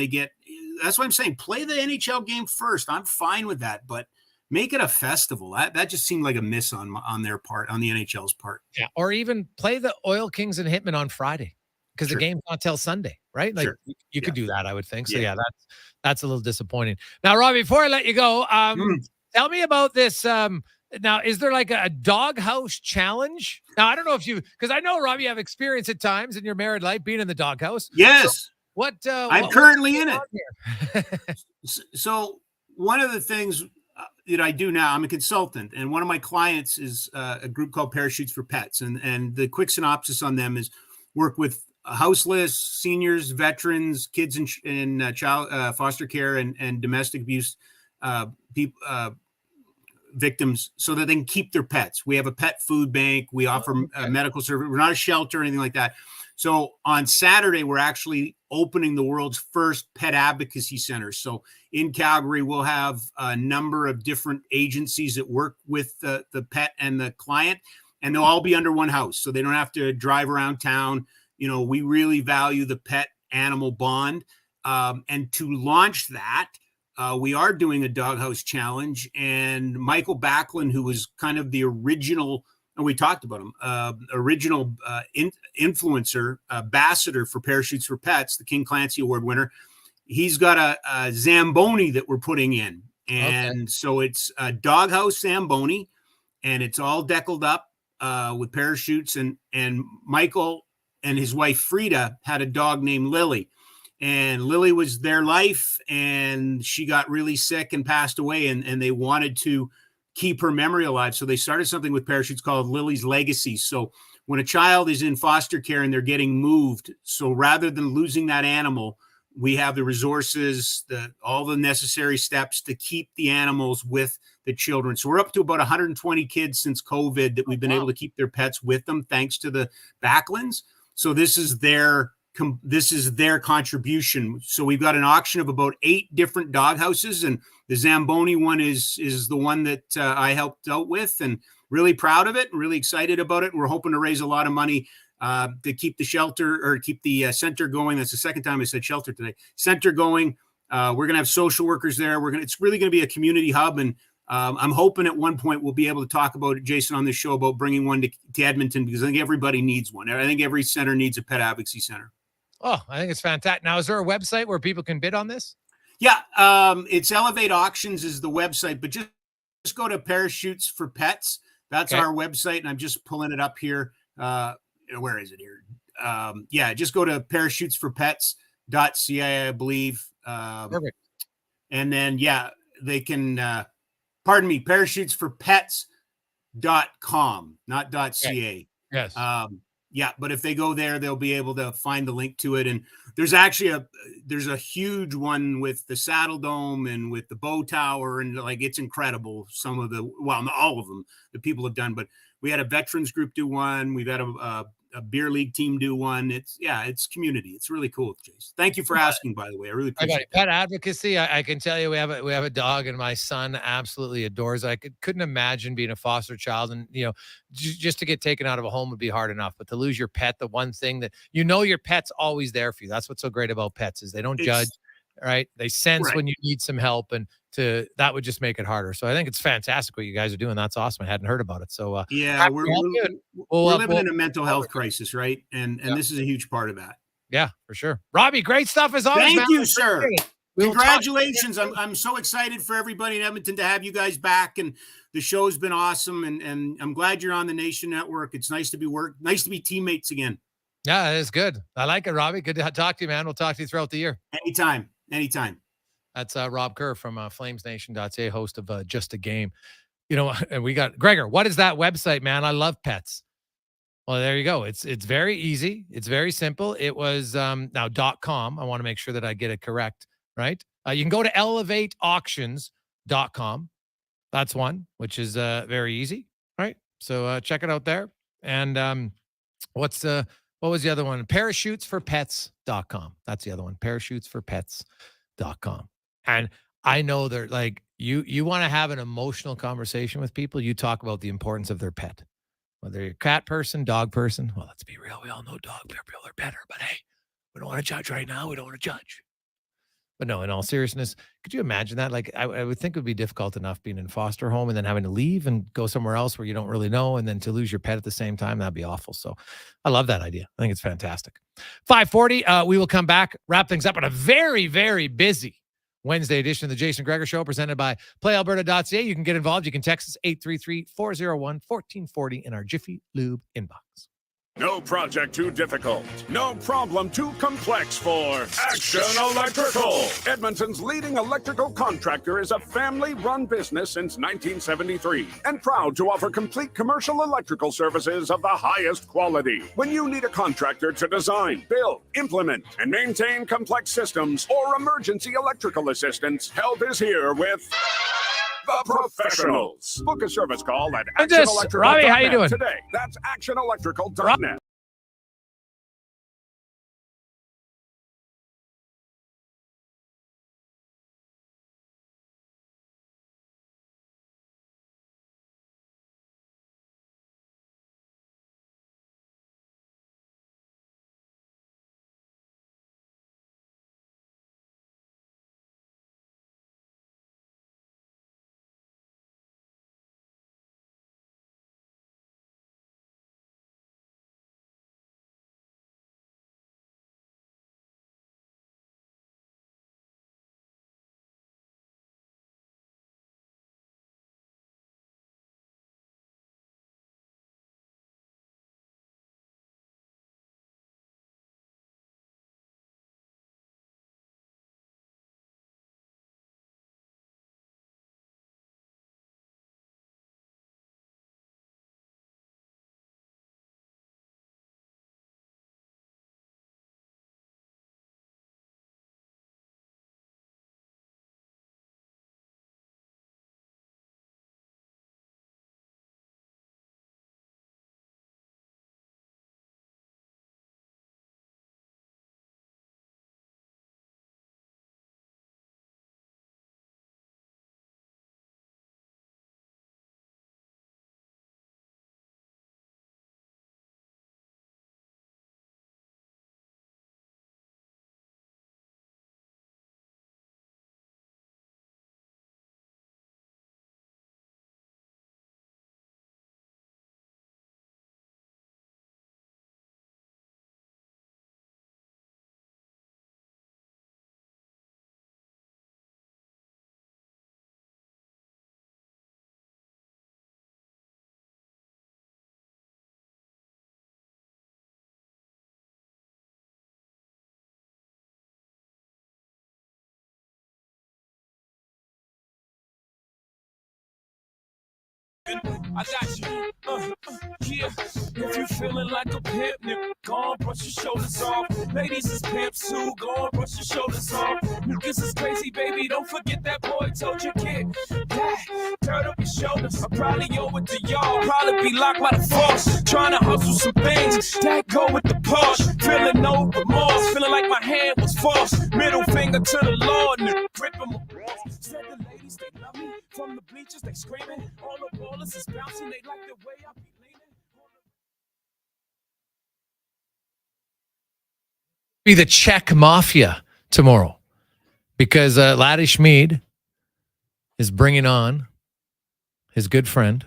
that's why I'm saying play the NHL game first. I'm fine with that, but make it a festival. That just seemed like a miss on their part, on the NHL's part. Yeah, or even play the Oil Kings and Hitmen on Friday, because the game's not till Sunday, right? Like you could do that, I would think. So that's a little disappointing. Now, Robbie, before I let you go, tell me about this. Now, is there like a doghouse challenge? Now, I don't know if because I know, Rob, you have experience at times in your married life being in the doghouse. Yes. So I'm currently in it. So one of the things that I do now, I'm a consultant, and one of my clients is a group called Parachutes for Pets. And the quick synopsis on them is work with houseless, seniors, veterans, kids in child foster care and domestic abuse victims, so that they can keep their pets. We have a pet food bank. We offer medical service. We're not a shelter or anything like that. So on Saturday, we're actually opening the world's first pet advocacy center. So in Calgary, we'll have a number of different agencies that work with the pet and the client, and they'll all be under one house. So they don't have to drive around town. You know, we really value the pet animal bond. And to launch that, we are doing a doghouse challenge, and Michael Backlund, who was kind of the original, and we talked about him, original influencer, ambassador for Parachutes for Pets, the King Clancy Award winner. He's got a Zamboni that we're putting in. And so it's a doghouse Zamboni, and it's all deckled up with parachutes. And Michael and his wife, Frida, had a dog named Lily. And Lily was their life, and she got really sick and passed away, and they wanted to keep her memory alive. So they started something with Parachutes called Lily's Legacy. So when a child is in foster care and they're getting moved, so rather than losing that animal, we have the resources, all the necessary steps to keep the animals with the children. So we're up to about 120 kids since COVID that we've been able to keep their pets with them, thanks to the Backlunds. So this is their contribution. So we've got an auction of about 8 different dog houses, and the Zamboni one is the one that I helped out with, and really proud of it and really excited about it. We're hoping to raise a lot of money to keep the shelter or keep the center going. That's the second time I said shelter today. Center going. We're going to have social workers there. It's really going to be a community hub. And I'm hoping at one point we'll be able to talk about it, Jason, on this show about bringing one to Edmonton, because I think everybody needs one. I think every center needs a pet advocacy center. Oh, I think it's fantastic. Now, is there a website where people can bid on this? Yeah, it's Elevate Auctions is the website, but just go to Parachutes for Pets. That's our website, and I'm just pulling it up here. Where is it here? Just go to parachutesforpets.ca, I believe. Perfect. And then, they can, parachutesforpets.com, not .ca. Yes. But if they go there, they'll be able to find the link to it. And there's actually there's a huge one with the Saddle Dome and with the Bow Tower, and like it's incredible. Some of not all of them the people have done, but we had a veterans group do one. We've had a beer league team do one. It's community. It's really cool, Jason. Thank you for asking, by the way. I really appreciate it. Pet advocacy. I can tell you we have a dog, and my son absolutely adores it. I couldn't imagine being a foster child, and just to get taken out of a home would be hard enough, but to lose your pet, the one thing that your pet's always there for you. That's what's so great about pets is they don't judge, right? They sense when you need some help, and that would just make it harder. So I think it's fantastic what you guys are doing. That's awesome. I hadn't heard about it. So we're living in a mental health crisis, right? And this is a huge part of that. Yeah, for sure. Robbie, great stuff as always. Thank you, sir. Congratulations. I'm so excited for everybody in Edmonton to have you guys back, and the show's been awesome, and I'm glad you're on the Nation Network. It's nice to be teammates again. Yeah, it's good. I like it, Robbie. Good to talk to you, man. We'll talk to you throughout the year. Anytime. That's Rob Kerr from flamesnation.ca, host of Just a Game. And we got Gregor. What is that website, man? I love pets. Well, there you go. It's very easy. It's very simple. It was now .com. I want to make sure that I get it correct, right? You can go to elevateauctions.com. That's one, which is very easy, right? So check it out there. And what was the other one? Parachutesforpets.com. That's the other one. Parachutesforpets.com. And I know they're like, you want to have an emotional conversation with people, you talk about the importance of their pet. Whether you're a cat person, dog person, well, let's be real. We all know dog people are better, but hey, we don't want to judge right now. We don't want to judge. But no, in all seriousness, could you imagine that? Like, I would think it would be difficult enough being in foster home and then having to leave and go somewhere else where you don't really know, and then to lose your pet at the same time. That'd be awful. So I love that idea. I think it's fantastic. 5:40, we will come back, wrap things up on a very, very busy Wednesday edition of the Jason Gregor Show, presented by PlayAlberta.ca. You can get involved. You can text us 833-401-1440 in our Jiffy Lube inbox. No project too difficult. No problem too complex for Action Electrical. Edmonton's leading electrical contractor is a family-run business since 1973 and proud to offer complete commercial electrical services of the highest quality. When you need a contractor to design, build, implement, and maintain complex systems or emergency electrical assistance, help is here with the professionals. Book a service call at actionelectrical.net Robbie, how you doing? today. That's actionelectrical.net. I got you. Yeah. If you feeling like a pimp, nigga, go on, brush your shoulders off. Ladies is pimps too, go on, brush your shoulders off. Niggas is crazy, baby, don't forget that boy told you, kid. Yeah, turn up your shoulders. I probably owe it to y'all. Probably be locked by the force. Trying to hustle some things that go with the Porsche. Feeling no remorse, feeling like my hand was forced. Middle finger to the Lord, nigga, gripping my balls. Said the ladies, they love me. From the bleachers, they screaming. All the ballers is bouncing, they like the way I be leaning. Be the Czech Mafia tomorrow because Laddie Schmid is bringing on his good friend,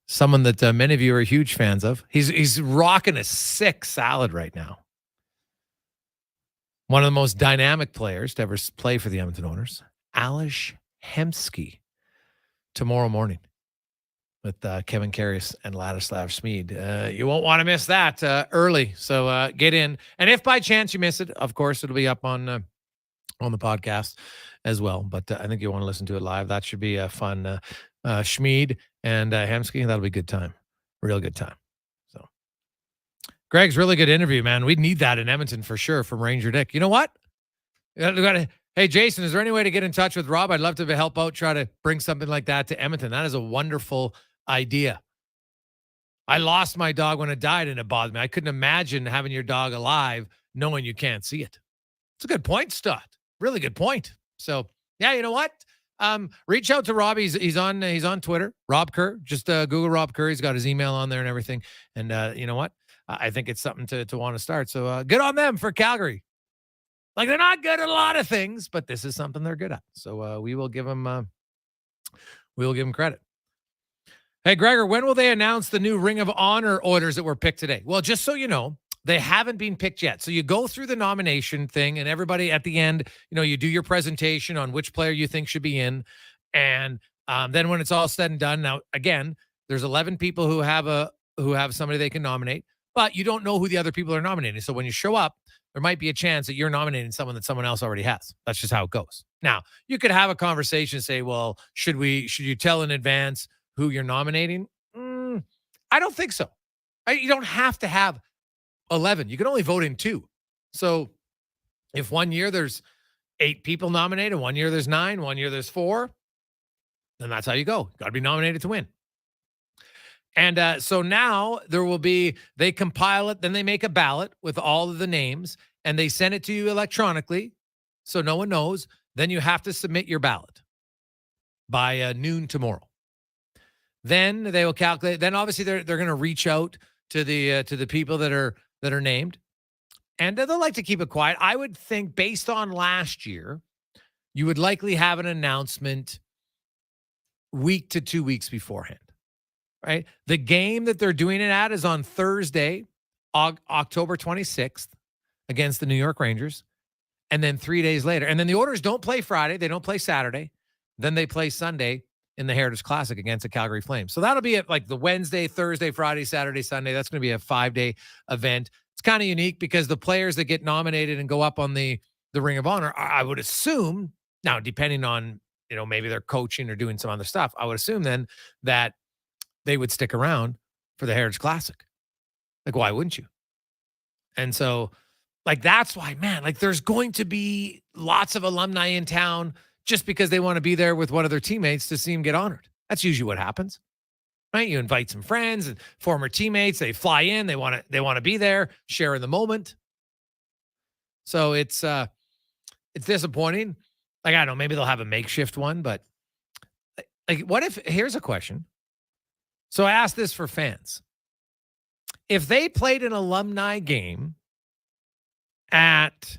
someone that many of you are huge fans of. He's rocking a sick salad right now. One of the most dynamic players to ever play for the Edmonton Oilers, Ales Hemsky, tomorrow morning with Kevin Karras and Ladislav Schmid. You won't want to miss that early, so get in. And if by chance you miss it, of course, it'll be up on the podcast as well. But I think you want to listen to it live. That should be a fun. Schmid and Hemsky, that'll be a good time. Real good time. So, Greg's really good interview, man. We need that in Edmonton for sure from Ranger Dick. You know what? Hey, Jason, is there any way to get in touch with Rob? I'd love to help out, try to bring something like that to Edmonton. That is a wonderful idea. I lost my dog when it died, and it bothered me. I couldn't imagine having your dog alive knowing you can't see it. It's a good point, Stott. Really good point. So, yeah, you know what? Reach out to Rob. He's on Twitter, Rob Kerr. Just Google Rob Kerr. He's got his email on there and everything. And you know what? I think it's something to want to start. So good on them for Calgary. Like, they're not good at a lot of things, but this is something they're good at. So we will give them credit. Hey, Gregor, when will they announce the new Ring of Honor orders that were picked today? Well, just so you know, they haven't been picked yet. So you go through the nomination thing, and everybody at the end, you do your presentation on which player you think should be in. And then when it's all said and done, now, again, there's 11 people who have somebody they can nominate, but you don't know who the other people are nominating. So when you show up, there might be a chance that you're nominating someone that someone else already has. That's just how it goes. Now, you could have a conversation and say, well, should you tell in advance who you're nominating? I don't think so. You don't have to have 11. You can only vote in 2. So if one year there's 8 people nominated, one year there's 9, one year there's 4, then that's how you go. Got to be nominated to win. And so now they compile it, then they make a ballot with all of the names, and they send it to you electronically so no one knows. Then you have to submit your ballot by noon tomorrow. Then they will calculate. Then obviously they're going to reach out to the people that are named, and they'll like to keep it quiet. I would think, based on last year, you would likely have an announcement week to 2 weeks beforehand. Right? The game that they're doing it at is on Thursday, October 26th, against the New York Rangers. And then 3 days later. And then the Oilers don't play Friday. They don't play Saturday. Then they play Sunday in the Heritage Classic against the Calgary Flames. So that'll be at like the Wednesday, Thursday, Friday, Saturday, Sunday. That's going to be a 5-day event. It's kind of unique because the players that get nominated and go up on the Ring of Honor, I would assume, now depending on, maybe they're coaching or doing some other stuff, I would assume then that they would stick around for the Heritage Classic. Like, why wouldn't you? And so, like, that's why, man, like, there's going to be lots of alumni in town just because they want to be there with one of their teammates to see him get honored. That's usually what happens, right? You invite some friends and former teammates. They fly in. They want to be there, share in the moment. So it's disappointing. Like, I don't know, maybe they'll have a makeshift one, but like, what if, here's a question. So I asked this for fans. If they played an alumni game at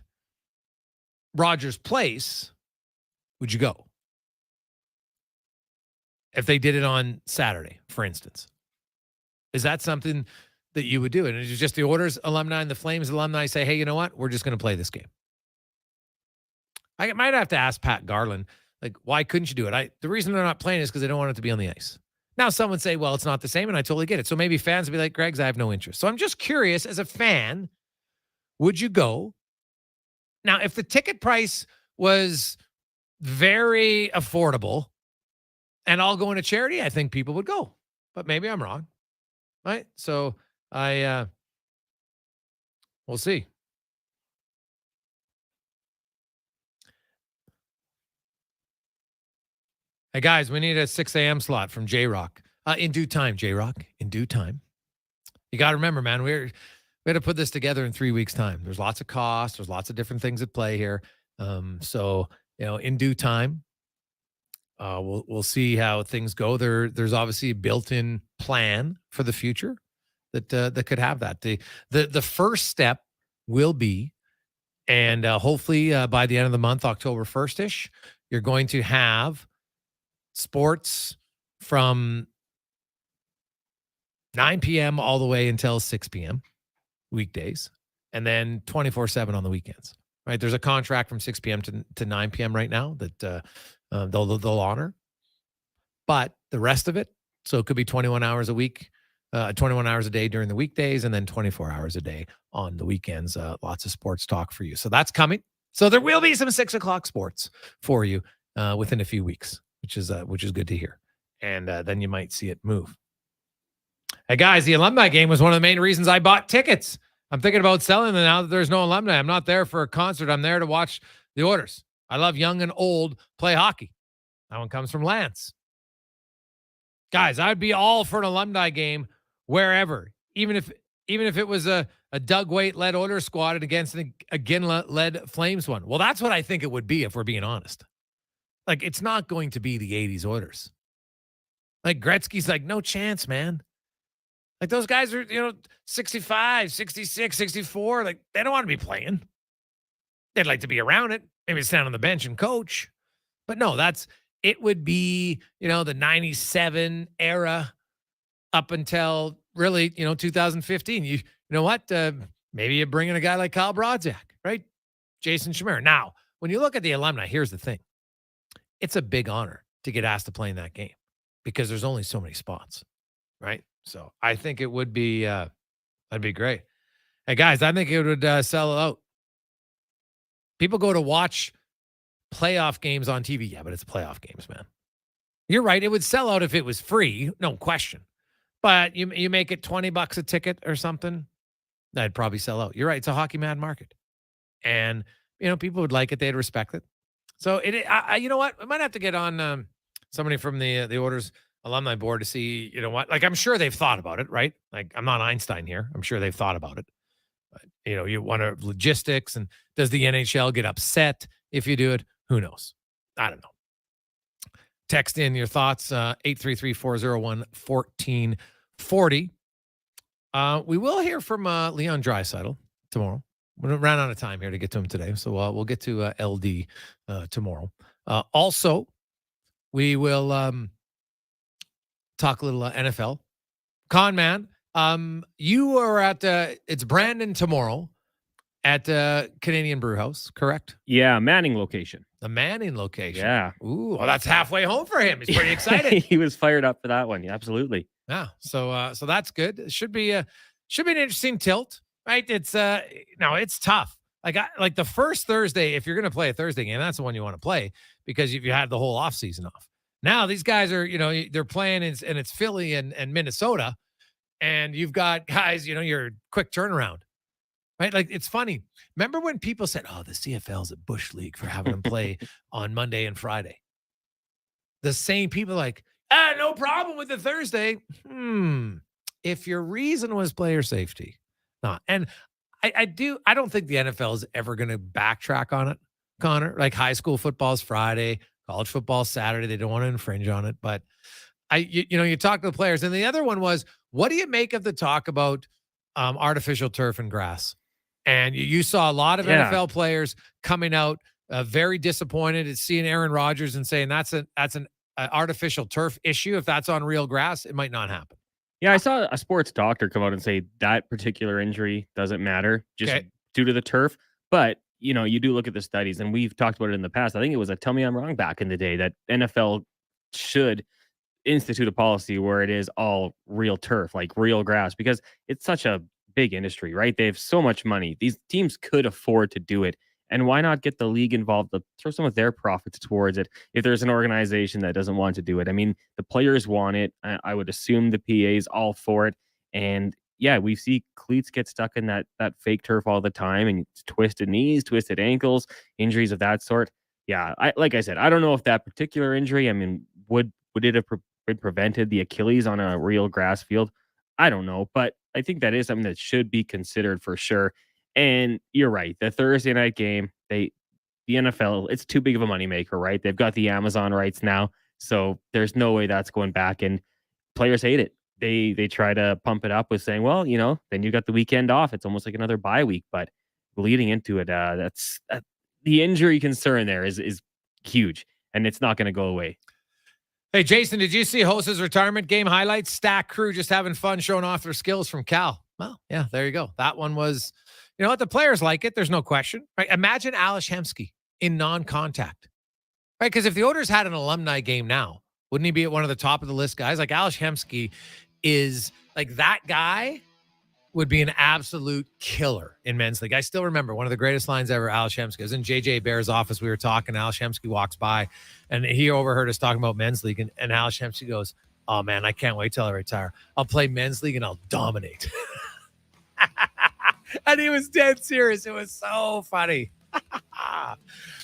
Rogers Place, would you go? If they did it on Saturday, for instance. Is that something that you would do? And it's just the Oilers alumni and the Flames alumni say, hey, you know what? We're just going to play this game. I might have to ask Pat Garland, like, why couldn't you do it? The reason they're not playing is because they don't want it to be on the ice. Now, some would say, well, it's not the same, and I totally get it. So maybe fans would be like, Greg's, I have no interest. So I'm just curious, as a fan, would you go? Now, if the ticket price was very affordable and all going to charity, I think people would go. But maybe I'm wrong. Right? So we'll see. Hey, guys, we need a 6 a.m. slot from J-Rock. In due time, J-Rock. In due time. You got to remember, man, we had to put this together in 3 weeks' time. There's lots of costs. There's lots of different things at play here. So, in due time, we'll see how things go. There's obviously a built-in plan for the future that could have that. The first step will be, and hopefully by the end of the month, October 1st-ish, you're going to have sports from 9 p.m. all the way until 6 p.m. weekdays, and then 24/7 on the weekends. Right? There's a contract from 6 p.m. to 9 p.m. right now that they'll honor, but the rest of it, so it could be 21 hours a week, 21 hours a day during the weekdays, and then 24 hours a day on the weekends. Lots of sports talk for you. So that's coming. So there will be some 6 o'clock sports for you within a few weeks, which is good to hear. And then you might see it move. Hey, guys, the alumni game was one of the main reasons I bought tickets. I'm thinking about selling them now that there's no alumni. I'm not there for a concert. I'm there to watch the Oilers. I love young and old play hockey. That one comes from Lance. Guys, I'd be all for an alumni game wherever, even if it was a Doug Waite-led Oilers squad against a Ginn-led Flames one. Well, that's what I think it would be if we're being honest. Like, it's not going to be the 80s Oilers. Like, Gretzky's like, no chance, man. Like, those guys are, 65, 66, 64. Like, they don't want to be playing. They'd like to be around it. Maybe stand on the bench and coach. But no, it would be, the 97 era up until really, 2015. You know what? Maybe you bring in a guy like Kyle Brodziak, right? Jason Chimera. Now, when you look at the alumni, here's the thing. It's a big honor to get asked to play in that game because there's only so many spots, right? So I think it would be, that'd be great. Hey, guys, I think it would sell out. People go to watch playoff games on TV. Yeah, but it's playoff games, man. You're right. It would sell out if it was free. No question. But you make it $20 a ticket or something, that'd probably sell out. You're right. It's a hockey mad market. And, people would like it. They'd respect it. So you know what? I might have to get on somebody from the Oilers alumni board to see, what, like, I'm sure they've thought about it, right? Like, I'm not Einstein here. I'm sure they've thought about it. But, you want to logistics, and does the NHL get upset if you do it? Who knows? I don't know. Text in your thoughts, 833-401-1440. We will hear from Leon Draisaitl tomorrow. We ran out of time here to get to him today, so we'll get to LD tomorrow. Also, we will talk a little NFL. Con man, you are at it's Brandon tomorrow at Canadian Brew House, correct? Yeah, Manning location. The Manning location. Yeah. Ooh, well, that's halfway home for him. He's pretty excited. He was fired up for that one. Yeah, absolutely. Yeah. So that's good. It should be an interesting tilt, right? It's no, it's tough. Like the first Thursday, if you're going to play a Thursday game, that's the one you want to play because you had the whole offseason off. Now these guys are, they're playing and it's Philly and Minnesota, and you've got guys, your quick turnaround, right? Like, it's funny. Remember when people said, "Oh, the CFL's a bush league for having them play on Monday and Friday"? The same people like, no problem with the Thursday. If your reason was player safety, not. And I don't think the NFL is ever going to backtrack on it, Connor. Like, high school football's Friday, college football Saturday. They don't want to infringe on it. But you talk to the players. And the other one was, what do you make of the talk about artificial turf and grass? And you saw a lot of NFL players coming out very disappointed at seeing Aaron Rodgers and saying that's an artificial turf issue. If that's on real grass, it might not happen. Yeah, I saw a sports doctor come out and say that particular injury doesn't matter just due to the turf. But, you do look at the studies, and we've talked about it in the past. I think it was a Tell Me I'm Wrong back in the day that NFL should institute a policy where it is all real turf, like real grass, because it's such a big industry, right? They have so much money. These teams could afford to do it And why not get the league involved to throw some of their profits towards it if there's an organization that doesn't want to do it? I mean, the players want it. I would assume the PA's all for it. And yeah, we see cleats get stuck in that fake turf all the time, and twisted knees, twisted ankles, injuries of that sort. Yeah, like I said, I don't know if that particular injury, I mean, would it have been prevented, the Achilles on a real grass field? I don't know, but I think that is something that should be considered for sure. And you're right, the Thursday night game, the NFL, it's too big of a moneymaker, right? They've got the Amazon rights now, so there's no way that's going back, and players hate it. They try to pump it up with saying, well, then you got the weekend off. It's almost like another bye week, but leading into it, that's the injury concern there is huge, and it's not going to go away. Hey, Jason, did you see Hosa's retirement game highlights? Stack crew just having fun showing off their skills from Cal. Well, yeah, there you go. That one was, what the players like it. There's no question. Right? Imagine Ales Hemsky in non-contact. Right? Because if the Oilers had an alumni game now, wouldn't he be at one of the top of the list guys? Like Ales Hemsky is like that guy would be an absolute killer in men's league. I still remember one of the greatest lines ever. Ales Hemsky was in JJ Bear's office. We were talking. Ales Hemsky walks by, and he overheard us talking about men's league. And Ales Hemsky goes, "Oh man, I can't wait till I retire. I'll play men's league and I'll dominate." And he was dead serious. It was so funny.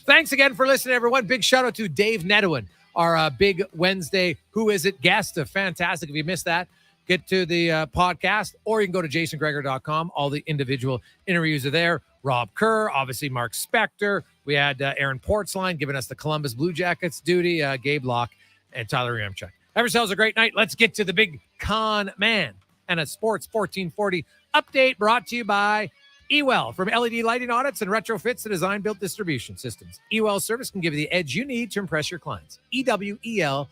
Thanks again for listening, everyone. Big shout out to Dave Nedohin, our big Wednesday Who Is It guest. Fantastic. If you missed that, get to the podcast, or you can go to jasongregor.com. All the individual interviews are there. Rob Kerr, obviously Mark Spector. We had Aaron Portzline giving us the Columbus Blue Jackets duty, Gabe Lacques, and Tyler Yaremchuk. Have yourselves a great night. Let's get to the big con man and a Sports 1440 update brought to you by Ewell. From LED lighting audits and retrofits to design-built distribution systems, Ewell service can give you the edge you need to impress your clients. EWEL.ca.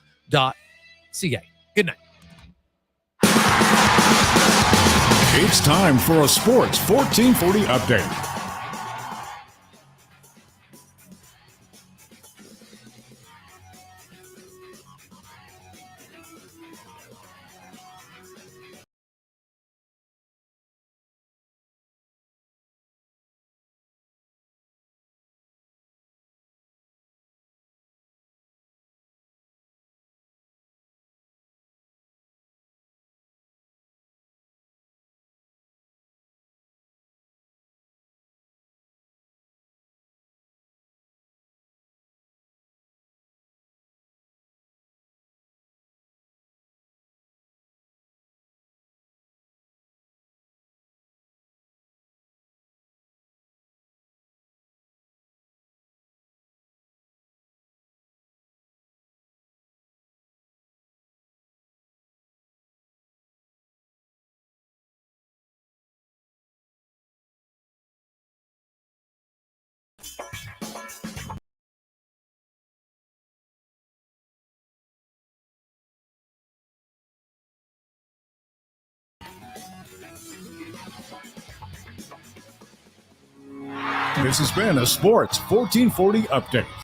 Good night. It's time for a Sports 1440 update. This has been a Sports 1440 update.